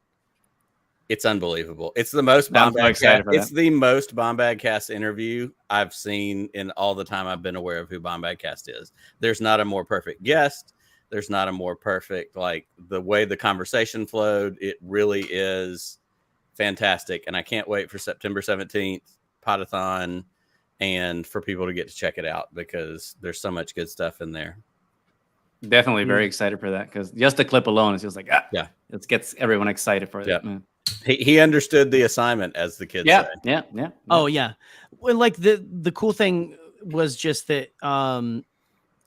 It's unbelievable. It's the most Bombad cast. It's the most Bombad cast interview I've seen in all the time I've been aware of who Bombad cast is. There's not a more perfect guest. There's not a more perfect, like, the way the conversation flowed. It really is fantastic. And I can't wait for September 17th, Podathon, and for people to get to check it out because there's so much good stuff in there. Definitely very excited for that because just the clip alone is just like, yeah, it gets everyone excited for that. Man. He understood the assignment, as the kids say. Yeah. Oh yeah. Well, like the cool thing was just that,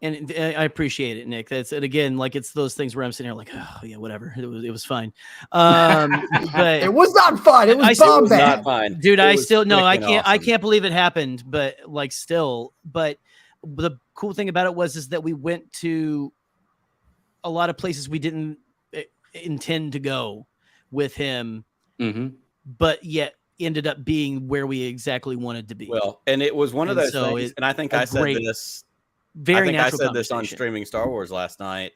and I appreciate it, Nick. That's it again. Like it's those things where I'm sitting here like, oh yeah, whatever. It was fine. But it was not fun. It was not fine, dude. I can't believe it happened. But like still, but the cool thing about it is that we went to a lot of places we didn't intend to go with him, but yet ended up being where we exactly wanted to be. Well, and it was one of those things, and I think I said this. I said this on Streaming Star Wars last night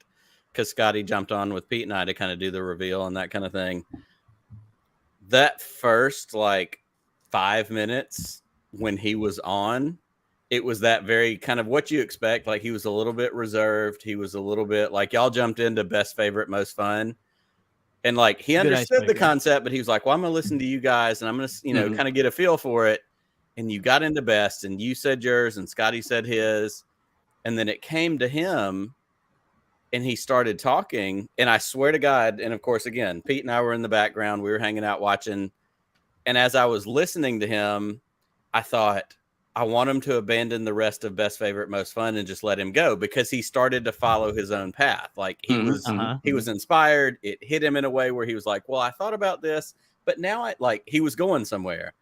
because Scotty jumped on with Pete and I to kind of do the reveal and that kind of thing. That first like 5 minutes when he was on, it was that very kind of what you expect. Like he was a little bit reserved. He was a little bit like y'all jumped into best favorite, most fun. And like he understood the concept, but he was like, well, I'm going to listen to you guys and I'm going to, kind of get a feel for it. And you got into best and you said yours and Scotty said his. And then it came to him and he started talking. And I swear to God, and of course, again, Pete and I were in the background. We were hanging out watching. And as I was listening to him, I thought, I want him to abandon the rest of best favorite, most fun and just let him go because he started to follow his own path. Like he was inspired. It hit him in a way where he was like, well, I thought about this, but now he was going somewhere.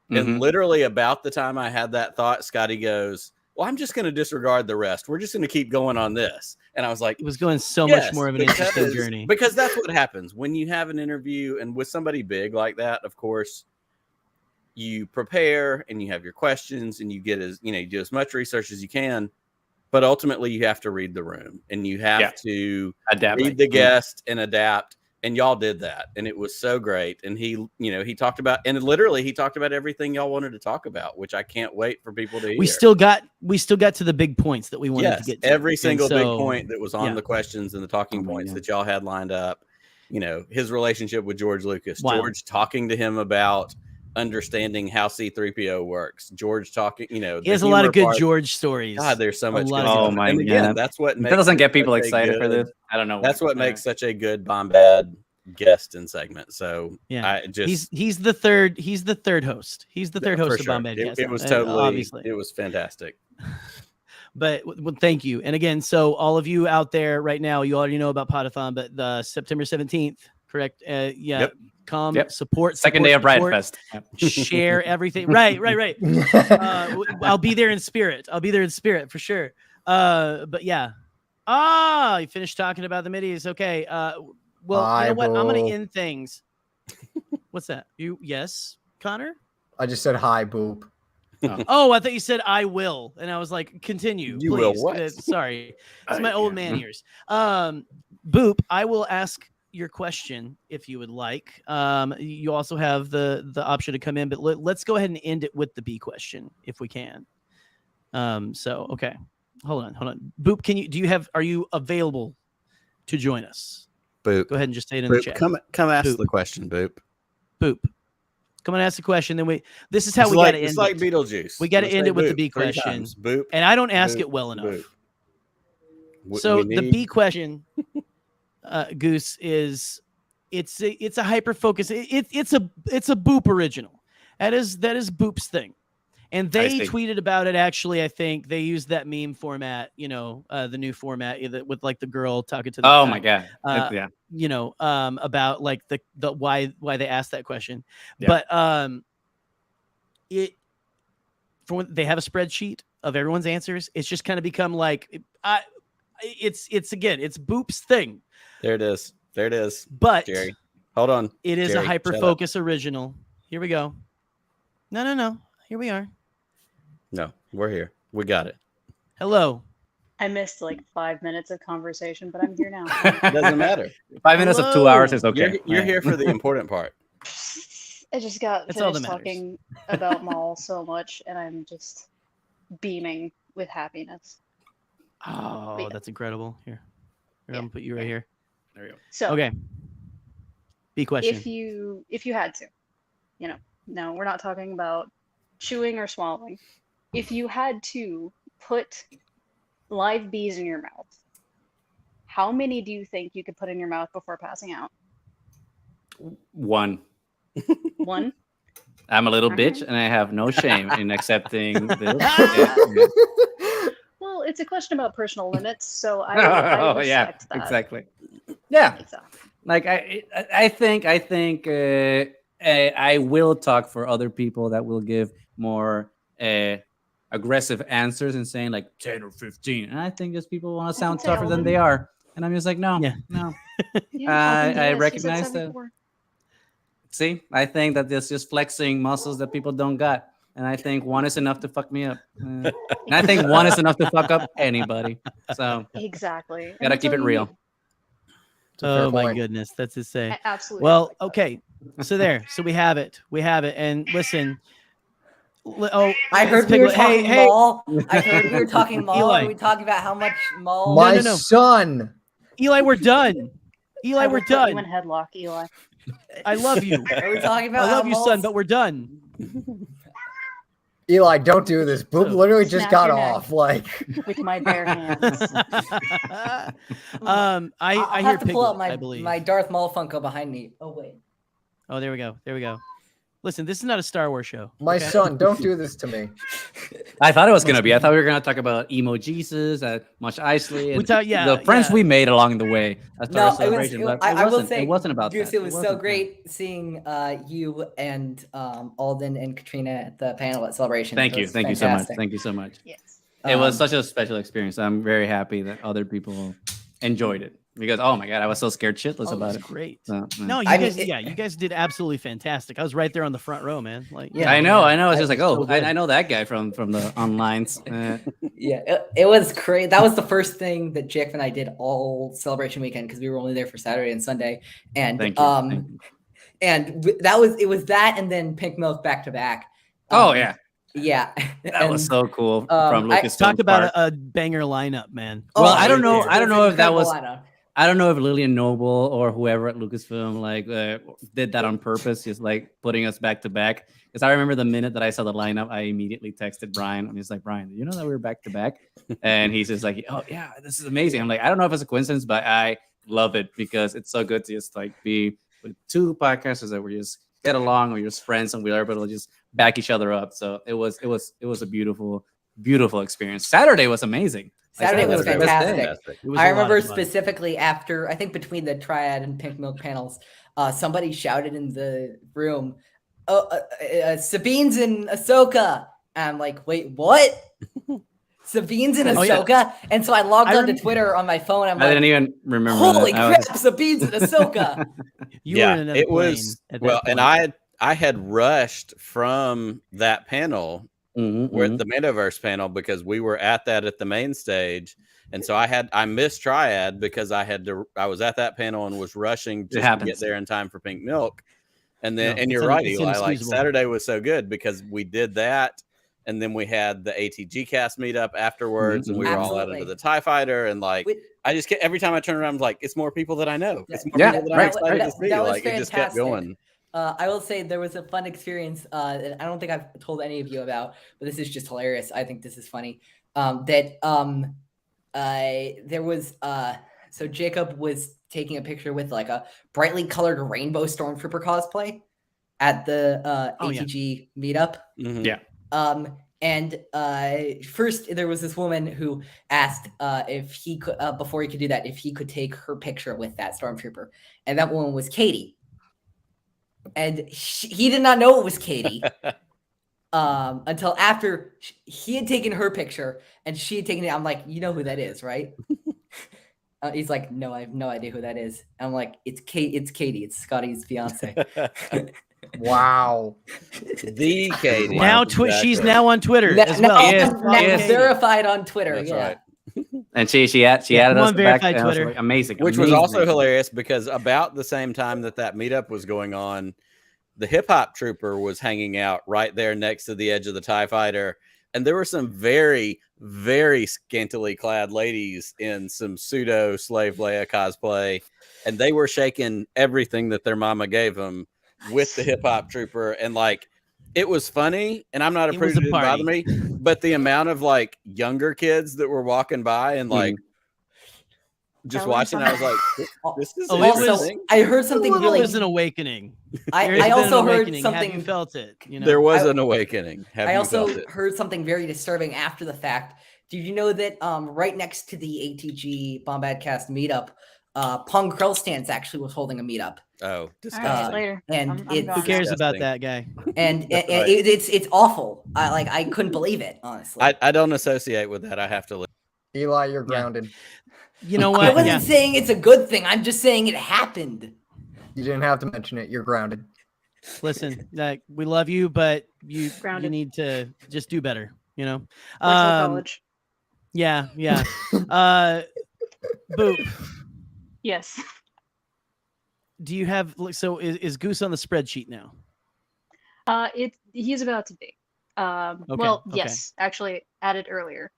And literally about the time I had that thought, Scotty goes, well, I'm just going to disregard the rest. We're just going to keep going on this. And I was like, it was going so much more of an interesting journey. Because that's what happens when you have an interview and with somebody big like that, of course, you prepare and you have your questions and you get you do as much research as you can, but ultimately you have to read the room and you have to read the guest and adapt. And y'all did that. And it was so great. And he talked about, and literally he talked about everything y'all wanted to talk about, which I can't wait for people to hear. We still got to the big points that we wanted to get to. Every single big point that was on the questions and the talking points that y'all had lined up, his relationship with George Lucas, George talking to him about understanding how C-3PO works, George talking, he has a lot of good George stories. God, there's so much good. Oh my God. That's what makes that doesn't get people excited for this. I don't know. That's what makes such a good Bombad guest and segment. So yeah, he's the third host. He's the third host of Bombad Cast. It was totally obviously it was fantastic. But thank you. And again, so all of you out there right now, you already know about Podathon, but the September 17th, correct? Come support. Second day of Riot Fest. Share everything. Right. I'll be there in spirit. For sure. But yeah. You finished talking about the middies. Okay. Well, you know what? I'm going to end things. What's that? Yes, Connor? I just said hi, Boop. Oh, I thought you said I will. And I was like, continue. You please. will what? Sorry. It's my old man ears. Boop, I will ask your question if you would like. You also have the option to come in, but let's go ahead and end it with the B question if we can. Okay. Hold on. Boop, are you available to join us? Boop. Go ahead and just say it in the chat. Come ask the question, Boop. Boop. Come and ask the question. Then this is how we got to end it. It's like Beetlejuice. We got to end it with the B question. Boop. And I don't ask it well enough. So the B question, Goose, is it's a Hyperfocus. It's a Boop original. That is Boop's thing. And they tweeted about it. Actually, I think they used that meme format, the new format with like the girl talking to the oh my God. About like the why they asked that question. Yeah. But they have a spreadsheet of everyone's answers. It's just kind of become like it's Boop's thing. There it is. But Jerry, hold on. It is a Hyperfocus original. Here we go. No. Here we are. No, we're here. We got it. Hello. I missed like 5 minutes of conversation, but I'm here now. Doesn't matter. 5 minutes of 2 hours is okay. You're here for the important part. I just got That's all that finished matters. talking about Maul so much, and I'm just beaming with happiness. Oh, Yeah. that's incredible. Here, I'm Yeah. gonna put you right here. There you go. So Okay. B question. if you had to, no, we're not talking about chewing or swallowing. If you had to put live bees in your mouth, how many do you think you could put in your mouth before passing out? 1. One? I'm a little Alright. bitch, and I have no shame in accepting this. Well, it's a question about personal limits, so I Oh yeah, respect that. exactly. Yeah, Exactly. like I think I will talk for other people that will give more aggressive answers and saying like 10 or 15. And I think just people want to sound say tougher than Elden. they are, and I'm just like no, Yeah. no. Yeah, Elden I Diaz, he said recognize that. 74. See, I think that this just flexing muscles that people don't got. And I think 1 is enough to fuck me up. And I think 1 is enough to fuck up anybody. So Exactly. And gotta that's keep all it you real. need. It's a fair Oh my point. goodness, that's insane. I absolutely. Well, respect that. okay. So we have it. And listen. I heard we were talking hey, Maul. I heard we were talking Maul. Eli. Are we talking about how much Maul? My no. son. Eli, we're done. Eli, I we're will put you in done. headlock, Eli. I love you. Are we talking I about? love how you, son, Maul's- but we're done. Eli, don't do this. Boop literally just Snap got your neck. off. Like, With my bare hands. I I'll hear have to pull Piglet, out my I believe. my Darth Maul Funko behind me. Oh wait. Oh, there we go. Listen, this is not a Star Wars show. my okay? son, don't do this to me. I thought it was gonna be. I thought we were gonna talk about emo Jesus, Much Isley, and the friends we made along the way. At No, Star Celebration, but I will say it wasn't about Goose, that. it was so wasn't that. great seeing you and Alden and Katrina at the panel at Celebration. Thank It you, was thank you so much. fantastic. Thank you so much. Yes. It was such a special experience. I'm very happy that other people enjoyed it because oh my god, I was so scared shitless Oh, about it it. was great. So, yeah. No, you guys did absolutely fantastic. I was right there on the front row, man. Like, I know. It's just like, so oh, good. I know that guy from the onlines. Yeah, it was crazy. That was the first thing that Jake and I did all Celebration weekend because we were only there for Saturday and Sunday. And Thank you. and it was that and then Pink Milk back to back. Oh yeah, yeah, that was so cool. I From Lucas, talk about a banger lineup, man. Well, Oh, I don't know. it's I don't know if that incredible was. lineup. I don't know if Lillian Noble or whoever at Lucasfilm did that on purpose, just like putting us back to back. Because I remember the minute that I saw the lineup, I immediately texted Brian. I'm just like, Brian, do you know that we were back to back? And he's just like, oh yeah, this is amazing. I'm like, I don't know if it's a coincidence, but I love it because it's so good to just like be with 2 podcasters that we just get along, we're just friends, and we're able to just back each other up. So it was a beautiful experience. Saturday was amazing. Saturday was the best day. fantastic. It was I a lot remember of fun. specifically after, I think between the Triad and Pink Milk panels, somebody shouted in the room, Sabine's in Ahsoka. And I'm like, wait, what? Sabine's in Oh, yeah. Ahsoka? And so I logged I onto remember- Twitter on my phone. I'm I like, didn't even remember. holy that. I was crap, Sabine's in Ahsoka. You were in another it plane was at that well, and point. I had rushed from that panel we're at the Metaverse panel because we were at the main stage, and so I missed Triad because I was at that panel and was rushing just to get there in time for Pink Milk. And then No, and it's you're right, it's Eli. Like inexcusable. Saturday was so good because we did that, and then we had the ATG cast meetup afterwards, and we were all out Absolutely. into the TIE Fighter, and like I just kept, every time I turn around, I'm like, it's more people that I know. It's more people that I'm excited to see. That was Like it just kept fantastic. going. I will say there was a fun experience that I don't think I've told any of you about, but this is just hilarious. I think this is funny. There was so Jacob was taking a picture with like a brightly colored rainbow stormtrooper cosplay at the ATG meetup. Mm-hmm. Yeah. And first there was this woman who asked if he could before he could do that, if he could take her picture with that stormtrooper, and that woman was Katie. And he did not know it was Katie until after he had taken her picture and she had taken it. I'm like, you know who that is, right? He's like, no, I have no idea who that is. I'm like, it's Katie. It's Scotty's fiance. Wow. The Katie. Now she's now on Twitter as well. Now verified on Twitter. That's yeah. right. And she added us back. Verified Twitter. Like, amazing. Which was also hilarious because about the same time that meetup was going on, the hip hop trooper was hanging out right there next to the edge of the TIE fighter. And there were some very, very scantily clad ladies in some pseudo Slave Leia cosplay. And they were shaking everything that their mama gave them with the hip hop trooper. And like, it was funny. And I'm not a prude, it didn't bother me. But the amount of like younger kids that were walking by and like just watching, I was like, this is also, I heard something really. It was an awakening. I also heard something. Have you felt it? You know? There was an awakening. I also heard something very disturbing after the fact. Did you know that right next to the ATG Bombadcast meetup, Pong Krellstance actually was holding a meetup. Oh, disgusting. Later. And who cares about that guy? And it's awful. I couldn't believe it, honestly. I don't associate with that. I have to live. Eli, you're grounded. You know what? I wasn't saying it's a good thing. I'm just saying it happened. You didn't have to mention it. You're grounded. Listen, we love you, but you need to just do better. You know. College. Yeah. Boop. Yes. Do you have is Goose on the spreadsheet now? He's about to be. Well, yes, actually added earlier.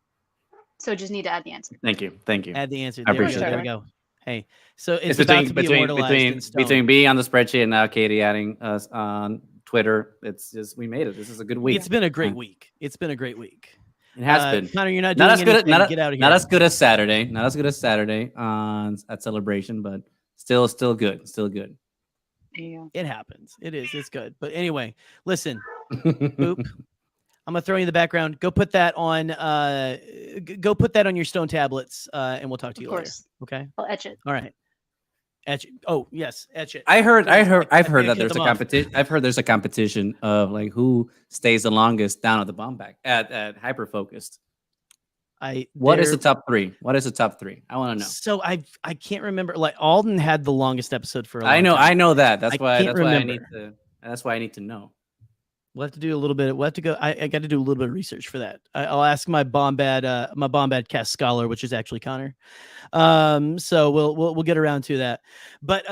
So just need to add the answer. Thank you. Add the answer. I There we go. appreciate There it. we go. Hey, so it's between about to be immortalized in stone. between being on the spreadsheet and now Katie adding us on Twitter. It's just we made it. This is a good week. It's been a great week. It has been. Connor, you're not doing anything. Get out of here. Not as good as Saturday. Not as good as Saturday at Celebration, but still good. Still good. Yeah. It happens. It is. It's good. But anyway, listen. Boop. I'm gonna throw you in the background. Go put that on. Go put that on your stone tablets, and we'll talk to you later. Okay. I'll etch it. All right. Etch it. Oh yes, etch it. I've heard that there's a competition. I've heard there's a competition of like who stays the longest down at the bomb back at Hyperfocused. What is the top three? I want to know. So I can't remember. Like Alden had the longest episode for a long I know. time. I know that. That's why remember. That's why I need to know. We'll have to do a little bit. We'll have to go. I got to do a little bit of research for that. I'll ask my Bombad cast scholar, which is actually Connor. So we'll get around to that. But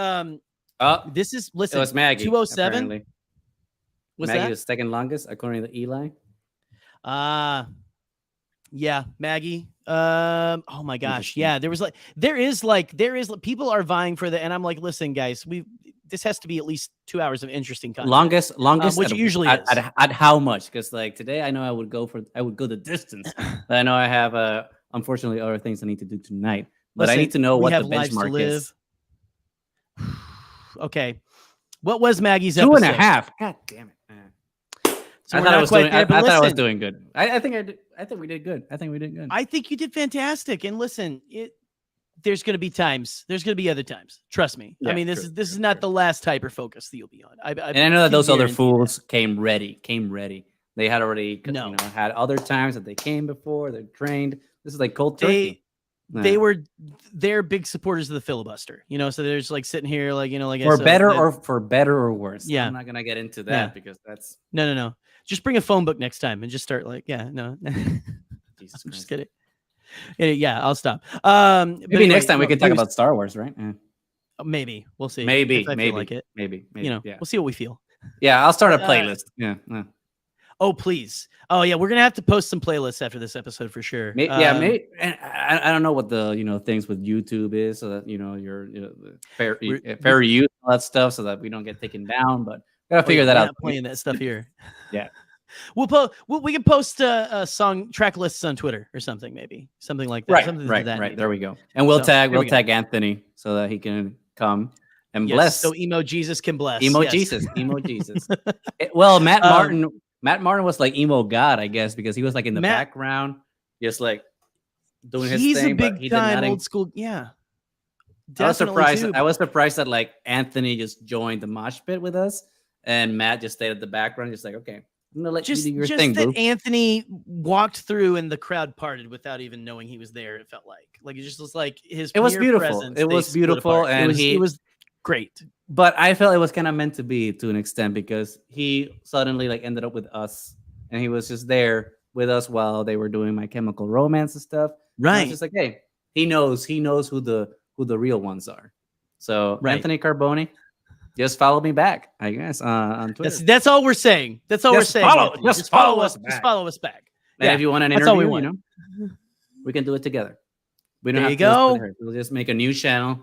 this is listen. It was Maggie. 207. Was Maggie that was second longest according to Eli? Yeah, Maggie. Oh my gosh. Yeah, there is people are vying for the, and I'm like, listen, guys, this has to be at least 2 hours of interesting content. Longest, which usually is at how much? Because like today, I know I would go the distance. But I know I have unfortunately other things I need to do tonight. But listen, I need to know what the lives to benchmark live. is. Okay, what was Maggie's 2.5? episode? God damn it! Man. So I thought I was doing good. I think we did good. I think you did fantastic. And listen, there's going to be times. There's going to be other times. Trust me. Yeah, I mean, this is not the last Hyperfocus that you'll be on. And I know that those other fools came ready. They had already had other times that they came before. They're trained. This is like cold turkey. They're big supporters of the filibuster. So they're just like sitting here, like for better or worse. Yeah, I'm not gonna get into that because that's no. Just bring a phone book next time and just start like Jesus I'm just kidding. Yeah, I'll stop. Maybe anyway, next time we can talk about Star Wars, right? Maybe we'll see. Maybe like it. Maybe. We'll see what we feel. Yeah, I'll start a playlist. Yeah. Oh please. Oh yeah, we're gonna have to post some playlists after this episode for sure. Maybe. And I don't know what the things with YouTube is, so that your fair use all that stuff, so that we don't get taken down. But gotta figure that out. Not playing that stuff here. Yeah. We can post a song track lists on Twitter or something, maybe something like that. Right. There we go. And we'll tag Anthony so that he can come and bless. So Emo Jesus can bless. Emo Jesus. Well, Matt Martin was like emo god, I guess, because he was like in the background, just like doing his thing. He's a big time old school. Yeah. I was surprised that like Anthony just joined the mosh pit with us, and Matt just stayed at the background, just like, okay, I'm gonna let you do your thing, that bro. Anthony walked through and the crowd parted without even knowing he was there. It felt like it just was like his. It was beautiful. It was beautiful, and it was great. But I felt it was kind of meant to be to an extent because he suddenly like ended up with us, and he was just there with us while they were doing My Chemical Romance and stuff. And I was just like, hey, he knows who the real ones are. So Anthony Carboni, just follow me back, I guess, on Twitter. That's all we're saying. That's all we're saying. Just follow us back. Just follow us back. And if you want an interview, you know, we can do it together. We don't have to go. We'll just make a new channel,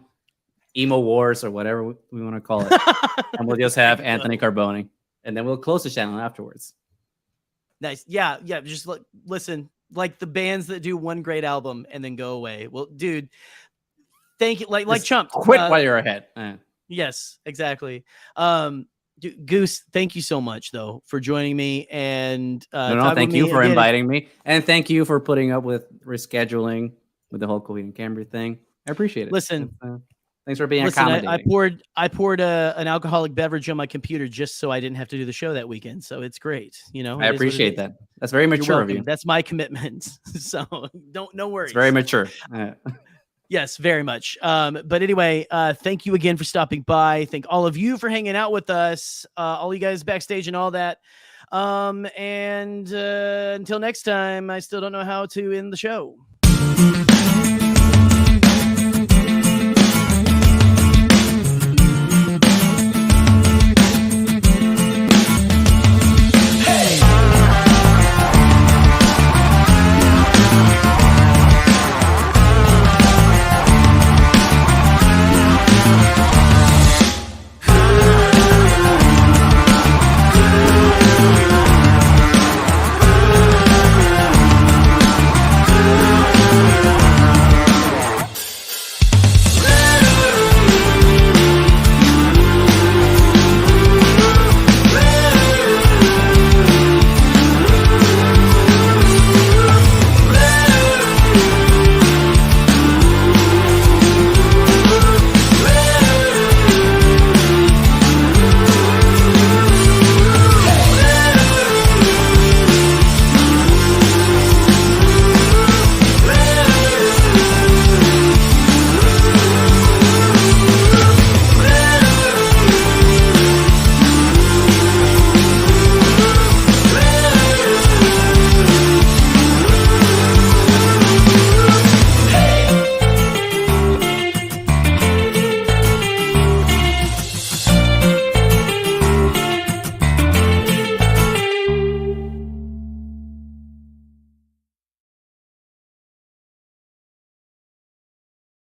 Emo Wars or whatever we want to call it, and we'll just have Anthony Carboni, and then we'll close the channel afterwards. Nice. Yeah. Just listen, like the bands that do one great album and then go away. Well, dude, thank you. Like Chump. Quit while you're ahead. Yes, exactly. Goose, thank you so much though for joining me, and thank you for inviting me, and thank you for putting up with rescheduling with the whole Coheed and Cambria thing. I appreciate it. Listen, thanks for being accommodating. I poured an alcoholic beverage on my computer just so I didn't have to do the show that weekend. So it's great. You know, I appreciate that. That's very mature of you. That's my commitment. So no worries. It's very mature. Yes, very much. But anyway, thank you again for stopping by. Thank all of you for hanging out with us, all you guys backstage and all that. And until next time, I still don't know how to end the show.